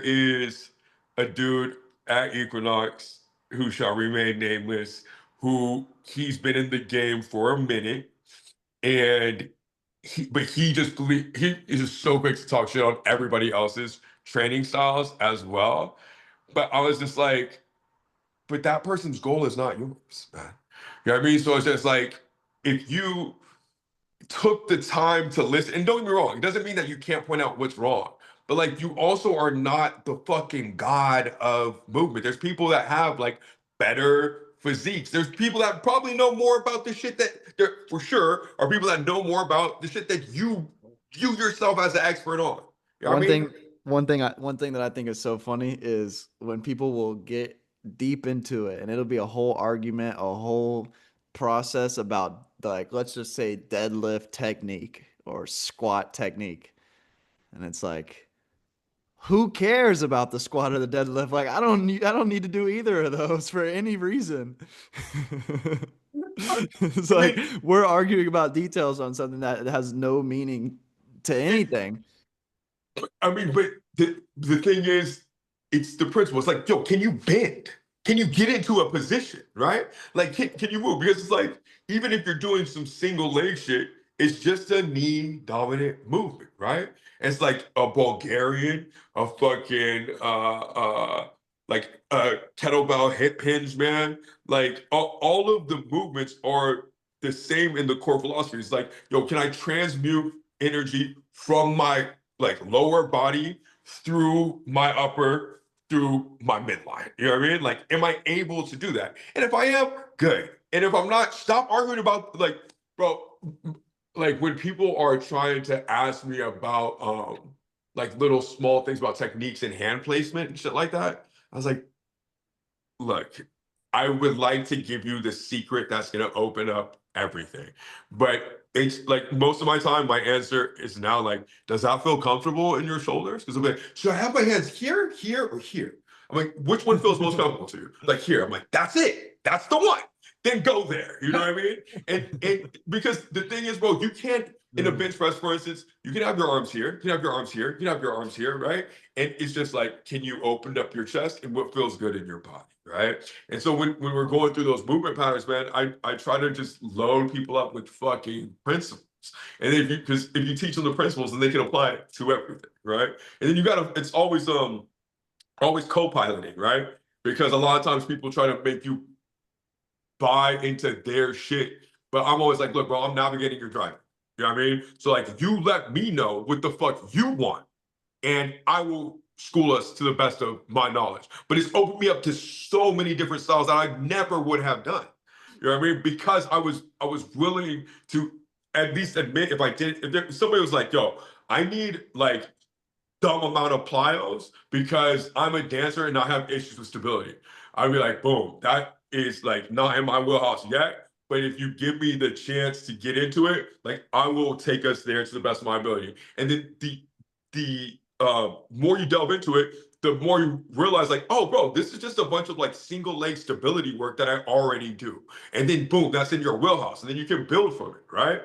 [SPEAKER 2] is a dude at Equinox who shall remain nameless, who he's been in the game for a minute, and he just he is just so quick to talk shit on everybody else's training styles as well. But I was just like, but that person's goal is not yours, man. You know what I mean? So it's just like, if you took the time to listen, and don't get me wrong, it doesn't mean that you can't point out what's wrong, but like, you also are not the fucking god of movement. There's people that have like better physiques. There's people that probably know more about the shit that there for sure are people that know more about the shit that you yourself as an expert on. You know what I
[SPEAKER 3] One
[SPEAKER 2] mean?
[SPEAKER 3] thing, one thing that I think is so funny is when people will get deep into it and it'll be a whole argument, a whole process about like, let's just say deadlift technique or squat technique. And it's like, who cares about the squat or the deadlift? Like, I don't need to do either of those for any reason. It's
[SPEAKER 2] I
[SPEAKER 3] like
[SPEAKER 2] mean,
[SPEAKER 3] we're arguing about details on something that has no meaning to
[SPEAKER 2] it,
[SPEAKER 3] anything.
[SPEAKER 2] but the thing is, it's the principle. It's like, yo, can you bend? Can you get into a position, right? Like, can you move? Because it's like, even if you're doing some single leg shit, it's just a knee dominant movement, right? And it's like a Bulgarian, a fucking like a kettlebell hip hinge, man. Like all of the movements are the same in the core philosophy. It's like, yo, can I transmute energy from my like lower body through my upper, through my midline? You know what I mean? Like, am I able to do that? And if I am, good. And if I'm not, stop arguing about like, bro, like when people are trying to ask me about like little small things about techniques and hand placement and shit like that, I was like, look, I would like to give you the secret that's going to open up everything. But it's like most of my time, my answer is now like, does that feel comfortable in your shoulders? Because I'm like, should I have my hands here, here, or here? I'm like, which one feels most comfortable to you? Like here. I'm like, that's it. That's the one. Then go there. You know what I mean? And because the thing is, bro, you can't in a bench press, for instance, you can have your arms here, you can have your arms here, you can have your arms here, right? And it's just like, can you open up your chest and what feels good in your body, right? And so when we're going through those movement patterns, man, I try to just load people up with fucking principles. And then because if you teach them the principles, then they can apply it to everything, right? And then you gotta, it's always co-piloting, right? Because a lot of times people try to make you buy into their shit. But I'm always like, look, bro, I'm navigating your driving. You know what I mean? So like, you let me know what the fuck you want, and I will school us to the best of my knowledge. But it's opened me up to so many different styles that I never would have done. You know what I mean? Because I was willing to at least admit if I did, if somebody was like, yo, I need like dumb amount of plyos because I'm a dancer and I have issues with stability. I'd be like, boom, that is like not in my wheelhouse yet. But if you give me the chance to get into it, like I will take us there to the best of my ability. And then the more you delve into it, the more you realize like, oh, bro, this is just a bunch of like single leg stability work that I already do. And then boom, that's in your wheelhouse. And then you can build from it, right?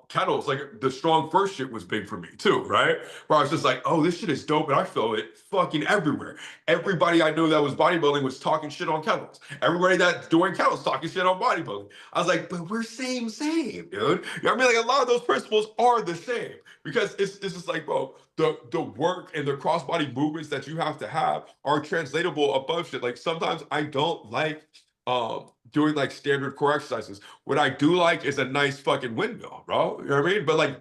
[SPEAKER 2] Kettles, like the strong first shit was big for me too, right? Where I was just like, oh, this shit is dope, and I feel it fucking everywhere. Everybody I knew that was bodybuilding was talking shit on kettles. Everybody that's doing kettles talking shit on bodybuilding. I was like, but we're same, dude. You know what I mean? Like a lot of those principles are the same because it's just like, bro, the work and the cross-body movements that you have to have are translatable above shit. Like sometimes I don't like doing like standard core exercises. What I do like is a nice fucking windmill, bro. You know what I mean? But like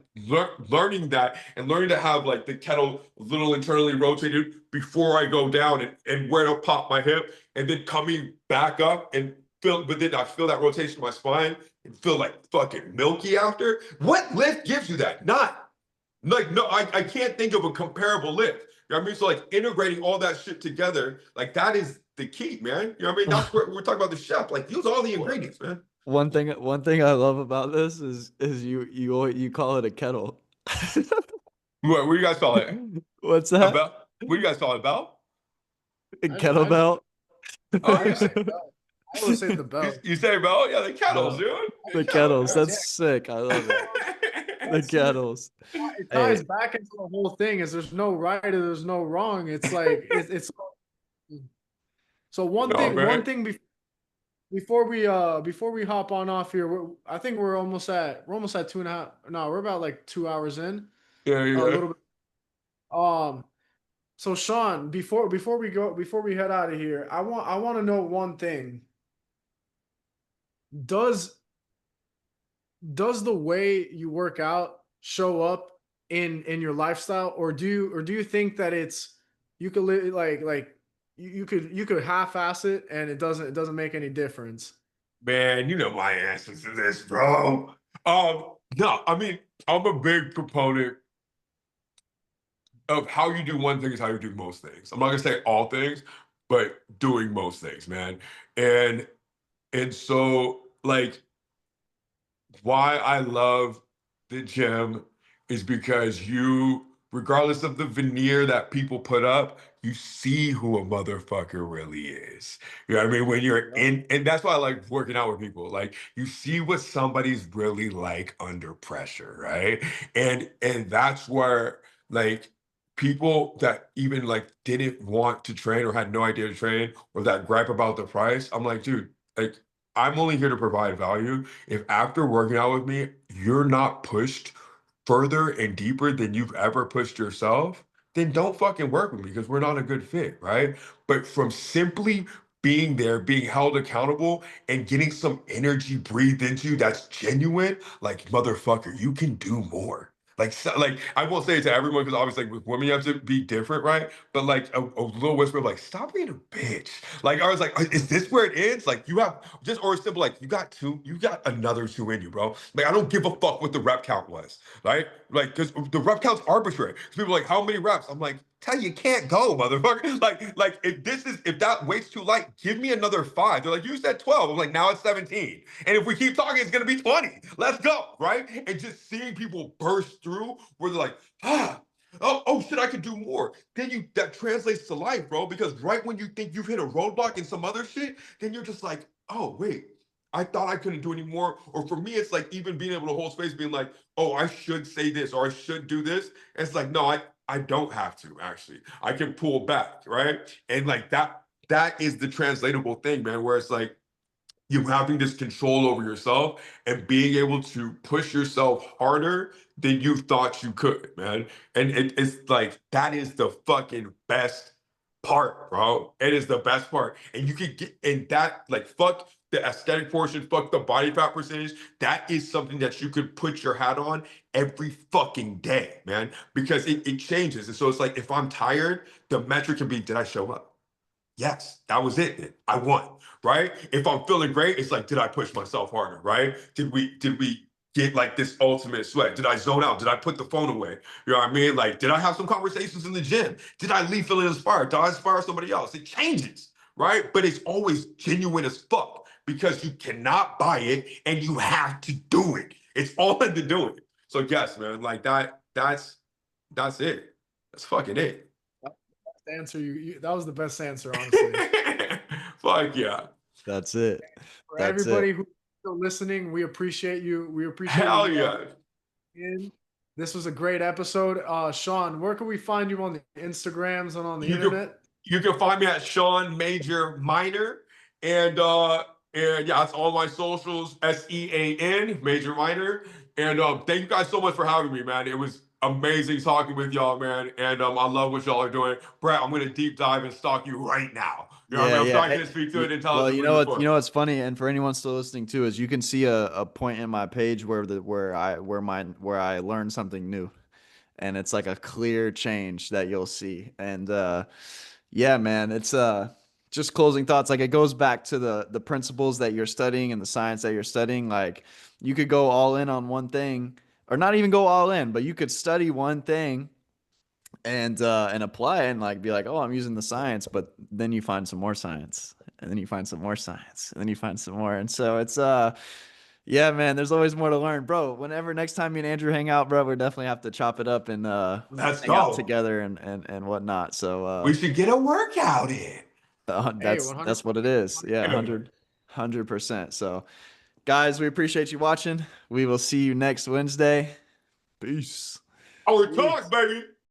[SPEAKER 2] learning that and learning to have like the kettle a little internally rotated before I go down and where to pop my hip and then coming back up and feel, but then I feel that rotation of my spine and feel like fucking milky after. What lift gives you that? Not like, no, I can't think of a comparable lift. You know what I mean? So like integrating all that shit together, like that is the key, man. You know what I mean? That's what we're talking about the chef. Like use all the ingredients, man.
[SPEAKER 3] One thing I love about this is you call it a kettle.
[SPEAKER 2] What do you guys call it?
[SPEAKER 3] What's
[SPEAKER 2] A
[SPEAKER 3] that?
[SPEAKER 2] bell? What do you guys call it? Bell?
[SPEAKER 3] A
[SPEAKER 1] I
[SPEAKER 3] kettlebell?
[SPEAKER 2] Oh
[SPEAKER 1] I just say
[SPEAKER 2] yeah.
[SPEAKER 1] bell. I always say the bell.
[SPEAKER 2] You say bell? Yeah, the kettles,
[SPEAKER 3] No,
[SPEAKER 2] dude.
[SPEAKER 3] the
[SPEAKER 2] Kettles,
[SPEAKER 3] kettles.
[SPEAKER 2] man.
[SPEAKER 3] That's sick. I love it. The
[SPEAKER 1] It's it
[SPEAKER 3] kettles.
[SPEAKER 1] ties
[SPEAKER 3] Hey,
[SPEAKER 1] back into the whole thing. Is there's no right or there's no wrong. It's like it's So
[SPEAKER 2] No,
[SPEAKER 1] one
[SPEAKER 2] man.
[SPEAKER 1] thing before we hop on off here, I think we're almost at 2.5. No, we're about like 2 hours in.
[SPEAKER 2] Yeah,
[SPEAKER 1] A
[SPEAKER 2] yeah.
[SPEAKER 1] little bit. Um, so Sean, before we head out of here, I want to know one thing. Does does the way you work out show up in your lifestyle, or do you think that it's you could like you could half-ass it and it doesn't make any difference?
[SPEAKER 2] Man, you know my answer to this, bro. No, I mean, I'm a big proponent of how you do one thing is how you do most things. I'm not gonna say all things, but doing most things, man. And so like why I love the gym is because you, regardless of the veneer that people put up, you see who a motherfucker really is. You know what I mean? When you're
[SPEAKER 1] Yep.
[SPEAKER 2] in, and that's why I like working out with people. Like you see what somebody's really like under pressure, right? And that's where like people that even like didn't want to train or had no idea to train or that gripe about the price, I'm like, dude, like I'm only here to provide value. If after working out with me, you're not pushed further and deeper than you've ever pushed yourself, then don't fucking work with me because we're not a good fit, right? But from simply being there, being held accountable, and getting some energy breathed into you that's genuine, like motherfucker, you can do more. Like, so, like I won't say it to everyone because obviously like, with women you have to be different, right? But like a little whisper of like, stop being a bitch. Like I was like, is this where it ends? Like you have just or simple like you got another two in you, bro. Like I don't give a fuck what the rep count was, right? Like because the rep count's arbitrary. 'Cause people are like, how many reps? I'm like, tell you can't go, motherfucker. Like if that weight's too light, give me another five. They're like, you said 12. I'm like, now it's 17. And if we keep talking, it's gonna be 20. Let's go, right? And just seeing people burst through where they're like, oh shit, I could do more. Then that translates to life, bro. Because right when you think you've hit a roadblock in some other shit, then you're just like, oh wait, I thought I couldn't do any more. Or for me, it's like even being able to hold space, being like, oh, I should say this or I should do this. And it's like, no, I don't have to actually. I can pull back, right? And like that is the translatable thing, man, where it's like you having this control over yourself and being able to push yourself harder than you thought you could, man. And it's like that is the fucking best part, bro. It is the best part. And you can get and that like fuck the aesthetic portion, fuck the body fat percentage. That is something that you could put your hat on every fucking day, man, because it changes. And so it's like if I'm tired, the metric can be, did I show up? Yes, that was it. I won, right? If I'm feeling great, it's like, did I push myself harder, right? Did we get like this ultimate sweat? Did I zone out? Did I put the phone away? You know what I mean? Like, did I have some conversations in the gym? Did I leave feeling inspired? Did I inspire somebody else? It changes, right? But it's always genuine as fuck because you cannot buy it and you have to do it. It's all in the doing. So yes, man, like that's it. That's fucking it.
[SPEAKER 1] Answer that was the best answer, honestly.
[SPEAKER 2] Fuck yeah.
[SPEAKER 3] That's it.
[SPEAKER 1] For
[SPEAKER 3] That's it.
[SPEAKER 1] everybody who's still listening, we appreciate you. We appreciate
[SPEAKER 2] Hell
[SPEAKER 1] you.
[SPEAKER 2] yeah.
[SPEAKER 1] In. This was a great episode. Sean, where can we find you on the Instagrams and on the
[SPEAKER 2] You can
[SPEAKER 1] internet?
[SPEAKER 2] you can find me at Sean Major Minor. And yeah, it's all my socials, SEAN, Major Minor. And thank you guys so much for having me, man. It was amazing talking with y'all, man. And I love what y'all are doing. Brett, I'm gonna deep dive and stalk you right now. You know what I
[SPEAKER 3] Yeah,
[SPEAKER 2] mean? I'm
[SPEAKER 3] yeah.
[SPEAKER 2] not gonna speak to it
[SPEAKER 3] Well,
[SPEAKER 2] intelligently before.
[SPEAKER 3] you know what's funny, and for anyone still listening too, is you can see a point in my page where I learned something new, and it's like a clear change that you'll see. And yeah, man, it's just closing thoughts. Like it goes back to the principles that you're studying and the science that you're studying. Like you could go all in on one thing, or not even go all in, but you could study one thing and apply it and like be like, oh, I'm using the science, but then you find some more science, and then you find some more science, and then you find some more. And so it's yeah, man, there's always more to learn, bro. Whenever next time me and Andrew hang out, bro, we definitely have to chop it up and
[SPEAKER 2] Let's
[SPEAKER 3] hang out
[SPEAKER 2] go.
[SPEAKER 3] together and whatnot. So
[SPEAKER 2] We should get a workout in.
[SPEAKER 1] Hey,
[SPEAKER 3] that's what it is. Yeah, 100%. So guys, we appreciate you watching. We will see you next Wednesday. Peace.
[SPEAKER 2] Our
[SPEAKER 1] 100%.
[SPEAKER 2] talk, baby.